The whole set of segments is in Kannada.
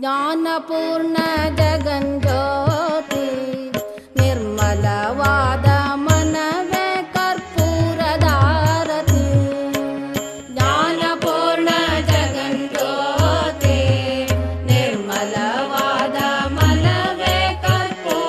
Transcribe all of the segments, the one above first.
ಜ್ಞಾನಪೂರ್ಣ ಜಗಂಜ್ಯೋತಿ ನಿರ್ಮಲವಾದ ಮನವೇ ಕರ್ಪೂರದಾರತಿ. ಜ್ಞಾನಪೂರ್ಣ ಜಗಂಜ್ಯೋತಿ ನಿರ್ಮಲವಾದ ಮನವೇ ಕರ್ಪೂರದಾರತಿ.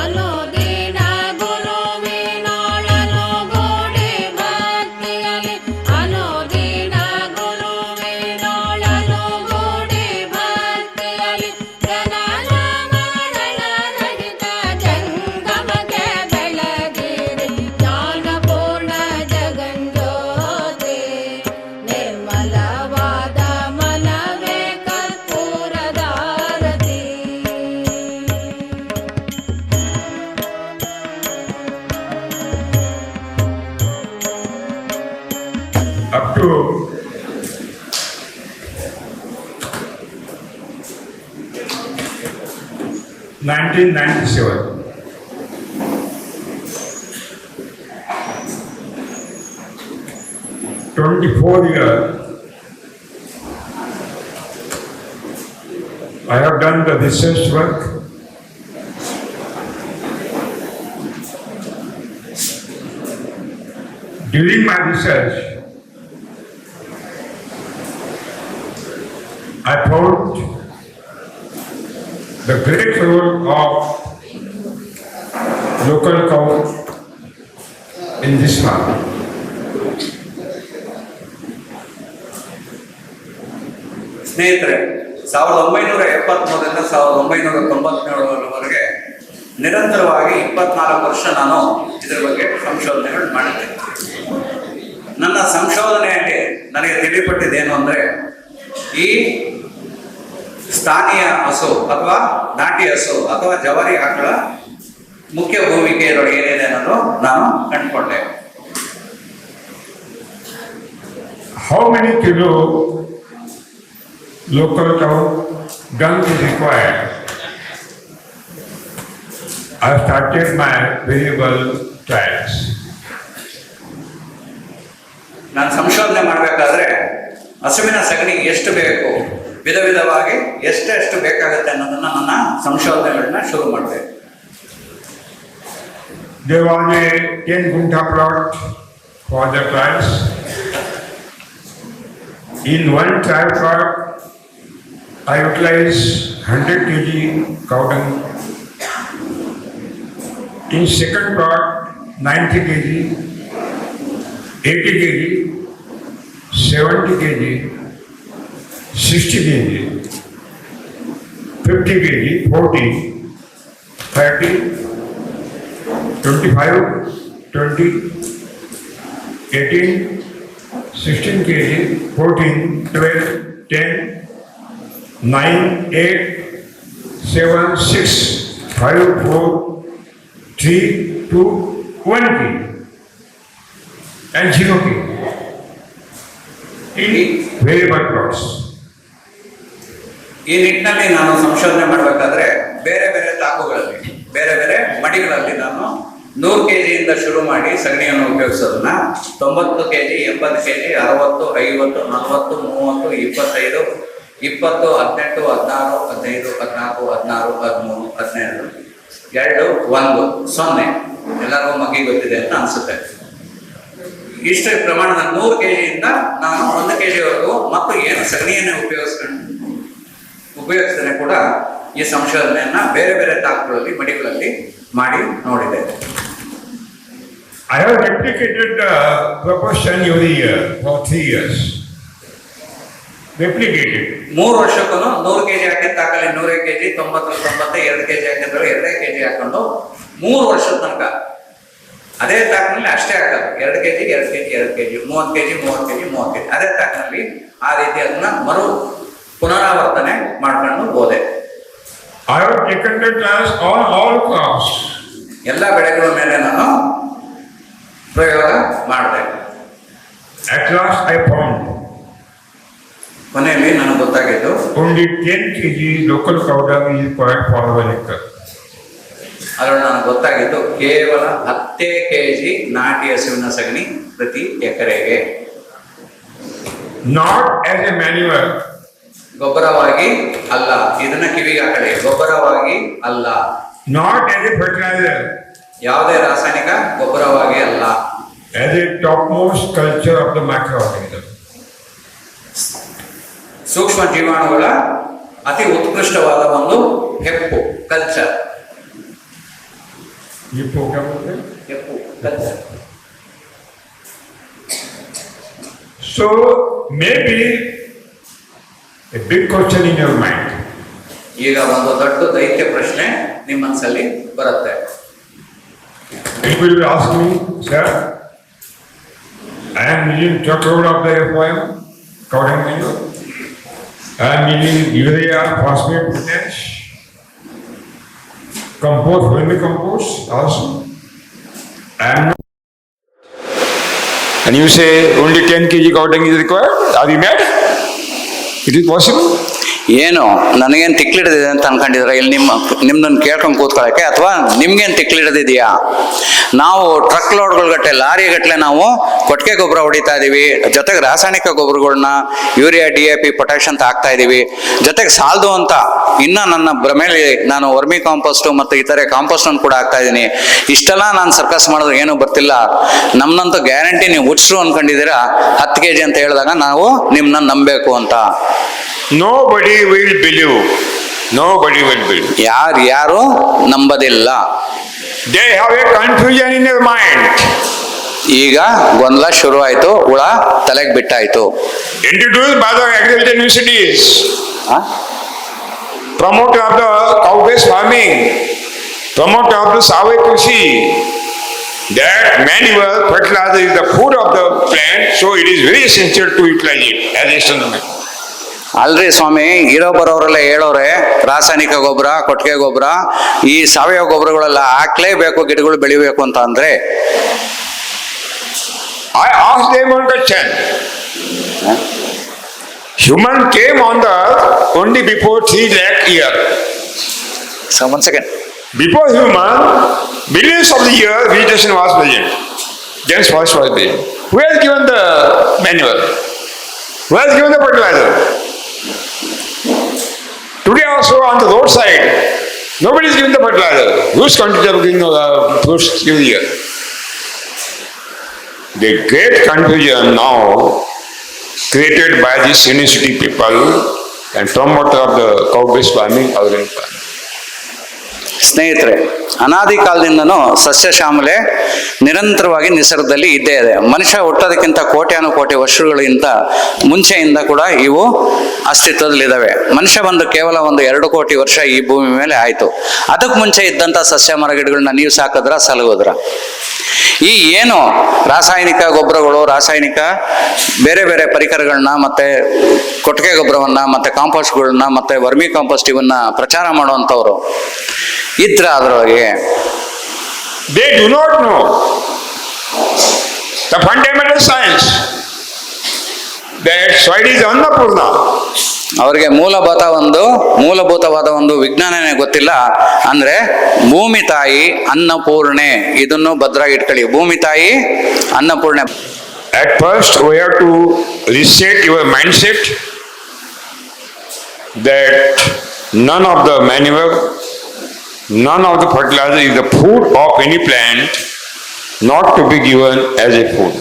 ಅನುದಿನ ಗುರುವಿನೊಳನು ಗೂಡಿ ಭಕ್ತಿಯಲಿ, ಅನುದಿನ ಗುರುವಿನೊಳನು ಗೂಡಿ ಭಕ್ತಿಯಲಿ, ಜನನ ಮರಣ ರಹಿತ ಜಂಗಮಕ್ಕೆ ಬೆಳಗಿರಿ. ಜ್ಞಾನಪೂರ್ಣ ಜಗಂಜ್ಯೋತಿ ನಿರ್ಮಲವಾದ ಮನವೇ ಕರ್ಪೂರದಾರತಿ. Up to 1997, years, I have done the research work. During my research, I found the great role of local cow in this farm. ಸ್ನೇಹಿತರೆ, 1973ರಿಂದ 1997ರವರೆಗೆ ನಿರಂತರವಾಗಿ 24 ವರ್ಷ ನಾನು ಇದರ ಬಗ್ಗೆ ಸಂಶೋಧನೆಗಳು ಮಾಡಿದ್ದೇನೆ. ನನ್ನ ಸಂಶೋಧನೆಯಲ್ಲಿ ನನಗೆ ತಿಳಿಪಟ್ಟಿದ್ದೇನು ಅಂದರೆ, ಈ ಸ್ಥಾನೀಯ ಹಸು ಅಥವಾ ನಾಟಿ ಹಸು ಅಥವಾ ಜವಾರಿ ಆಕಳ ಮುಖ್ಯ ಭೂಮಿಕೆ ಇದರೊಳಗೆ ಏನಿದೆ ಅನ್ನೋದು ನಾನು ಕಂಡುಕೊಂಡೆ. How many kilo local cow dung is required? I started my variable trials. ನಾನು ಸಂಶೋಧನೆ ಮಾಡಬೇಕಾದ್ರೆ ಹಸುವಿನ ಸಗಣಿ ಎಷ್ಟು ಬೇಕು, ವಿಧ ವಿಧವಾಗಿ ಎಷ್ಟು ಬೇಕಾಗುತ್ತೆ ಅನ್ನೋದನ್ನ ನನ್ನ ಸಂಶೋಧನೆಗಳನ್ನ ಶುರು ಮಾಡಿದೆ. There was a 10 gunta plot for the trials. In one trial plot, I utilized 100 kg cow dung. In second plot, 90 kg, 80 kg, 70 kg, 60 kg, 50 kg, 40, 30, 25, 20, 18, 16 kg, 14, 12, 10, 9, 8, 7, 6, 5, 4, 3, 2, 1 kg and 0 kg in variable plots. ಈ ನಿಟ್ಟಿನಲ್ಲಿ ನಾನು ಸಂಶೋಧನೆ ಮಾಡಬೇಕಾದ್ರೆ ಬೇರೆ ಬೇರೆ ತಾಕುಗಳಲ್ಲಿ, ಬೇರೆ ಬೇರೆ ಮಡಿಗಳಲ್ಲಿ ನಾನು 100 kg ಶುರು ಮಾಡಿ ಸಗಣಿಯನ್ನು ಉಪಯೋಗಿಸೋದನ್ನ 90 kg, 80 kg, 60, 50, 40, 30, 25, 20, 18, 16, 15, 14, 16, 13, 17, 2, 1, 0 ಎಲ್ಲರಿಗೂ ಮಗಿ ಗೊತ್ತಿದೆ ಅಂತ ಅನ್ಸುತ್ತೆ. ಇಷ್ಟು ಪ್ರಮಾಣದ 100 kg ನಾನು 1 kg ವರೆಗೂ ಮತ್ತು ಏನು ಸಗಣಿಯನ್ನೇ ಉಪಯೋಗಿಸ್ತೇನೆ ಕೂಡ ಈ ಸಂಶೋಧನೆಯನ್ನ ಬೇರೆ ಬೇರೆ ತಾಕುಗಳಲ್ಲಿ, ಮಡಿಗಳಲ್ಲಿ ಮಾಡಿ ನೋಡಿದೆ. I have replicated the proportion every year for 3 years. Replicated. 3 ವರ್ಷಕ್ಕೂ 100 kg ಹಾಕಿದ ತಾಕಲ್ಲಿ 100 kg, 90, 2 kg ಹಾಕಿದ್ರು 2 kg ಹಾಕೊಂಡು 3 ವರ್ಷದ ತನಕ ಅದೇ ತಾಕಿನಲ್ಲಿ ಅಷ್ಟೇ ಹಾಕೋದು. 2 kg, 2 kg, 2 kg, 30 kg, 30 kg, 30 kg ಅದೇ ತಾಕಿನಲ್ಲಿ ಆ ರೀತಿ ಅದನ್ನ ಪುನರಾವರ್ತನೆ ಮಾಡ್ಕೊಂಡು ಹೋದೆ. I have taken the trials on all crops. ಎಲ್ಲ ಬೆಳೆಗಳ ಮೇಲೆ ನಾನು ಪ್ರಯೋಗ ಮಾಡಿದೆ. At last I found ಕೊನೆಯಲ್ಲಿ ನನಗೆ ಗೊತ್ತಾಗಿದ್ದು only 10 kg local cow dung is required for 1 acre. ಅದರಲ್ಲಿ ನನಗೆ ಗೊತ್ತಾಗಿದ್ದು ಕೇವಲ 10 kg ನಾಟಿ ಹಸುವಿನ ಸಗಣಿ ಪ್ರತಿ ಎಕರೆಗೆ, Not as a manure. ಗೊಬ್ಬರವಾಗಿ ಅಲ್ಲ. ಇದನ್ನ ಕಿವಿಗೆ ಹಾಕಳಿ, ಗೊಬ್ಬರವಾಗಿ ಅಲ್ಲ. Not as a fertilizer. ಯಾವುದೇ ರಾಸಾಯನಿಕ ಗೊಬ್ಬರವಾಗಿ ಅಲ್ಲ. As a topmost culture of the microorganism. ಸೂಕ್ಷ್ಮ ಜೀವಾಣುಗಳ ಅತಿ ಉತ್ಕೃಷ್ಟವಾದ ಒಂದು ಹೆಪ್ಪು, ಕಲ್ಚರ್. You program it? ಹೆಪ್ಪು, culture. So maybe a big question in your mind. ಈಗ ಒಂದು ದೊಡ್ಡ ದೈತ್ಯ ಪ್ರಶ್ನೆ ನಿಮ್ಮ ಮನಸ್ಸಲ್ಲಿ ಬರುತ್ತೆ. People will ask me, sir, I am using truckload of the FOM, cowdung manure. I am using urea, phosphate, potash, compost, vermicompost also. I am not. And you say only 10 kg cowdung is required? Are you mad? It is possible? ಏನು ನನಗೇನು ತಿಕ್ಲಿಡದಿದೆ ಅಂತ ಅನ್ಕೊಂಡಿದ್ರೆ ಇಲ್ಲಿ ನಿಮ್ದನ್ನು ಕೇಳ್ಕೊಂಡು ಕೂತ್ಕೊಳ್ಳೋಕ್ಕೆ, ಅಥವಾ ನಿಮ್ಗೇನು ತಿಕ್ಲಿಡದಿದೆಯಾ? ನಾವು ಟ್ರಕ್ ಲೋಡ್ಗಳ ಗಟ್ಟಲೆ, ಲಾರಿ ಗಟ್ಟಲೆ ನಾವು ಕೊಟ್ಟಿಗೆ ಗೊಬ್ಬರ ಹೊಡಿತಾ ಇದೀವಿ, ಜೊತೆಗೆ ರಾಸಾಯನಿಕ ಗೊಬ್ಬರಗಳನ್ನ ಯೂರಿಯಾ, DAP, ಪೊಟ್ಯಾಶ್ ಅಂತ ಹಾಕ್ತಾ ಇದೀವಿ. ಜೊತೆಗೆ ಸಾಲದು ಅಂತ ಇನ್ನ ನನ್ನ ಭ್ರಮೆಯಲ್ಲಿ ನಾನು ವರ್ಮಿ ಕಾಂಪೋಸ್ಟ್ ಮತ್ತು ಇತರೆ ಕಾಂಪೋಸ್ಟ್ ಅನ್ನು ಕೂಡ ಹಾಕ್ತಾ ಇದ್ದೀನಿ. ಇಷ್ಟೆಲ್ಲ ನಾನು ಸರ್ಕಸ್ ಮಾಡಿದ್ರೆ ಏನೂ ಬರ್ತಿಲ್ಲ, ನಮ್ನಂತೂ ಗ್ಯಾರಂಟಿ ನೀವು ಹುಚ್ಚರು ಅನ್ಕೊಂಡಿದ್ದೀರಾ 10 kg ಅಂತ ಹೇಳಿದಾಗ ನಾವು ನಿಮ್ಮನ್ನ ನಂಬಬೇಕು ಅಂತ. Nobody will believe. Nobody will believe. ಯಾರು ನಂಬದಿಲ್ಲ. They have a confusion in their mind. ಈಗ ಗೊಂದಲ ಶುರು ಆಯ್ತು, ಹುಳ ತಲೆಗೆ ಬಿಟ್ಟಾಯ್ತು. Introduced by the agriculture universities, promoter of the cow-based farming, promoter of the Savai Krishi, that manure fertilizer is the food of the plant, so it is very essential to utilize it as external method. ಅಲ್ರಿ ಸ್ವಾಮಿ, ಇರೋ ಬರೋರೆಲ್ಲ ಹೇಳೋರೆ ರಾಸಾಯನಿಕ ಗೊಬ್ಬರ, ಕೊಟ್ಟಿಗೆ ಗೊಬ್ಬರ, ಈ ಸಾವಯವ ಗೊಬ್ಬರಗಳೆಲ್ಲ ಹಾಕ್ಲೇಬೇಕು ಗಿಡಗಳು ಬೆಳಿಬೇಕು ಅಂತ ಅಂದ್ರೆ, I asked them one question. Human came on the earth only before 3 lakh years. So one second. Before human, millions of the years vegetation was present. Dense forest was present. Who has given the manure? Who has given the fertilizer? Today also on the roadside, nobody is giving the fertilizer. Whose country are giving fruits every year? The great confusion now created by these university people and promoter of the cow-based farming, organic farming. ಸ್ನೇಹಿತರೆ, ಅನಾದಿ ಕಾಲದಿಂದನೂ ಸಸ್ಯ ಶ್ಯಾಮಲೆ ನಿರಂತರವಾಗಿ ನಿಸರ್ಗದಲ್ಲಿ ಇದ್ದೇ ಇದೆ. ಮನುಷ್ಯ ಹುಟ್ಟೋದಕ್ಕಿಂತ ಕೋಟ್ಯಾನುಕೋಟಿ ವರ್ಷಗಳಿಂದ ಮುಂಚೆಯಿಂದ ಕೂಡ ಇವು ಅಸ್ತಿತ್ವದಲ್ಲಿದ್ದಾವೆ. ಮನುಷ್ಯ ಬಂದು ಕೇವಲ 1-2 ಕೋಟಿ ವರ್ಷ ಈ ಭೂಮಿ ಮೇಲೆ ಆಯ್ತು. ಅದಕ್ಕೆ ಮುಂಚೆ ಇದ್ದಂಥ ಸಸ್ಯ ಮರಗಿಡಗಳನ್ನ ನೀವು ಸಾಕಿದ್ರ ಸಲಹುದ್ರ? ಈ ಏನು ರಾಸಾಯನಿಕ ಗೊಬ್ಬರಗಳು, ರಾಸಾಯನಿಕ ಬೇರೆ ಬೇರೆ ಪರಿಕರಗಳನ್ನ, ಮತ್ತೆ ಕೊಟ್ಟಿಗೆ ಗೊಬ್ಬರವನ್ನ, ಮತ್ತೆ ಕಾಂಪೋಸ್ಟ್ಗಳನ್ನ, ಮತ್ತೆ ವರ್ಮಿ ಕಾಂಪೋಸ್ಟ್ ಇವನ್ನ ಪ್ರಚಾರ ಮಾಡುವಂಥವ್ರು ಇದ್ರ ಅದ್ರೊಳಗೆ They do not know the fundamental science that soil is Annapurna. ಅವರಿಗೆ ಮೂಲಭೂತವಾದ ಒಂದು ವಿಜ್ಞಾನನೇ ಗೊತ್ತಿಲ್ಲ. ಅಂದ್ರೆ ಭೂಮಿ ತಾಯಿ ಅನ್ನಪೂರ್ಣೆ, ಇದನ್ನು ಭದ್ರಾಗಿ ಇಟ್ಕೊಳ್ಳಿ. ಭೂಮಿ ತಾಯಿ ಅನ್ನಪೂರ್ಣೆ. At first we have to reset your mindset that none of the manure, none of the fertilizer is the food of any plant, not to be given as a food.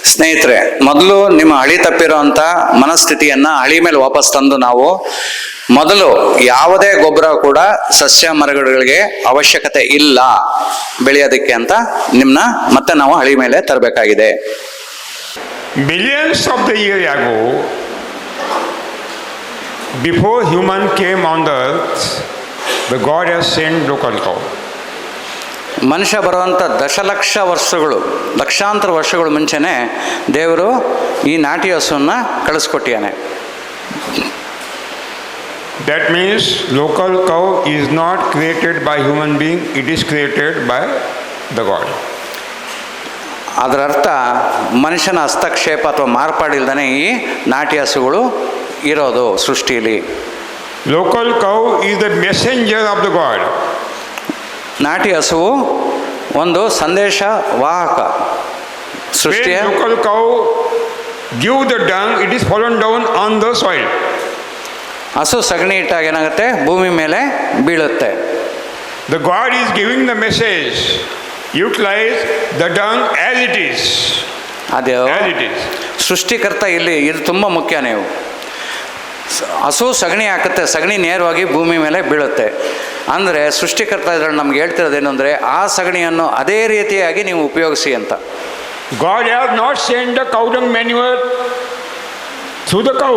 ಸ್ನೇಹಿತರೆ, ಮೊದಲು ನಿಮ್ಮ ಹಳಿ ತಪ್ಪಿರುವಂಥ ಮನಸ್ಥಿತಿಯನ್ನ ಹಳಿ ಮೇಲೆ ವಾಪಸ್ ತಂದು ನಾವು ಮೊದಲು ಯಾವುದೇ ಗೊಬ್ಬರ ಕೂಡ ಸಸ್ಯ ಮರಗಳಿಗೆ ಅವಶ್ಯಕತೆ ಇಲ್ಲ ಬೆಳೆಯೋದಕ್ಕೆ ಅಂತ ನಿಮ್ಮನ್ನ ಮತ್ತೆ ನಾವು ಹಳಿ ಮೇಲೆ ತರಬೇಕಾಗಿದೆ. Millions of the years ago, before human came on the earth, the God has sent local cow. ಮನುಷ್ಯ ಬರುವಂಥ ದಶಲಕ್ಷ ವರ್ಷಗಳು, ಲಕ್ಷಾಂತರ ವರ್ಷಗಳು ಮುಂಚೆನೆ ದೇವರು ಈ ನಾಟಿ ಹಸುವನ್ನ ಕಳಿಸ್ಕೊಟ್ಟಿಯಾನೆ. That means local cow is not created by human being, it is created by the God. ಅದರ ಅರ್ಥ ಮನುಷ್ಯನ ಹಸ್ತಕ್ಷೇಪ ಅಥವಾ ಮಾರ್ಪಾಡಿಲ್ದೇ ಈ ನಾಟಿ ಹಸುಗಳು ಇರೋದು ಸೃಷ್ಟಿಯಲ್ಲಿ. Local cow is the messenger of the God. ನಾಟಿ ಹಸುವು ಒಂದು ಸಂದೇಶ ವಾಹಕ. ಸೃಷ್ಟಿಯ When local cow give the dung, it is fallen down on the soil. ಹಸು ಸಗಣಿ ಇಟ್ಟಾಗ ಏನಾಗುತ್ತೆ, ಭೂಮಿ ಮೇಲೆ ಬೀಳುತ್ತೆ. The God is giving the message, utilize the dung as it is. ಅದು As it is. ಸೃಷ್ಟಿಕರ್ತ ಇಲ್ಲಿ ಇದು ತುಂಬ ಮುಖ್ಯ. ನೀವು ಹಸು ಸಗಣಿ ಹಾಕುತ್ತೆ, ಸಗಣಿ ನೇರವಾಗಿ ಭೂಮಿ ಮೇಲೆ ಬೀಳುತ್ತೆ. ಅಂದರೆ ಸೃಷ್ಟಿಕರ್ತ ಇದ್ರಲ್ಲಿ ನಮ್ಗೆ ಹೇಳ್ತಿರೋದೇನು ಅಂದರೆ ಆ ಸಗಣಿಯನ್ನು ಅದೇ ರೀತಿಯಾಗಿ ನೀವು ಉಪಯೋಗಿಸಿ ಅಂತ. God has not sent the cow dung manure through the cow,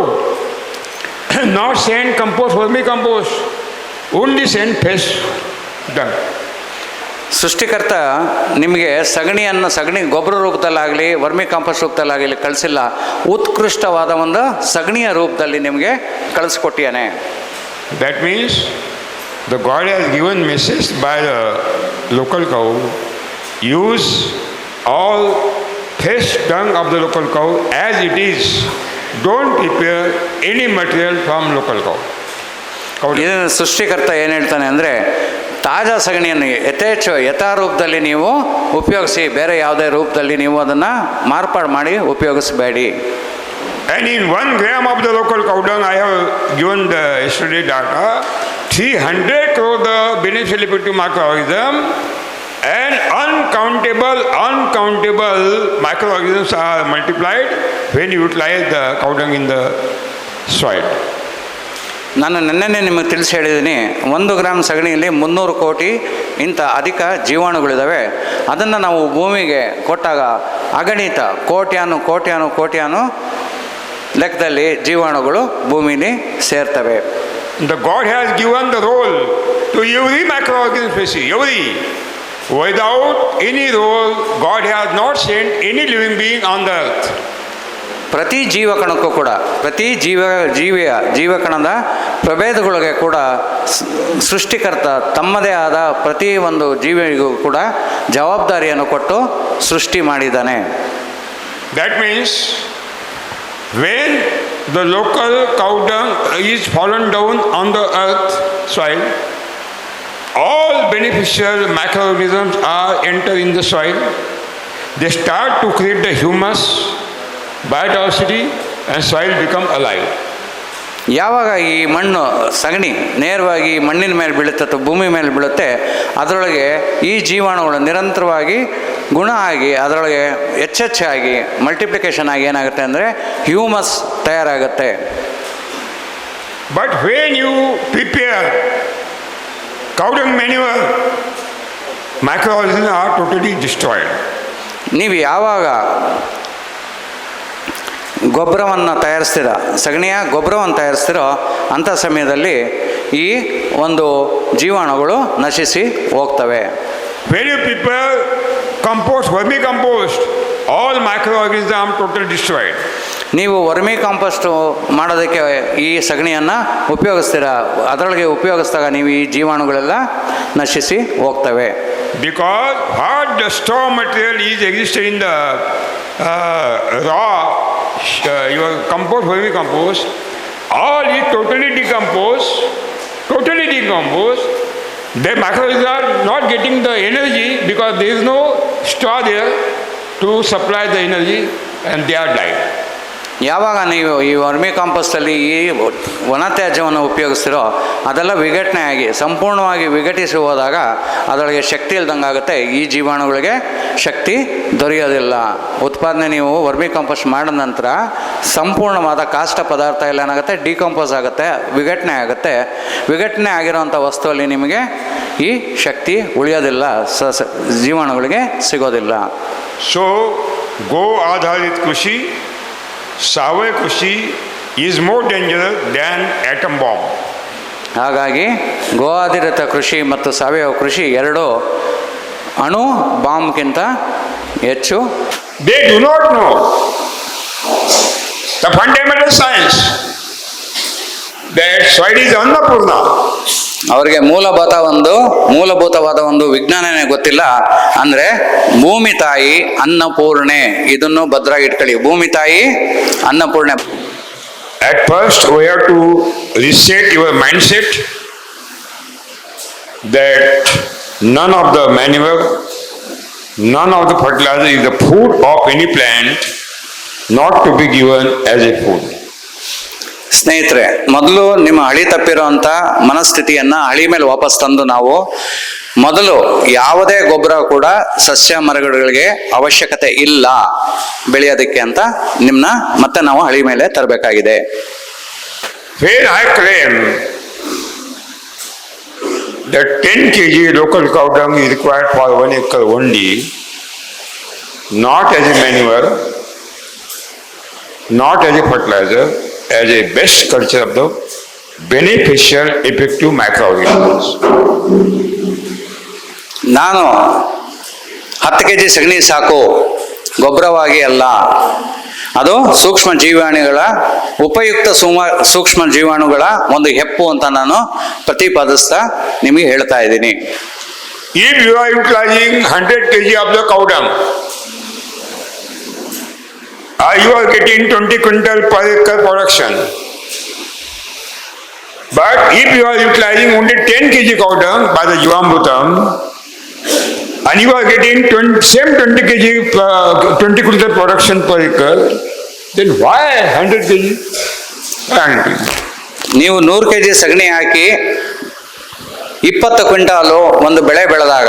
not sent compost, vermicompost, only sent fresh dung. ಸೃಷ್ಟಿಕರ್ತ ನಿಮಗೆ ಸಗಣಿ ಗೊಬ್ಬರ ರೂಪದಲ್ಲಾಗಲಿ ವರ್ಮಿ ಕಾಂಪೋಸ್ಟ್ ರೂಪದಲ್ಲಾಗಲಿ ಕಳಿಸಿಲ್ಲ, ಉತ್ಕೃಷ್ಟವಾದ ಒಂದು ಸಗಣಿಯ ರೂಪದಲ್ಲಿ ನಿಮಗೆ ಕಳಿಸ್ಕೊಟ್ಟಿಯಾನೆ. That means the God has given message by the local cow, use all fresh dung of the local cow as it is. Don't prepare any material from local cow. ಇದನ್ನು ಸೃಷ್ಟಿಕರ್ತ ಏನು ಹೇಳ್ತಾನೆ ಅಂದರೆ, ತಾಜಾ ಸಗಣಿಯನ್ನು ಯಥಾರೂಪದಲ್ಲಿ ನೀವು ಉಪಯೋಗಿಸಿ, ಬೇರೆ ಯಾವುದೇ ರೂಪದಲ್ಲಿ ನೀವು ಅದನ್ನು ಮಾರ್ಪಾಡು ಮಾಡಿ ಉಪಯೋಗಿಸಬೇಡಿ. And in 1 gram of the local cow dung, I have given the yesterday data, 300 crore the beneficial effective microorganism and uncountable microorganisms are multiplied when you utilize the cow dung in the soil. ನಾನು ನಿನ್ನೆ ನಿಮಗೆ ತಿಳಿಸಿ ಹೇಳಿದ್ದೀನಿ, 1 ಗ್ರಾಮ್ ಸಗಣಿಯಲ್ಲಿ 300 ಕೋಟಿ ಇಂಥ ಅಧಿಕ ಜೀವಾಣುಗಳಿದ್ದಾವೆ. ಅದನ್ನು ನಾವು ಭೂಮಿಗೆ ಕೊಟ್ಟಾಗ ಅಗಣಿತ ಕೋಟ್ಯಾನು ಲೆಕ್ಕದಲ್ಲಿ ಜೀವಾಣುಗಳು ಭೂಮಿಲಿ ಸೇರ್ತವೆ. The God has given the role to every microorganism species, every. Without any role, God has not sent any living being on the earth. ಪ್ರತಿ ಜೀವಕಣಕ್ಕೂ ಕೂಡ, ಪ್ರತಿ ಜೀವಕಣದ ಪ್ರಭೇದಗಳಿಗೆ ಕೂಡ ಸೃಷ್ಟಿಕರ್ತ ತಮ್ಮದೇ ಆದ ಪ್ರತಿ ಒಂದು ಜೀವಿಗೂ ಕೂಡ ಜವಾಬ್ದಾರಿಯನ್ನು ಕೊಟ್ಟು ಸೃಷ್ಟಿ ಮಾಡಿದ್ದಾನೆ. That means when the local cow dung is fallen down on the earth soil, all beneficial microorganisms are enter in the soil. They start to create the humus, biodiversity, and soil become alive. ಯಾವಾಗ ಈ ಮಣ್ಣು ಸಗಣಿ ನೇರವಾಗಿ ಮಣ್ಣಿನ ಮೇಲೆ ಬೀಳುತ್ತೆ ಅಥವಾ ಭೂಮಿ ಮೇಲೆ ಬೀಳುತ್ತೆ, ಅದರೊಳಗೆ ಈ ಜೀವಾಣುಗಳು ನಿರಂತರವಾಗಿ ಗುಣ ಆಗಿ ಅದರೊಳಗೆ ಹೆಚ್ಚಾಗಿ ಮಲ್ಟಿಪ್ಲಿಕೇಶನ್ ಆಗಿ ಏನಾಗುತ್ತೆ ಅಂದರೆ humus ತಯಾರಾಗುತ್ತೆ. But when you prepare cow dung manure, microorganisms are totally destroyed. ನೀವು ಯಾವಾಗ ಗೊಬ್ಬರವನ್ನು ತಯಾರಿಸ್ತೀರ, ಸಗಣಿಯ ಗೊಬ್ಬರವನ್ನು ತಯಾರಿಸ್ತೀರೋ ಅಂಥ ಸಮಯದಲ್ಲಿ ಈ ಒಂದು ಜೀವಾಣುಗಳು ನಶಿಸಿ ಹೋಗ್ತವೆ. When you prepare compost, vermicompost, all microorganisms are totally destroyed. ನೀವು ವರ್ಮಿ ಕಾಂಪೋಸ್ಟು ಮಾಡೋದಕ್ಕೆ ಈ ಸಗಣಿಯನ್ನು ಉಪಯೋಗಿಸ್ತೀರ, ಅದರೊಳಗೆ ಉಪಯೋಗಿಸಿದಾಗ ನೀವು ಈ ಜೀವಾಣುಗಳೆಲ್ಲ ನಶಿಸಿ ಹೋಗ್ತವೆ. Because what the straw material is existed in the raw your compost, vermicompost, all is totally decomposed. The microorganisms are not getting the energy because there is no straw there to supply the energy and they are dying. ಯಾವಾಗ ನೀವು ಈ ವರ್ಮಿ ಕಾಂಪೋಸ್ಟಲ್ಲಿ ಈ ಒಣ ತ್ಯಾಜ್ಯವನ್ನು ಉಪಯೋಗಿಸ್ತೀರೋ ಅದೆಲ್ಲ ವಿಘಟನೆ ಆಗಿ ಸಂಪೂರ್ಣವಾಗಿ ವಿಘಟಿಸಿ ಹೋದಾಗ ಅದರೊಳಗೆ ಶಕ್ತಿ ಇಲ್ದಂಗಾಗುತ್ತೆ. ಈ ಜೀವಾಣುಗಳಿಗೆ ಶಕ್ತಿ ದೊರೆಯೋದಿಲ್ಲ. ಉತ್ಪಾದನೆ ನೀವು ವರ್ಮಿ ಕಾಂಪೋಸ್ಟ್ ಮಾಡಿದ ನಂತರ ಸಂಪೂರ್ಣವಾದ ಕಾಷ್ಟ ಪದಾರ್ಥ ಎಲ್ಲ ಏನಾಗುತ್ತೆ, ಡಿಕಂಪೋಸ್ ಆಗುತ್ತೆ, ವಿಘಟನೆ ಆಗುತ್ತೆ. ವಿಘಟನೆ ಆಗಿರೋವಂಥ ವಸ್ತುವಲ್ಲಿ ನಿಮಗೆ ಈ ಶಕ್ತಿ ಉಳಿಯೋದಿಲ್ಲ, ಜೀವಾಣುಗಳಿಗೆ ಸಿಗೋದಿಲ್ಲ. So go ಆಧಾರಿತ ಕೃಷಿ, ಸಾವಯವ ಕೃಷಿ is more dangerous than atom bomb. ಹಾಗಾಗಿ ಗೋ ಆಧಾರಿತ ಕೃಷಿ ಮತ್ತು ಸಾವಯವ ಕೃಷಿ ಎರಡು ಅಣು ಬಾಂಬ್ಗಿಂತ ಹೆಚ್ಚು. They do not know the fundamental science that soil is Annapurna. ಅವರಿಗೆ ಮೂಲಭೂತವಾದ ಒಂದು ವಿಜ್ಞಾನನೇ ಗೊತ್ತಿಲ್ಲ. ಅಂದರೆ ಭೂಮಿ ತಾಯಿ ಅನ್ನಪೂರ್ಣೆ, ಇದನ್ನು ಭದ್ರಾಗಿ ಇಟ್ಕೊಳ್ಳಿ. ಭೂಮಿ ತಾಯಿ ಅನ್ನಪೂರ್ಣೆ. At first we have to reset your mindset that none of the manure, none of the fertilizer is the food of any plant, not to be given as a food. ಸ್ನೇಹಿತರೆ, ಮೊದಲು ನಿಮ್ಮ ಹಳಿ ತಪ್ಪಿರುವಂಥ ಮನಸ್ಥಿತಿಯನ್ನ ಹಳಿ ಮೇಲೆ ವಾಪಸ್ ತಂದು ನಾವು ಮೊದಲು ಯಾವುದೇ ಗೊಬ್ಬರ ಕೂಡ ಸಸ್ಯ ಮರಗಳಿಗೆ ಅವಶ್ಯಕತೆ ಇಲ್ಲ ಬೆಳೆಯೋದಕ್ಕೆ ಅಂತ ನಿಮ್ಮನ್ನ ಮತ್ತೆ ನಾವು ಹಳಿ ಮೇಲೆ ತರಬೇಕಾಗಿದೆ. When I claim that 10 kg local cow dung is required for 1 acre only, not as a manure, not as a fertilizer, as a best culture of the beneficial effective microorganisms. ನಾನು 10 kg ಸಗಣಿ ಸಾಕು, ಗೊಬ್ಬರವಾಗಿ ಅಲ್ಲ, ಅದು ಸೂಕ್ಷ್ಮ ಜೀವಾಣುಗಳ ಉಪಯುಕ್ತ ಸೂಕ್ಷ್ಮ ಜೀವಾಣುಗಳ ಒಂದು ಹೆಪ್ಪು ಅಂತ ನಾನು ಪ್ರತಿಪಾದಿಸ್ತಾ ನಿಮಗೆ ಹೇಳ್ತಾ ಇದ್ದೀನಿ. If you are utilizing 100 kg of the cow dung, you are getting 20 quintal per acre production. But if you are utilizing only 10 kg cow dung by the Jivamrutam, and you are getting 20 kg 20 quintal production per acre, then why 100 kg? ನೀವು 100 kg ಸಗಣಿ ಹಾಕಿ 20 ಕ್ವಿಂಟಾಲು ಒಂದು ಬೆಳೆ ಬೆಳೆದಾಗ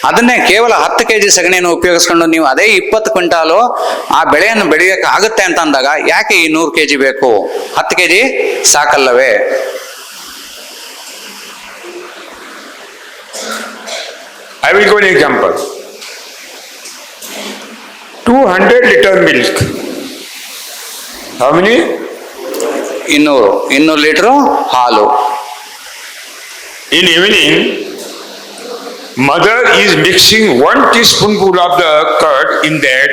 ಅದನ್ನೇ ಕೇವಲ 10 kg ಸಗಣಿಯನ್ನು ಉಪಯೋಗಿಸ್ಕೊಂಡು ನೀವು ಅದೇ 20 ಕ್ವಿಂಟಾಲು ಆ ಬೆಳೆಯನ್ನು ಬೆಳೆಯಕ್ಕೆ ಆಗುತ್ತೆ ಅಂತ ಅಂದಾಗ ಯಾಕೆ ಈ 100 kg ಬೇಕು? 10 kg ಸಾಕಲ್ಲವೇ? I will give an example. 200 liter milk. How many? 200 litre ಹಾಲು. In evening, mother is mixing 1 teaspoonful of the curd in that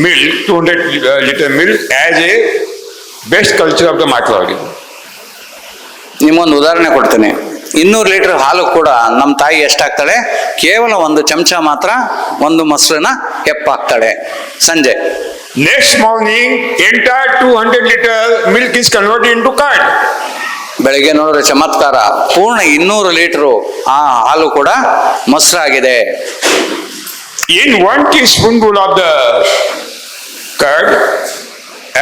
milk, 200 liter milk, as a best culture of the microorganism. ನಿಮ್ಮೊಂದು ಉದಾಹರಣೆ ಕೊಡ್ತೀನಿ. 200 ಲೀಟರ್ ಹಾಲು ಕೂಡ ನಮ್ಮ ತಾಯಿ ಎಷ್ಟಾಗ್ತಾಳೆ? ಕೇವಲ 1 ಚಮಚ ಮಾತ್ರ ಒಂದು ಮೊಸರನ್ನ ಹೆಪ್ಪಾಕ್ತಾಳೆ ಸಂಜೆ. Next morning, entire 200 liter milk is converted into curd. ಬೆಳಿಗ್ಗೆ ನೋಡಿದ್ರೆ ಚಮತ್ಕಾರ, ಪೂರ್ಣ 200 ಲೀಟರು ಆ ಹಾಲು ಕೂಡ ಮೊಸರಾಗಿದೆ. In 1 teaspoonful of the curd,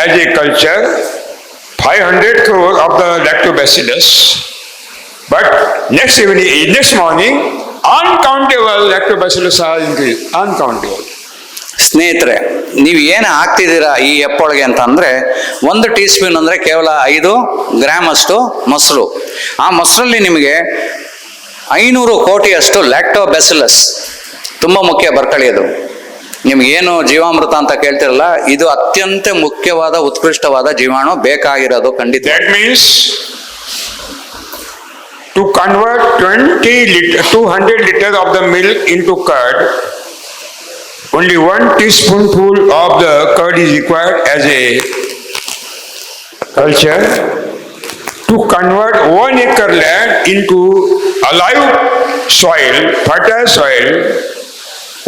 as a culture, 500 crore of the lactobacillus. But next morning, uncountable lactobacillus are increased. Uncountable. ಸ್ನೇಹಿತರೆ, ನೀವು ಏನು ಹಾಕ್ತಿದ್ದೀರಾ ಈ ಹೆಪ್ಪೊಳಗೆ ಅಂತ ಅಂದ್ರೆ 1 ಟೀ ಸ್ಪೂನ್ ಅಂದ್ರೆ ಕೇವಲ 5 ಗ್ರಾಮ್ ಅಷ್ಟು ಮೊಸರು. ಆ ಮೊಸರಲ್ಲಿ ನಿಮಗೆ 500 ಕೋಟಿಯಷ್ಟು ಲ್ಯಾಕ್ಟೋಬ್ಯಾಸಿಲಸ್, ತುಂಬಾ ಮುಖ್ಯ, ಬರ್ಕಳಿ ಅದು. ನಿಮ್ಗೇನು ಜೀವಾಮೃತ ಅಂತ ಕೇಳ್ತಿರಲ್ಲ, ಇದು ಅತ್ಯಂತ ಮುಖ್ಯವಾದ ಉತ್ಕೃಷ್ಟವಾದ ಜೀವಾಣು ಬೇಕಾಗಿರೋದು ಖಂಡಿತ. That means to convert 200 liters of the milk into curd, only 1 teaspoonful of the curd is required as a culture. To convert 1 acre land into alive soil, fertile soil,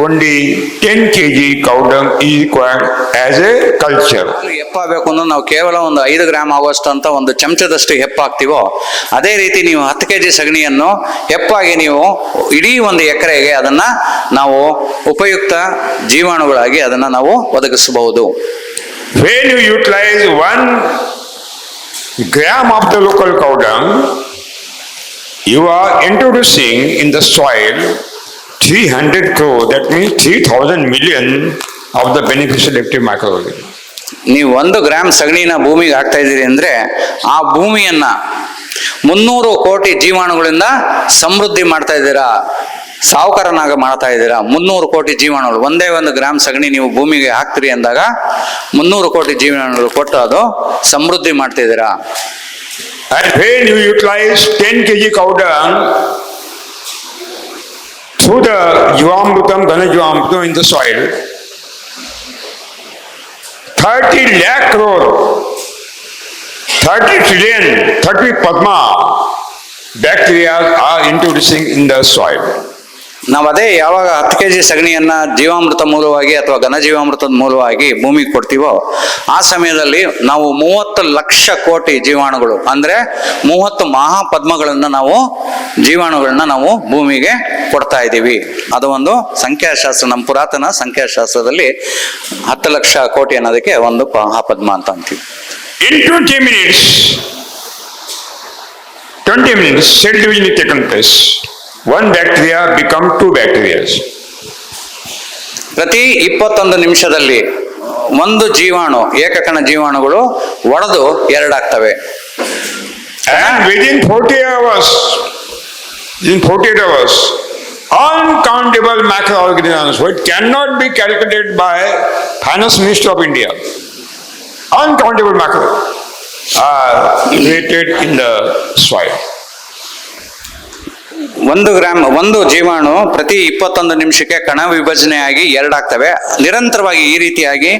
only 10 kg cow dung is required as a culture. ಹೆಪ್ಪಾಗಬೇಕು ಅಂದ್ರೆ ನಾವು ಕೇವಲ 5 ಗ್ರಾಮ್ ಆಗುವಷ್ಟು ಅಂತ 1 ಚಮಚದಷ್ಟು ಹೆಪ್ಪಾಗ್ತೀವೋ, ಅದೇ ರೀತಿ ನೀವು 10 kg ಸಗಣಿಯನ್ನು ಹೆಪ್ಪಾಗಿ ನೀವು ಇಡೀ 1 ಎಕರೆಗೆ ಅದನ್ನ ನಾವು ಉಪಯುಕ್ತ ಜೀವಾಣುಗಳಾಗಿ ಅದನ್ನ ನಾವು ಒದಗಿಸಬಹುದು. When you utilize 1 gram of the local cow dung, you are introducing in the soil 300 crore, that means 3000 million of the beneficial active microorganisms. ನೀವು 1 ಗ್ರಾಮ್ ಸಗಣಿನ ಭೂಮಿಗೆ ಹಾಕ್ತಾ ಇದ್ದೀರಿ ಅಂದ್ರೆ ಆ ಭೂಮಿಯನ್ನ 300 ಕೋಟಿ ಜೀವಾಣುಗಳಿಂದ ಸಮೃದ್ಧಿ ಮಾಡ್ತಾ ಇದ್ದೀರಾ, ಸಾವುಕಾರನಾಗ ಮಾಡ್ತಾ ಇದ್ದೀರಾ. 300 ಕೋಟಿ ಜೀವಾಣುಗಳು, ಒಂದೇ 1 ಗ್ರಾಮ್ ಸಗಣಿ ನೀವು ಭೂಮಿಗೆ ಹಾಕ್ತೀರಿ ಅಂದಾಗ 300 ಕೋಟಿ ಜೀವಾಣುಗಳು ಕೊಟ್ಟು ಅದು ಸಮೃದ್ಧಿ ಮಾಡ್ತಿದ್ದೀರಾ. And when you utilize 10 kg cow dung through the Jivamrutam, Ghana Jivamrutam in the soil, 30 lakh crore, 30 trillion, 30 Padma bacteria are introducing in the soil. ನಾವು ಅದೇ ಯಾವಾಗ 10 kg ಸಗಣಿಯನ್ನ ಜೀವಾಮೃತ ಮೂಲವಾಗಿ ಅಥವಾ ಘನಜೀವಾಮೃತದ ಮೂಲವಾಗಿ ಭೂಮಿಗೆ ಕೊಡ್ತೀವೋ ಆ ಸಮಯದಲ್ಲಿ ನಾವು 30 ಲಕ್ಷ ಕೋಟಿ ಜೀವಾಣುಗಳು ಅಂದ್ರೆ 30 ಮಹಾಪದ್ಮಗಳನ್ನ ಜೀವಾಣುಗಳನ್ನ ನಾವು ಭೂಮಿಗೆ ಕೊಡ್ತಾ ಇದ್ದೀವಿ. ಅದು ಒಂದು ಸಂಖ್ಯಾಶಾಸ್ತ್ರ, ನಮ್ಮ ಪುರಾತನ ಸಂಖ್ಯಾಶಾಸ್ತ್ರದಲ್ಲಿ 10 ಲಕ್ಷ ಕೋಟಿ ಅನ್ನೋದಕ್ಕೆ ಒಂದು ಮಹಾಪದ್ಮ ಅಂತ ಅಂತೀವಿ. In 20 minutes, cell division is taken place. One bacteria become 2 bacteria. ಪ್ರತಿ 21 ನಿಮಿಷದಲ್ಲಿ ಒಂದು ಜೀವಾಣು, ಏಕಕಣ ಜೀವಾಣುಗಳು ಒಡೆದು 2 ಆಗ್ತವೆ. And within 48 hours, uncountable macroorganisms which cannot be calculated by Finance Ministry of India, uncountable macro are created in the soil. ಒಂದು ಜೀವಾಣು ಪ್ರತಿ 21 ನಿಮಿಷಕ್ಕೆ ಕಣ ವಿಭಜನೆಯಾಗಿ 2 ಆಗ್ತವೆ. ನಿರಂತರವಾಗಿ ಈ ರೀತಿಯಾಗಿ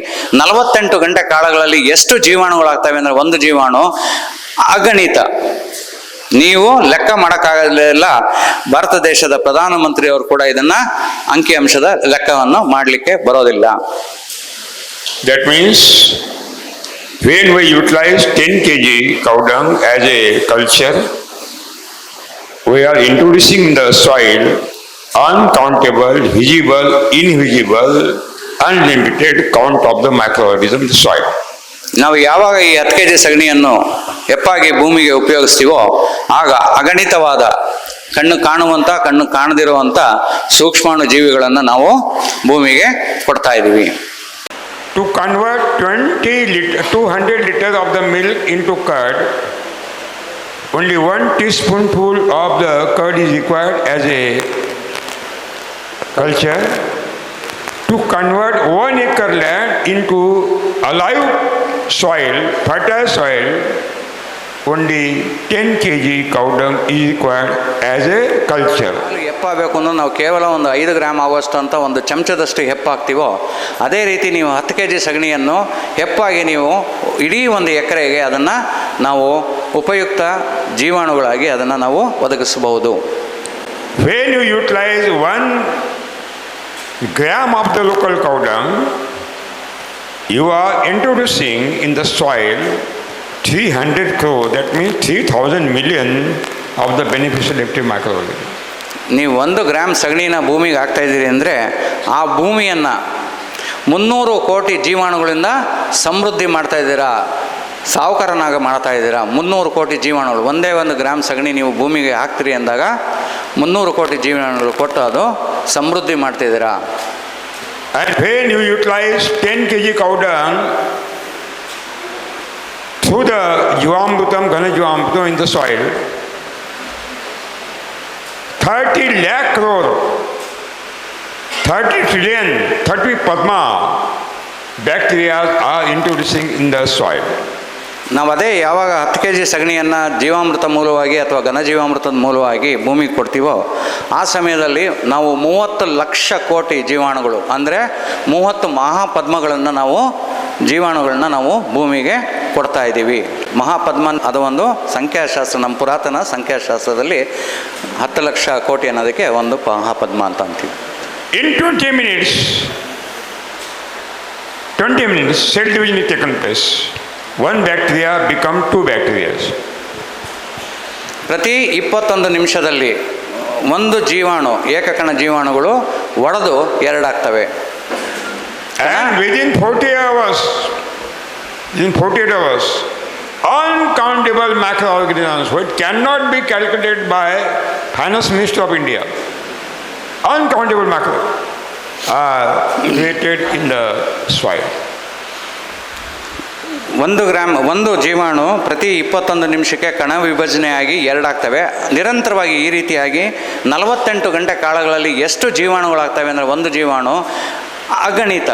48 ಗಂಟೆ ಕಾಲಗಳಲ್ಲಿ ಎಷ್ಟು ಜೀವಾಣುಗಳಾಗ್ತವೆ ಅಂದ್ರೆ ಒಂದು ಜೀವಾಣು ಅಗಣಿತ. ನೀವು ಲೆಕ್ಕ ಮಾಡೋಕ್ಕಾಗಲಿಲ್ಲ. ಭಾರತ ದೇಶದ ಪ್ರಧಾನಮಂತ್ರಿಯವರು ಕೂಡ ಇದನ್ನ ಅಂಕಿಅಂಶದ ಲೆಕ್ಕವನ್ನು ಮಾಡಲಿಕ್ಕೆ ಬರೋದಿಲ್ಲ. That means when we utilize 10 kg cow dung as a culture, we are introducing in the soil uncountable, visible, invisible, unlimited count of the microorganisms in the soil. ನಾವು ಯಾವಾಗ ಈ 10 kg ಸಗಣಿಯನ್ನು ಹೆಪ್ಪಾಗಿ ಭೂಮಿಗೆ ಉಪಯೋಗಿಸ್ತೀವೋ ಆಗ ಅಗಣಿತವಾದ ಕಣ್ಣು ಕಾಣುವಂತ ಕಣ್ಣು ಕಾಣದಿರುವಂತ ಸೂಕ್ಷ್ಮಾಣು ಜೀವಿಗಳನ್ನು ನಾವು ಭೂಮಿಗೆ ಕೊಡ್ತಾ ಇದ್ದೀವಿ. To convert 200 liters of the milk into curd, only 1 teaspoonful of the curd is required as a culture. To convert 1 acre land into alive soil, fertile soil, only 10 kg cow dung is required as a culture. ಹೆಪ್ಪಾಗಬೇಕು ಅಂದ್ರೆ ನಾವು ಕೇವಲ ಒಂದು 5 ಗ್ರಾಮ್ ಆಗುವಷ್ಟು ಅಂತ ಒಂದು ಚಮಚದಷ್ಟು ಹೆಪ್ಪಾಗ್ತೀವೋ ಅದೇ ರೀತಿ ನೀವು 10 kg ಸಗಣಿಯನ್ನು ಹೆಪ್ಪಾಗಿ ನೀವು ಇಡೀ ಒಂದು ಎಕರೆಗೆ ಅದನ್ನು ನಾವು ಉಪಯುಕ್ತ ಜೀವಾಣುಗಳಾಗಿ ಅದನ್ನು ನಾವು ಒದಗಿಸಬಹುದು. When you utilize 1 gram of the local cow dung, you are introducing in the soil 300 crore, that means 3,000 million of the beneficial active microorganisms. ನೀವು 1 ಗ್ರಾಮ್ ಸಗಣಿನ ಭೂಮಿಗೆ ಹಾಕ್ತಾ ಇದ್ದೀರಿ ಅಂದರೆ ಆ ಭೂಮಿಯನ್ನು 300 ಕೋಟಿ ಜೀವಾಣುಗಳಿಂದ ಸಮೃದ್ಧಿ ಮಾಡ್ತಾ ಇದ್ದೀರಾ, ಸಾವುಕಾರನಾಗ ಮಾಡ್ತಾ ಇದ್ದೀರಾ. 300 ಕೋಟಿ ಜೀವಾಣುಗಳು ಒಂದೇ 1 ಗ್ರಾಮ್ ಸಗಣಿ ನೀವು ಭೂಮಿಗೆ ಹಾಕ್ತೀರಿ ಅಂದಾಗ 300 ಕೋಟಿ ಜೀವಾಣುಗಳು ಕೊಟ್ಟು ಅದು ಸಮೃದ್ಧಿ ಮಾಡ್ತಿದ್ದೀರಾ. And when you utilize 10 kg cow dung through the Jivamrutam, Ghana Jivamrutam in the soil, 30 lakh crore, 30 trillion, 30 Padma bacteria are introducing in the soil. ನಾವು ಅದೇ ಯಾವಾಗ 10 kg ಸಗಣಿಯನ್ನು ಜೀವಾಮೃತ ಮೂಲವಾಗಿ ಅಥವಾ ಘನಜೀವಾಮೃತದ ಮೂಲವಾಗಿ ಭೂಮಿಗೆ ಕೊಡ್ತೀವೋ ಆ ಸಮಯದಲ್ಲಿ ನಾವು 30 ಲಕ್ಷ ಕೋಟಿ ಜೀವಾಣುಗಳು ಅಂದರೆ 30 ಮಹಾಪದ್ಮಗಳನ್ನು ಜೀವಾಣುಗಳನ್ನ ನಾವು ಭೂಮಿಗೆ ಕೊಡ್ತಾ ಇದ್ದೀವಿ. ಮಹಾಪದ್ಮ ಅದು ಒಂದು ಸಂಖ್ಯಾಶಾಸ್ತ್ರ, ನಮ್ಮ ಪುರಾತನ ಸಂಖ್ಯಾಶಾಸ್ತ್ರದಲ್ಲಿ 10 ಲಕ್ಷ ಕೋಟಿ ಅನ್ನೋದಕ್ಕೆ ಒಂದು ಮಹಾಪದ್ಮ ಅಂತ ಅಂತೀವಿ. In 20 minutes, cell division is taken place. 1 bacteria become 2 bacteria. ಪ್ರತಿ 21 ನಿಮಿಷದಲ್ಲಿ ಒಂದು ಜೀವಾಣು, ಏಕಕಣ ಜೀವಾಣುಗಳು ಒಡೆದು 2 ಆಗ್ತವೆ. And within 48 hours, uncountable macroorganisms which cannot be calculated by Finance Ministry of India, uncountable macro are created in the soil. ಒಂದು ಜೀವಾಣು ಪ್ರತಿ 21 ನಿಮಿಷಕ್ಕೆ ಕಣ ವಿಭಜನೆಯಾಗಿ 2 ಆಗ್ತವೆ. ನಿರಂತರವಾಗಿ ಈ ರೀತಿಯಾಗಿ 48 ಗಂಟೆ ಕಾಲಗಳಲ್ಲಿ ಎಷ್ಟು ಜೀವಾಣುಗಳಾಗ್ತವೆ ಅಂದರೆ ಒಂದು ಜೀವಾಣು ಅಗಣಿತ.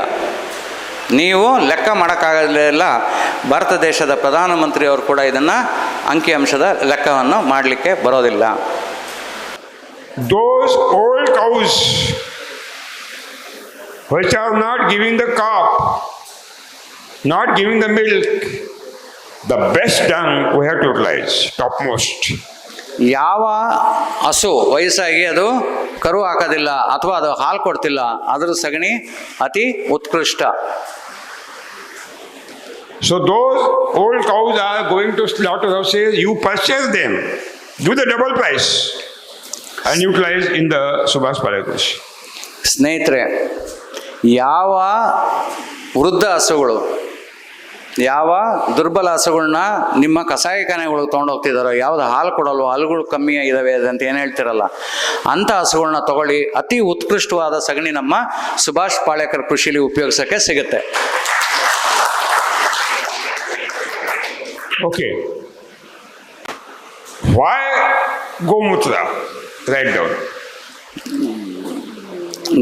ನೀವು ಲೆಕ್ಕ ಮಾಡೋಕ್ಕಾಗಲಿಲ್ಲ. ಭಾರತ ದೇಶದ ಪ್ರಧಾನಮಂತ್ರಿಯವರು ಕೂಡ ಇದನ್ನು ಅಂಕಿಅಂಶದ ಲೆಕ್ಕವನ್ನು ಮಾಡಲಿಕ್ಕೆ ಬರೋದಿಲ್ಲ. Those old cows which are not giving the calf, not giving the milk, the best dung we have to utilize, topmost. ಯಾವ ಹಸು ವಯಸ್ಸಾಗಿ ಅದು ಕರು ಹಾಕೋದಿಲ್ಲ ಅಥವಾ ಅದು ಹಾಲು ಕೊಡ್ತಿಲ್ಲ, ಅದ್ರ ಸಗಣಿ ಅತಿ ಉತ್ಕೃಷ್ಟ. So those old cows are going to slaughterhouses, you purchase them, do the double price and utilize in the Subhash Palakrishi. ಸ್ನೇಹಿತರೆ, ಯಾವ ವೃದ್ಧ ಹಸುಗಳು, ಯಾವ ದುರ್ಬಲ ಹಸುಗಳನ್ನ ನಿಮ್ಮ ಕಸಾಯಿಖಾನೆಗಳಿಗೆ ತೊಗೊಂಡೋಗ್ತಿದ್ದಾರೋ, ಯಾವ್ದು ಹಾಲು ಕೊಡಲ್ವೋ, ಹಾಲುಗಳು ಕಮ್ಮಿ ಇದಾವೆ ಅಂತ ಏನು ಹೇಳ್ತಿರಲ್ಲ, ಅಂಥ ಹಸುಗಳನ್ನ ತಗೊಳ್ಳಿ. ಅತಿ ಉತ್ಕೃಷ್ಟವಾದ ಸಗಣಿ ನಮ್ಮ ಸುಭಾಷ್ ಪಾಳೇಕರ್ ಕೃಷಿಲಿ ಉಪಯೋಗಿಸೋಕ್ಕೆ ಸಿಗುತ್ತೆ. Okay. Why Gomutra? Write down.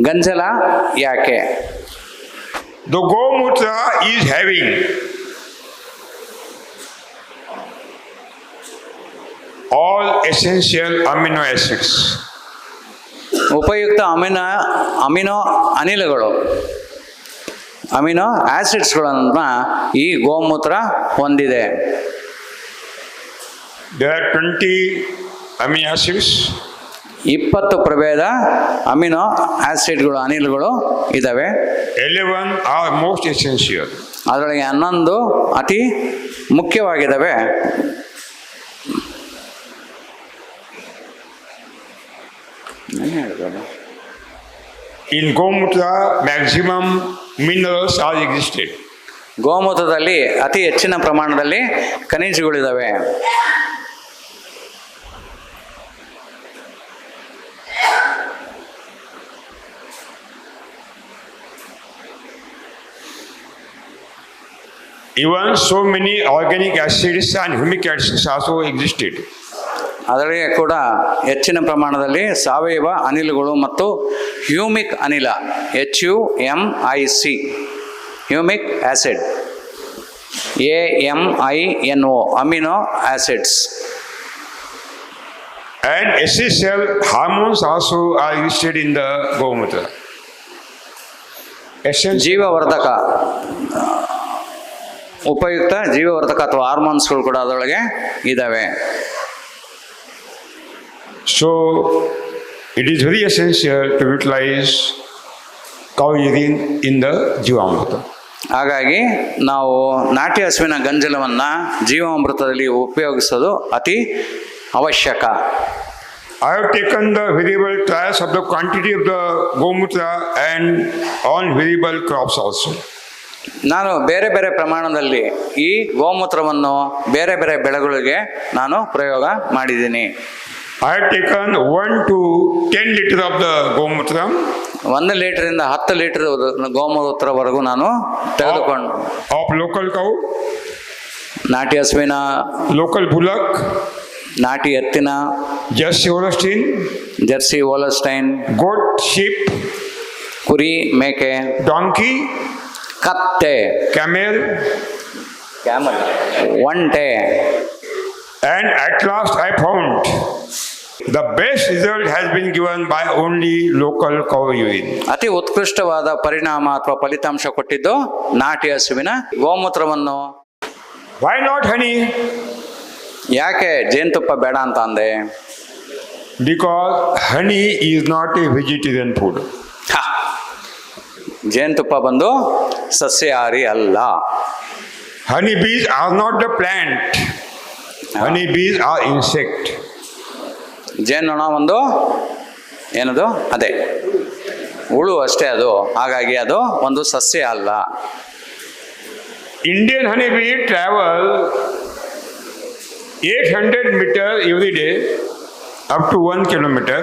ಗಂಜಲ ಯಾಕೆ? The Gomutra is having all essential amino acids. ಉಪಯುಕ್ತ ಅಮಿನೋ ಅನಿಲಗಳು, ಅಮಿನೋ ಆಸಿಡ್ಸ್ಗಳನ್ನ ಈ ಗೋಮೂತ್ರ ಹೊಂದಿದೆ. There are 20 amino acids. 20 ಪ್ರಭೇದ ಅಮಿನೋ ಆಸಿಡ್ಗಳು, ಅನಿಲಗಳು ಇದ್ದಾವೆ. 11 are most essential. ಅದರೊಳಗೆ 11 ಅತಿ ಮುಖ್ಯವಾಗಿದ್ದಾವೆ. In Gomutra, maximum minerals are existed. ಗೋಮೂತ್ರದಲ್ಲಿ ಅತಿ ಹೆಚ್ಚಿನ ಪ್ರಮಾಣದಲ್ಲಿ ಖನಿಜಗಳಿದ್ದಾವೆ. Even so many organic acids and humic acids also existed. ಅದರೊಳಗೆ ಕೂಡ ಹೆಚ್ಚಿನ ಪ್ರಮಾಣದಲ್ಲಿ ಸಾವಯವ ಅನಿಲಗಳು ಮತ್ತು ಹ್ಯೂಮಿಕ್ ಅನಿಲ, HUMIC, humic acid, AMINO, amino acids. And essential hormones also are existed in the Gomutra. ಜೀವವರ್ಧಕ, ಉಪಯುಕ್ತ ಜೀವವರ್ಧಕ ಅಥವಾ ಹಾರ್ಮೋನ್ಸ್ಗಳು ಕೂಡ ಅದರೊಳಗೆ ಇದ್ದಾವೆ. So it is very essential to utilize cow urine in the Jivamrita. ಹಾಗಾಗಿ ನಾವು ನಾಟಿ ಹಸುವಿನ ಗಂಜಲವನ್ನು ಜೀವಾಮೃತದಲ್ಲಿ ಉಪಯೋಗಿಸೋದು ಅತಿ ಅವಶ್ಯಕ. I have taken the variable trials of the quantity of the Gomutra and on variable crops also. ನಾನು ಬೇರೆ ಬೇರೆ ಪ್ರಮಾಣದಲ್ಲಿ ಈ ಗೋಮೂತ್ರವನ್ನು ಬೇರೆ ಬೇರೆ ಬೆಳೆಗಳಿಗೆ ನಾನು ಪ್ರಯೋಗ ಮಾಡಿದ್ದೀನಿ. I have taken 1 to 10 liter of the Gomutra. 1 ಲೀಟರಿಂದ 10 litre ಗೋಮೂತ್ರವರೆಗೂ ನಾನು ತೆಗೆದುಕೊಂಡು of local cow, ನಾಟಿ ಹಸುವಿನ, local bullock, ನಾಟಿ ಎತ್ತಿನ, Jersey Holstein, Jersey Holstein, goat, sheep, ಕುರಿ, ಮೇಕೆ, donkey, ಕತ್ತೆ, camel, ಒಂಟೆ. and at last I found the best result has been given by only local cow urine. ಅತಿ ಉತ್ಕೃಷ್ಟವಾದ ಪರಿಣಾಮ ಅಥವಾ ಫಲಿತಾಂಶ ಕೊಟ್ಟಿದ್ದು ನಾಟಿ ಹಸುವಿನ ಗೋಮೂತ್ರವನ್ನು. Why not honey? ಯಾಕೆ ಜೇನುತುಪ್ಪ ಬೇಡ ಅಂತ ಅಂದೆ? Because honey is not a vegetarian food. ಜೇನುತುಪ್ಪ ಬಂದು ಸಸ್ಯಾಹಾರಿ ಅಲ್ಲ. Honey bees are not the plant. Honey bees are insect. ಜೇನುನೊಣ ಒಂದು ಏನದು? ಅದೇ ಹುಳು ಅಷ್ಟೇ ಅದು. ಹಾಗಾಗಿ ಅದು ಒಂದು ಸಸ್ಯ ಅಲ್ಲ. Indian honey bee travel 800 meters every day up to 1 kilometer.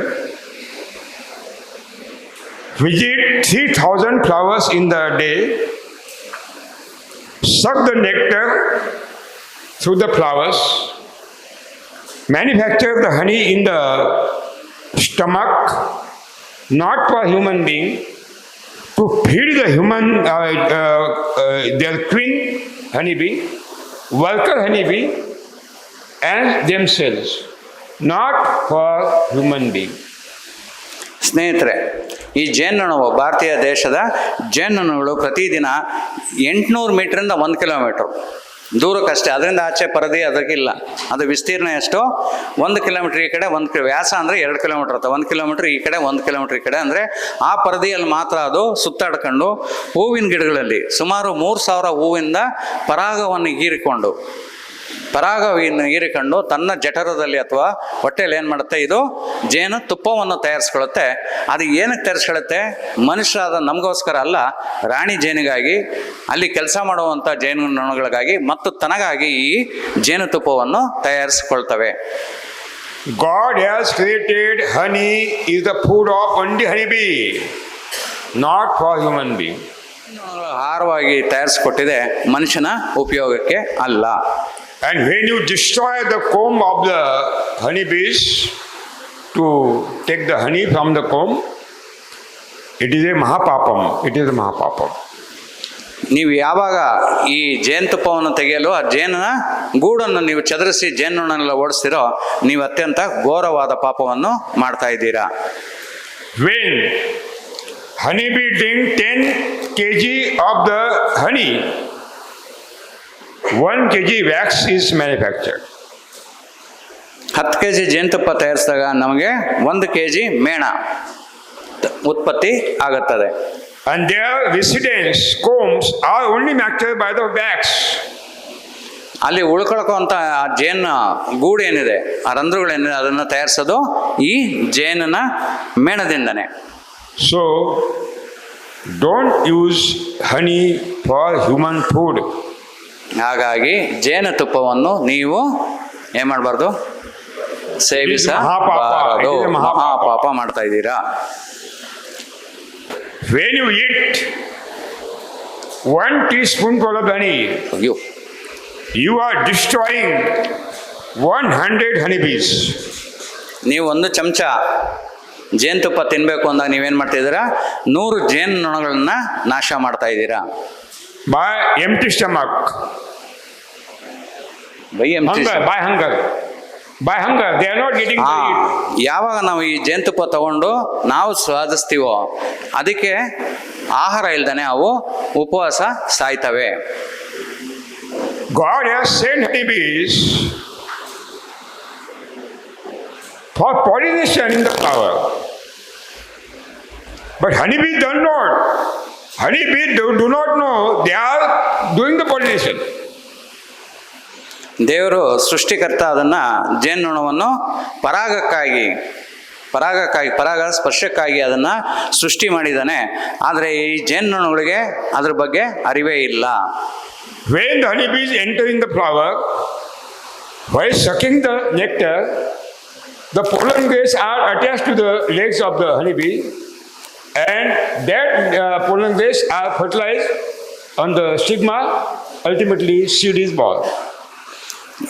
Visit 3000 flowers in the day. Suck the nectar through the flowers. Manufacture the honey in the stomach, not for human being, to feed the human, their queen honeybee, worker honeybee, and themselves, not for human being. ಸ್ನೇಹಿತರೆ, ಈ ಜೇನುನೊಣವು ಭಾರತೀಯ ದೇಶದ ಜೇನುನೊಣಗಳು ಪ್ರತಿದಿನ 800 ಮೀಟರಿಂದ 1 ಕಿಲೋಮೀಟರ್ ದೂರಕ್ಕಷ್ಟೇ, ಅದರಿಂದ ಆಚೆ ಪರದಿ ಅದಕ್ಕಿಲ್ಲ. ಅದು ವಿಸ್ತೀರ್ಣ ಎಷ್ಟು? 1 ಕಿಲೋಮೀಟರ್ ಈ ಕಡೆ, ವ್ಯಾಸ ಅಂದರೆ 2 ಕಿಲೋಮೀಟರ್ ಇರುತ್ತೆ. 1 ಕಿಲೋಮೀಟರ್ ಈ ಕಡೆ, 1 ಕಿಲೋಮೀಟರ್ ಈ ಕಡೆ. ಅಂದರೆ ಆ ಪರದಿಯಲ್ಲಿ ಮಾತ್ರ ಅದು ಸುತ್ತಾಡ್ಕೊಂಡು ಹೂವಿನ ಗಿಡಗಳಲ್ಲಿ ಸುಮಾರು 3000 ಹೂವಿಂದ ಪರಾಗವನ್ನು ಹೀರಿಕೊಂಡು ತನ್ನ ಜಠರದಲ್ಲಿ ಅಥವಾ ಹೊಟ್ಟೆಯಲ್ಲಿ ಏನು ಮಾಡುತ್ತೆ, ಇದು ಜೇನು ತುಪ್ಪವನ್ನು ತಯಾರಿಸ್ಕೊಳ್ಳುತ್ತೆ. ಅದು ಏನಕ್ಕೆ ತಯಾರಿಸ್ಕೊಳ್ಳುತ್ತೆ? ಮನುಷ್ಯರಾದ ನಮಗೋಸ್ಕರ ಅಲ್ಲ, ರಾಣಿ ಜೇನಿಗಾಗಿ, ಅಲ್ಲಿ ಕೆಲಸ ಮಾಡುವಂಥ ಜೇನು ನೊಣಗಳಿಗಾಗಿ ಮತ್ತು ತನಗಾಗಿ ಈ ಜೇನುತುಪ್ಪವನ್ನು ತಯಾರಿಸಿಕೊಳ್ತವೆ. God has created honey is the food of only honeybee, not for human being. ಆಹಾರವಾಗಿ ತಯಾರಿಸಿಕೊಟ್ಟಿದೆ, ಮನುಷ್ಯನ ಉಪಯೋಗಕ್ಕೆ ಅಲ್ಲ. And when you destroy the comb of the honeybees to take the honey from the comb, it is a mahapapam. It is a mahapapam. ನೀವು ಯಾವಾಗ ಈ ಜೇನುತುಪ್ಪವನ್ನು ತೆಗೆಯಲು ಆ ಜೇನಿನ ಗೂಡನ್ನು ನೀವು ಚದರಿಸಿ ಜೇನುನೊಣನೆಲ್ಲ ಓಡಿಸ್ತಿರೋ, ನೀವು ಅತ್ಯಂತ ಘೋರವಾದ ಪಾಪವನ್ನು ಮಾಡ್ತಾ ಇದ್ದೀರಾ. When honeybee drink 10 kg of the honey, 1 kg wax is manufactured. 10 kg ಜೇನುತುಪ್ಪ ತಯಾರಿಸಿದಾಗ ನಮಗೆ 1 kg ಮೇಣ ಉತ್ಪತ್ತಿ ಆಗುತ್ತದೆ. And their residence combs are only manufactured by the wax. ಅಲ್ಲಿ ಉಳ್ಕೊಳ್ಕೊಂತ ಆ ಜೇನು ಗೂಡು ಏನಿದೆ, ಆ ರಂಧ್ರಗಳೇನಿದೆ, ಅದನ್ನು ತಯಾರಿಸೋದು ಈ ಜೇನಿನ ಮೇಣದಿಂದನೇ. So don't use honey for human food. ಹಾಗಾಗಿ ಜೇನುತುಪ್ಪವನ್ನು ನೀವು ಏನ್ ಮಾಡಬಾರ್ದು, ಸೇವಿಸಬಾರದು. ಮಹಾಪಾಪ ಮಾಡ್ತಾ ಇದ್ದೀರಾ. When you eat 1 teaspoonful of honey, you are destroying 100 honeybees. ನೀವು 1 ಚಮಚ ಜೇನುತುಪ್ಪ ತಿನ್ಬೇಕು ಅಂದಾಗ ನೀವೇನ್ ಮಾಡ್ತಾ ಇದ್ದೀರಾ? 100 ಜೇನುನೊಣಗಳನ್ನ ನಾಶ ಮಾಡ್ತಾ ಇದ್ದೀರಾ. By empty stomach. By hunger. They are not getting to eat. ಯಾವಾಗ ನಾವು ಈ ಜೇನುತುಪ್ಪ ತಗೊಂಡು ನಾವು ಸ್ವಾದಿಸ್ತೀವೋ, ಅದಕ್ಕೆ ಆಹಾರ ಇಲ್ದಾನೆ ಅವು ಉಪವಾಸ ಸಾಯ್ತವೆ. God has sent honeybees for pollination in the flower. But honeybees do not. Honeybees do not know they are doing the pollination. ದೇವರು ಸೃಷ್ಟಿಕರ್ತ ಅದನ್ನು ಜೇನುನೊಣವನ್ನು ಪರಾಗ ಸ್ಪರ್ಶಕ್ಕಾಗಿ ಅದನ್ನು ಸೃಷ್ಟಿ ಮಾಡಿದ್ದಾನೆ. ಆದರೆ ಈ ಜೇನುನೊಣಗಳಿಗೆ ಅದ್ರ ಬಗ್ಗೆ ಅರಿವೇ ಇಲ್ಲ. When the honeybees enter in the flower, while sucking the nectar, the pollen grains are attached to the legs of the honeybee, and that pollen grains are fertilized on the stigma. Ultimately, seed is born.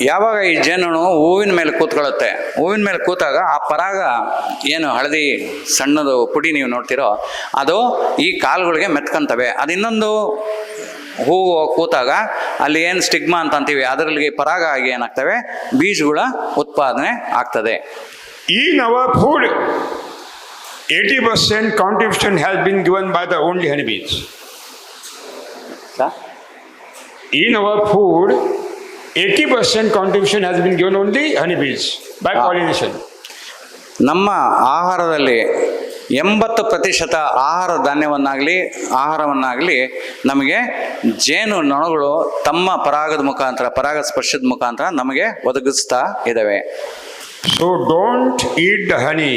ಯಾವಾಗ ಈ ಜೇನುನೊಣ ಹೂವಿನ ಮೇಲೆ ಕೂತ್ಕೊಳ್ಳುತ್ತೆ, ಹೂವಿನ ಮೇಲೆ ಕೂತಾಗ ಆ ಪರಾಗ ಏನು ಹಳದಿ ಸಣ್ಣದು ಪುಡಿ ನೀವು ನೋಡ್ತಿರೋ, ಅದು ಈ ಕಾಲುಗಳಿಗೆ ಮೆತ್ಕೊಂತವೆ. ಅದು ಇನ್ನೊಂದು ಹೂವು ಕೂತಾಗ ಅಲ್ಲಿ ಏನು ಸ್ಟಿಗ್ಮಾ ಅಂತ ಅಂತೀವಿ, ಅದರಲ್ಲಿ ಪರಾಗ ಆಗಿ ಏನಾಗ್ತವೆ, ಬೀಜಗಳ ಉತ್ಪಾದನೆ ಆಗ್ತದೆ. In our food, 80% contribution has been given by the only honeybees. In our food, 80% contribution has been given only honeybees by pollination. ನಮ್ಮ ಆಹಾರದಲ್ಲಿ 80% ಆಹಾರ ಆಹಾರವನ್ನಾಗಲಿ ನಮಗೆ ಜೇನು ನೊಣಗಳು ತಮ್ಮ ಪರಾಗ ಸ್ಪರ್ಶದ ಮುಖಾಂತರ ನಮಗೆ ಒದಗಿಸ್ತಾ ಇದ್ದಾವೆ. So don't eat the honey.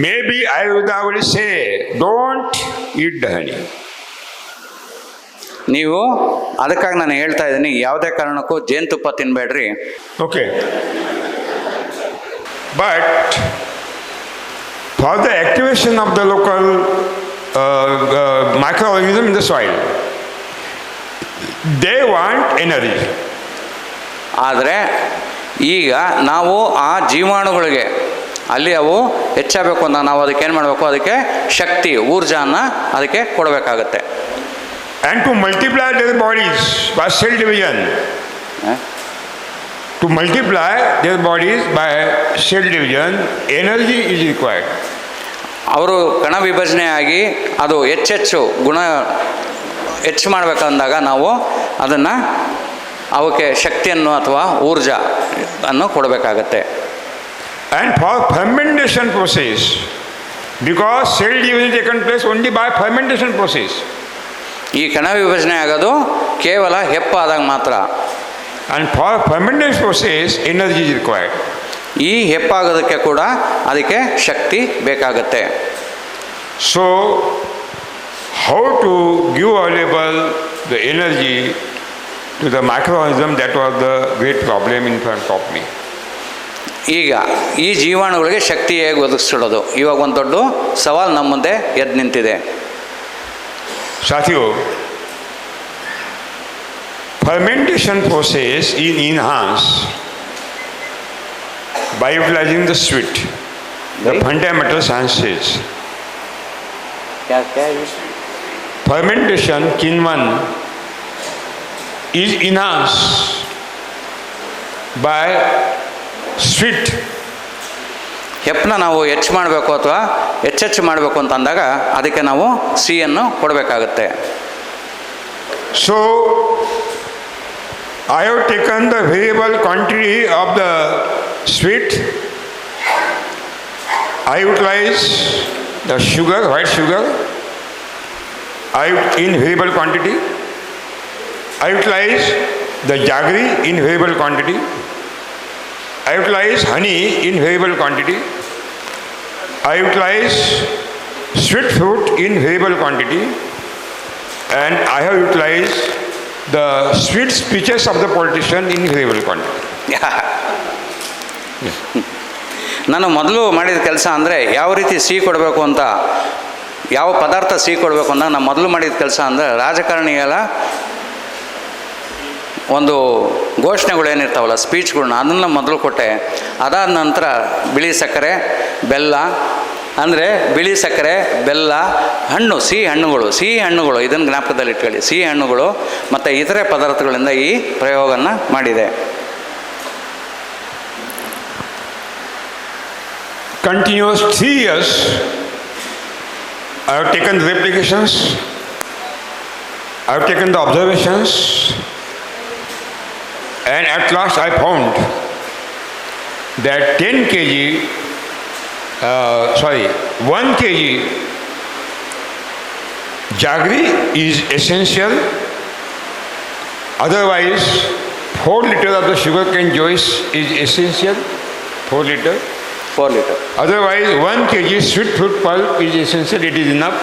Maybe Ayurveda will say, don't eat the honey. ನೀವು ಅದಕ್ಕಾಗಿ ನಾನು ಹೇಳ್ತಾ ಇದ್ದೀನಿ, ಯಾವುದೇ ಕಾರಣಕ್ಕೂ ಜೇನುತುಪ್ಪ ತಿನ್ಬೇಡ್ರಿ. Okay. But for the activation of the local microorganism in the soil, they want energy. ಆದರೆ ಈಗ ನಾವು ಆ ಜೀವಾಣುಗಳಿಗೆ ಅಲ್ಲಿ ಅವು ಹೆಚ್ಚಾಗಬೇಕು ಅಂದಾಗ ನಾವು ಅದಕ್ಕೆ ಏನು ಮಾಡಬೇಕು, ಅದಕ್ಕೆ ಶಕ್ತಿ ಊರ್ಜಾನ ಅದಕ್ಕೆ ಕೊಡಬೇಕಾಗತ್ತೆ. And to multiply their bodies by cell division. To multiply their bodies by cell division, energy is required. ಅವರು ಕಣ ವಿಭಜನೆ ಆಗಿ ಅದು ಹೆಚ್ಚು ಮಾಡಬೇಕಂದಾಗ ನಾವು ಅದನ್ನು ಅವಕ್ಕೆ ಶಕ್ತಿಯನ್ನು ಅಥವಾ ಊರ್ಜಾ ಅನ್ನು ಕೊಡಬೇಕಾಗತ್ತೆ. And for fermentation process, because cell division taken place only by fermentation process. ಈ ಕಣ ವಿಭಜನೆ ಆಗೋದು ಕೇವಲ ಹೆಪ್ಪಾದಾಗ ಮಾತ್ರ. And for fermentation process, energy is required. ಈ ಹೆಪ್ಪಾಗೋದಕ್ಕೆ ಕೂಡ ಅದಕ್ಕೆ ಶಕ್ತಿ ಬೇಕಾಗತ್ತೆ. So, how to give available the energy to the microorganism, that was the great problem in front of me. ಈಗ ಈ ಜೀವಾಣುಗಳಿಗೆ ಶಕ್ತಿ ಹೇಗೆ ಒದಗಿಸ್ಬಿಡೋದು, ಇವಾಗ ಒಂದು ದೊಡ್ಡ ಸವಾಲು ನಮ್ಮ ಮುಂದೆ ಎದ್ದು ನಿಂತಿದೆ. Sathiyo, fermentation process is enhanced by utilizing the sweet, the Right. fundamental sciences. Fermentation, Kinman, is enhanced by sweet. ಹೆಪ್ಪನ್ನ ನಾವು ಹೆಚ್ಚು ಮಾಡಬೇಕು ಅಥವಾ ಹೆಚ್ಚೆಚ್ಚು ಮಾಡಬೇಕು ಅಂತ ಅಂದಾಗ ಅದಕ್ಕೆ ನಾವು ಸಿಹಿಯನ್ನು ಕೊಡಬೇಕಾಗುತ್ತೆ. So, I have taken the variable quantity of the sweet. I utilize the sugar, white sugar, in variable quantity. I utilize the jaggery in variable quantity. I utilize honey in variable quantity. I utilize sweet fruit in variable quantity. And I have utilized the sweet speeches of the politician in variable quantity. ನಾನು ಮೊದಲು ಮಾಡಿದ ಕೆಲಸ ಅಂದರೆ ಯಾವ ರೀತಿ ಸಿಹಿ ಕೊಡಬೇಕು ಅಂತ, ಯಾವ ಪದಾರ್ಥ ಸಿಹಿ ಕೊಡಬೇಕು ಅಂತ ನಾನು ಮೊದಲು ಮಾಡಿದ ಕೆಲಸ ಅಂದರೆ ರಾಜಕಾರಣಿಗಳ ಒಂದು ಘೋಷಣೆಗಳು ಏನಿರ್ತಾವಲ್ಲ, ಸ್ಪೀಚ್ಗಳನ್ನ, ಅದನ್ನು ಮೊದಲು ಕೊಟ್ಟೆ. ಅದಾದ ನಂತರ ಬಿಳಿ ಸಕ್ಕರೆ, ಬೆಲ್ಲ, ಅಂದರೆ ಬಿಳಿ ಸಕ್ಕರೆ, ಬೆಲ್ಲ, ಹಣ್ಣು, ಸಿಹಿ ಹಣ್ಣುಗಳು ಇದನ್ನು ಜ್ಞಾಪಕದಲ್ಲಿ ಇಟ್ಕೊಳ್ಳಿ. ಸಿಹಿ ಹಣ್ಣುಗಳು ಮತ್ತು ಇತರೆ ಪದಾರ್ಥಗಳಿಂದ ಈ ಪ್ರಯೋಗವನ್ನು ಮಾಡಿದೆ. Continuous 3 years, I have taken the replications, I have taken the observations, and at last I found that 1 kg jaggery is essential, otherwise 4 liters of the sugarcane juice is essential, 4 liters. Otherwise 1 kg sweet fruit pulp is essential, it is enough.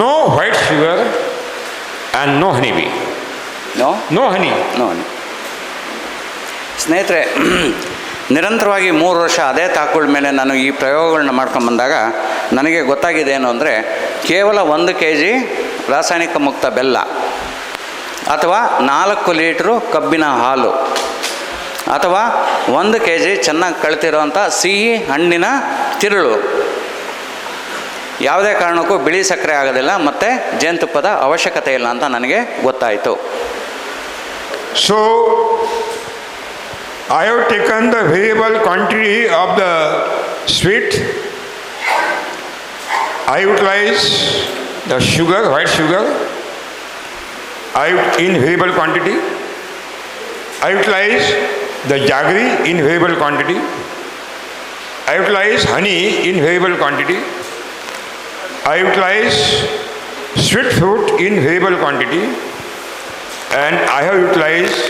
No white sugar and no honey bee. No honey. ಸ್ನೇಹಿತರೆ, ನಿರಂತರವಾಗಿ 3 ವರ್ಷ ಅದೇ ತಾಕುಗಳ ಮೇಲೆ ನಾನು ಈ ಪ್ರಯೋಗಗಳನ್ನ ಮಾಡ್ಕೊಂಬಂದಾಗ ನನಗೆ ಗೊತ್ತಾಗಿದೆ ಏನು ಅಂದರೆ, ಕೇವಲ 1 kg ರಾಸಾಯನಿಕ ಮುಕ್ತ ಬೆಲ್ಲ ಅಥವಾ 4 ಲೀಟ್ರು ಕಬ್ಬಿನ ಹಾಲು ಅಥವಾ 1 kg ಚೆನ್ನಾಗಿ ಕಳ್ತಿರೋಂಥ ಸಿಹಿ ಹಣ್ಣಿನ ತಿರುಳು ಯಾವುದೇ ಕಾರಣಕ್ಕೂ ಬಿಳಿ ಸಕ್ಕರೆ ಆಗೋದಿಲ್ಲ ಮತ್ತು ಜೇನುತುಪ್ಪದ ಅವಶ್ಯಕತೆ ಇಲ್ಲ ಅಂತ ನನಗೆ ಗೊತ್ತಾಯಿತು. So, I have taken the variable quantity of the sweet. I utilize the sugar, white sugar, in variable quantity. I utilize the jaggery in variable quantity. I utilize honey in variable quantity. I utilize sweet fruit in variable quantity. And I have utilized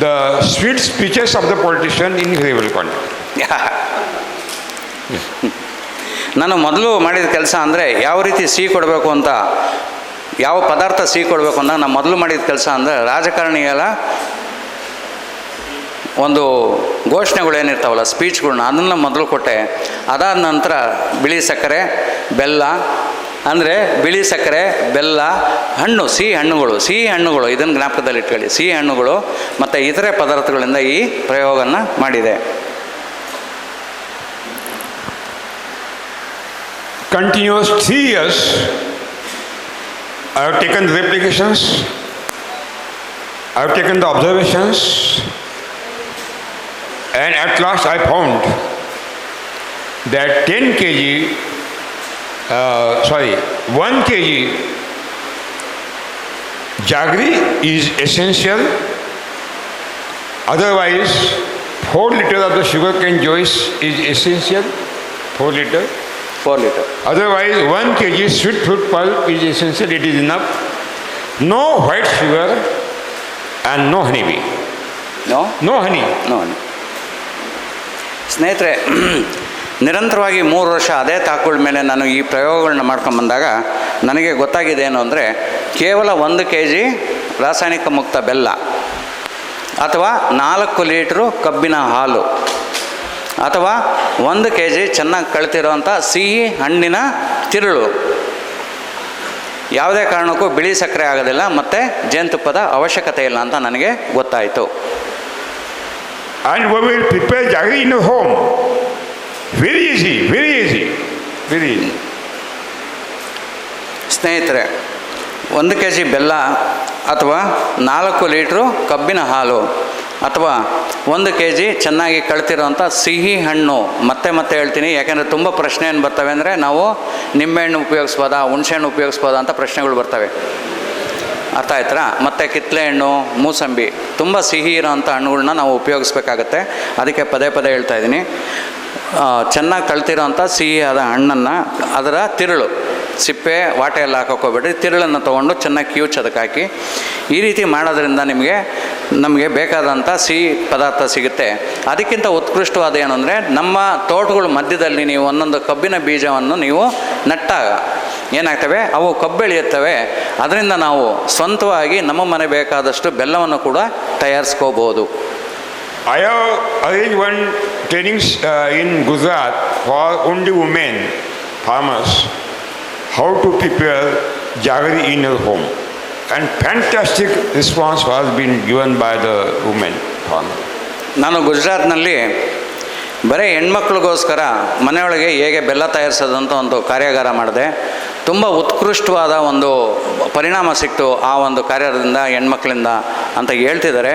the sweet speeches of the politician in variable quantity. ನಾನು ಮೊದಲು ಮಾಡಿದ ಕೆಲಸ ಅಂದರೆ ಯಾವ ರೀತಿ ಸಿಹಿ ಕೊಡಬೇಕು ಅಂತ, ಯಾವ ಪದಾರ್ಥ ಸಿಹಿ ಕೊಡಬೇಕು ಅಂತ ನಾನು ಮೊದಲು ಮಾಡಿದ ಕೆಲಸ ಅಂದರೆ ರಾಜಕಾರಣಿಗಳ ಒಂದು ಘೋಷಣೆಗಳು ಏನಿರ್ತಾವಲ್ಲ, ಸ್ಪೀಚ್ಗಳನ್ನ, ಅದನ್ನು ಮೊದಲು ಕೊಟ್ಟೆ. ಅದಾದ ನಂತರ ಬಿಳಿ ಸಕ್ಕರೆ, ಬೆಲ್ಲ, ಅಂದರೆ ಬಿಳಿ ಸಕ್ಕರೆ, ಬೆಲ್ಲ, ಹಣ್ಣು, ಸಿಹಿ ಹಣ್ಣುಗಳು ಇದನ್ನು ಜ್ಞಾಪಕದಲ್ಲಿ ಇಟ್ಕೊಳ್ಳಿ. ಸಿಹಿ ಹಣ್ಣುಗಳು ಮತ್ತು ಇತರೆ ಪದಾರ್ಥಗಳಿಂದ ಈ ಪ್ರಯೋಗವನ್ನು ಮಾಡಿದೆ. Continuous 3 years, I have taken the replications, I have taken the observations, and at last I found that 1 kg jaggery is essential, Otherwise, 4 liters of the sugarcane juice is essential. 4 liters. 4 litre. Otherwise, 1 kg sweet fruit pulp is essential. It is enough. No white sugar and no honey bee. No No honey. ನೋಡಿ ಸ್ನೇಹಿತರೆ, ನಿರಂತರವಾಗಿ 3 ವರ್ಷ ಅದೇ ತಾಕುಗಳ ಮೇಲೆ ನಾನು ಈ ಪ್ರಯೋಗಗಳನ್ನ ಮಾಡ್ಕೊಂಬಂದಾಗ ನನಗೆ ಗೊತ್ತಾಗಿದೆ ಏನು ಅಂದರೆ, ಕೇವಲ 1 kg ರಾಸಾಯನಿಕ ಮುಕ್ತ ಬೆಲ್ಲ ಅಥವಾ 4 ಲೀಟ್ರು ಕಬ್ಬಿನ ಹಾಲು ಅಥವಾ 1 kg ಚೆನ್ನಾಗಿ ಕಳ್ತಿರೋವಂಥ ಸಿಹಿ ಹಣ್ಣಿನ ತಿರುಳು, ಯಾವುದೇ ಕಾರಣಕ್ಕೂ ಬಿಳಿ ಸಕ್ಕರೆ ಆಗೋದಿಲ್ಲ ಮತ್ತು ಜೇನುತುಪ್ಪದ ಅವಶ್ಯಕತೆ ಇಲ್ಲ ಅಂತ ನನಗೆ ಗೊತ್ತಾಯಿತು. And we will prepare jaggery in a home. Very easy, very easy, very easy. ಸ್ನೇಹಿತರೆ, 1 kg ಬೆಲ್ಲ ಅಥವಾ 4 ಲೀಟ್ರು ಕಬ್ಬಿನ ಹಾಲು ಅಥವಾ 1 kg ಚೆನ್ನಾಗಿ ಕಳ್ತಿರೋಂಥ ಸಿಹಿ ಹಣ್ಣು, ಮತ್ತೆ ಹೇಳ್ತೀನಿ, ಯಾಕೆಂದರೆ ತುಂಬ ಪ್ರಶ್ನೆ ಏನು ಬರ್ತವೆ ಅಂದರೆ, ನಾವು ನಿಂಬೆಹಣ್ಣು ಉಪಯೋಗಿಸ್ಬೋದಾ, ಹುಣಸೆಹಣ್ಣು ಉಪಯೋಗಿಸ್ಬೋದಾ ಅಂತ ಪ್ರಶ್ನೆಗಳು ಬರ್ತವೆ. ಅರ್ಥ ಆಯ್ತಾ? ಮತ್ತು ಕಿತ್ತಳೆ ಹಣ್ಣು, ಮೂಸಂಬಿ, ತುಂಬ ಸಿಹಿ ಇರೋಂಥ ಹಣ್ಣುಗಳನ್ನ ನಾವು ಉಪಯೋಗಿಸ್ಬೇಕಾಗತ್ತೆ. ಅದಕ್ಕೆ ಪದೇ ಹೇಳ್ತಾ ಇದ್ದೀನಿ, ಚೆನ್ನಾಗಿ ಕಳ್ತಿರೋಂಥ ಸಿಹಿಯಾದ ಹಣ್ಣನ್ನು, ಅದರ ತಿರುಳು, ಸಿಪ್ಪೆ ವಾಟೆ ಎಲ್ಲ ಹಾಕೋಬೇಡ್ರಿ, ತಿರುಳನ್ನು ತೊಗೊಂಡು ಚೆನ್ನಾಗಿ ಕಿವುಚ್ ಅದಕ್ಕೆ ಹಾಕಿ, ಈ ರೀತಿ ಮಾಡೋದ್ರಿಂದ ನಮಗೆ ಬೇಕಾದಂಥ ಸಿಹಿ ಪದಾರ್ಥ ಸಿಗುತ್ತೆ. ಅದಕ್ಕಿಂತ ಉತ್ಕೃಷ್ಟವಾದ ಏನು ಅಂದರೆ, ನಮ್ಮ ತೋಟಗಳ ಮಧ್ಯದಲ್ಲಿ ನೀವು ಒಂದೊಂದು ಕಬ್ಬಿನ ಬೀಜವನ್ನು ನೀವು ನಟ್ಟಾಗ ಏನಾಗ್ತವೆ, ಅವು ಕಬ್ಬೆಳೆಯುತ್ತವೆ. ಅದರಿಂದ ನಾವು ಸ್ವಂತವಾಗಿ ನಮ್ಮ ಮನೆ ಬೇಕಾದಷ್ಟು ಬೆಲ್ಲವನ್ನು ಕೂಡ ತಯಾರಿಸ್ಕೋಬೋದು. I have arranged one trainings in Gujarat for only women farmers, how to prepare jaggery in your home, and fantastic response has been given by the women farmers. ನಾನು ಗುಜರಾತ್ನಲ್ಲಿ ಬರೀ ಹೆಣ್ಮಕ್ಳಿಗೋಸ್ಕರ ಮನೆಯೊಳಗೆ ಹೇಗೆ ಬೆಲ್ಲ ತಯಾರಿಸೋದಂತ ಒಂದು ಕಾರ್ಯಾಗಾರ ಮಾಡಿದೆ. ತುಂಬ ಉತ್ಕೃಷ್ಟವಾದ ಒಂದು ಪರಿಣಾಮ ಸಿಕ್ತು ಆ ಒಂದು ಕಾರ್ಯದಿಂದ ಹೆಣ್ಮಕ್ಳಿಂದ ಅಂತ ಹೇಳ್ತಿದ್ದಾರೆ.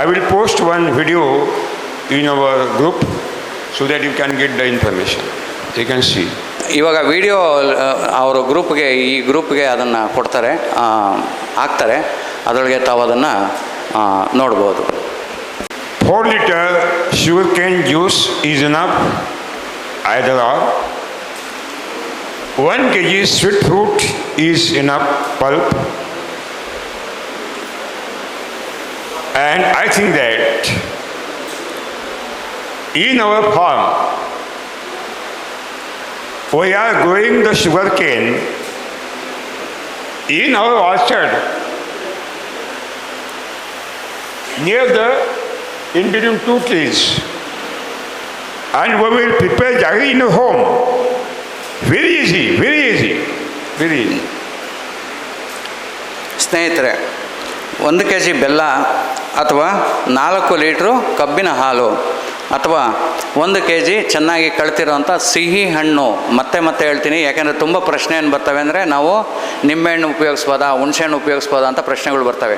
I will post one video in our group so that you can get the information. You can see. ಇವಾಗ ವಿಡಿಯೋ ಅವರ ಈ ಗ್ರೂಪ್ಗೆ ಅದನ್ನು ಕೊಡ್ತಾರೆ, ಹಾಕ್ತಾರೆ. ಅದರೊಳಗೆ ತಾವು ಅದನ್ನು ನೋಡ್ಬೋದು. 4 liter sugarcane juice is enough, either or. 1 kg sweet fruit is enough pulp. And I think that in our farm, we are growing the sugarcane in our orchard, in between 2 trees, and we will prepare jaggery in a home. Very easy, very easy, very easy. ಸ್ನೇಹಿತರೆ, 1 kg ಬೆಲ್ಲ ಅಥವಾ 4 ಲೀಟ್ರು ಕಬ್ಬಿನ ಹಾಲು ಅಥವಾ 1 kg ಚೆನ್ನಾಗಿ ಕಳ್ತಿರೋಂಥ ಸಿಹಿ ಹಣ್ಣು, ಮತ್ತೆ ಹೇಳ್ತೀನಿ, ಯಾಕೆಂದರೆ ತುಂಬ ಪ್ರಶ್ನೆ ಏನು ಬರ್ತವೆ ಅಂದರೆ, ನಾವು ನಿಂಬೆಹಣ್ಣು ಉಪಯೋಗಿಸ್ಬೋದಾ, ಹುಣಸೆಹಣ್ಣು ಉಪಯೋಗಿಸ್ಬೋದಾ ಅಂತ ಪ್ರಶ್ನೆಗಳು ಬರ್ತವೆ.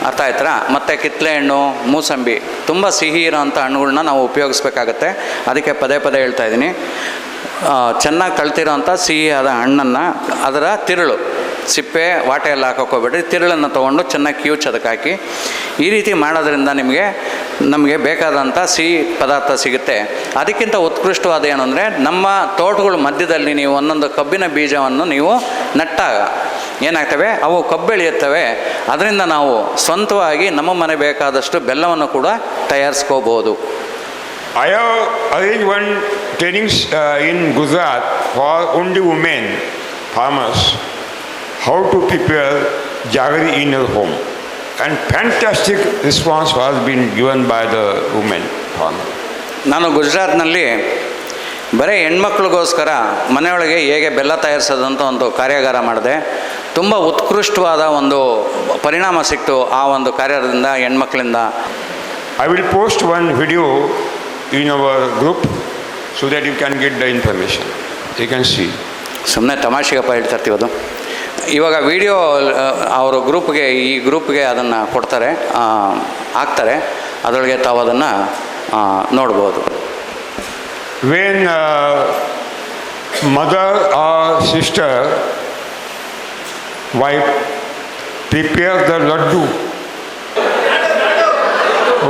ಅರ್ಥ ಆಯ್ತಾ? ಮತ್ತು ಕಿತ್ತಳೆ ಹಣ್ಣು, ಮೂಸಂಬಿ, ತುಂಬ ಸಿಹಿ ಇರೋಂಥ ಹಣ್ಣುಗಳನ್ನ ನಾವು ಉಪಯೋಗಿಸ್ಬೇಕಾಗತ್ತೆ. ಅದಕ್ಕೆ ಪದೇ ಹೇಳ್ತಾ ಇದ್ದೀನಿ, ಚೆನ್ನಾಗಿ ಕಳ್ತಿರೋಂಥ ಸಿಹಿಯಾದ ಹಣ್ಣನ್ನು, ಅದರ ತಿರುಳು, ಸಿಪ್ಪೆ ವಾಟೆ ಎಲ್ಲ ಹಾಕೋಬೇಡ್ರಿ, ತಿರುಳನ್ನು ತೊಗೊಂಡು ಚೆನ್ನಾಗಿ ಕಿವುಚ್ ಅದಕ್ಕೆ ಹಾಕಿ, ಈ ರೀತಿ ಮಾಡೋದ್ರಿಂದ ನಮಗೆ ಬೇಕಾದಂಥ ಸಿಹಿ ಪದಾರ್ಥ ಸಿಗುತ್ತೆ. ಅದಕ್ಕಿಂತ ಉತ್ಕೃಷ್ಟವಾದ ಏನು ಅಂದರೆ, ನಮ್ಮ ತೋಟಗಳ ಮಧ್ಯದಲ್ಲಿ ನೀವು ಒಂದೊಂದು ಕಬ್ಬಿನ ಬೀಜವನ್ನು ನೀವು ನಟ್ಟಾಗ ಏನಾಗ್ತವೆ, ಅವು ಕಬ್ಬೆಳೆಯುತ್ತವೆ. ಅದರಿಂದ ನಾವು ಸ್ವಂತವಾಗಿ ನಮ್ಮ ಮನೆ ಬೇಕಾದಷ್ಟು ಬೆಲ್ಲವನ್ನು ಕೂಡ ತಯಾರಿಸ್ಕೋಬೋದು. I have arranged one trainings in Gujarat for only women farmers, how to prepare jaggery in your home, and fantastic response has been given by the women farmers. ನಾನು ಗುಜರಾತ್ನಲ್ಲಿ ಬರೀ ಹೆಣ್ಮಕ್ಳಿಗೋಸ್ಕರ ಮನೆಯೊಳಗೆ ಹೇಗೆ ಬೆಲ್ಲ ತಯಾರಿಸೋದಂತ ಒಂದು ಕಾರ್ಯಾಗಾರ ಮಾಡಿದೆ. ತುಂಬ ಉತ್ಕೃಷ್ಟವಾದ ಒಂದು ಪರಿಣಾಮ ಸಿಕ್ತು ಆ ಒಂದು ಕಾರ್ಯದಿಂದ ಹೆಣ್ಮಕ್ಳಿಂದ. I will post one video in our group so that you can get the information. You can see. ಸುಮ್ಮನೆ ತಮಾಷೆಗಪ್ಪ ಹೇಳ್ತಾ ಇರ್ತೀವಿ ಅದು. ಇವಾಗ ವಿಡಿಯೋ ಅವರ ಈ ಗ್ರೂಪ್ಗೆ ಅದನ್ನು ಕೊಡ್ತಾರೆ, ಹಾಕ್ತಾರೆ. ಅದರೊಳಗೆ ತಾವು ಅದನ್ನು ನೋಡ್ಬೋದು. When mother or sister, wife prepare the laddu,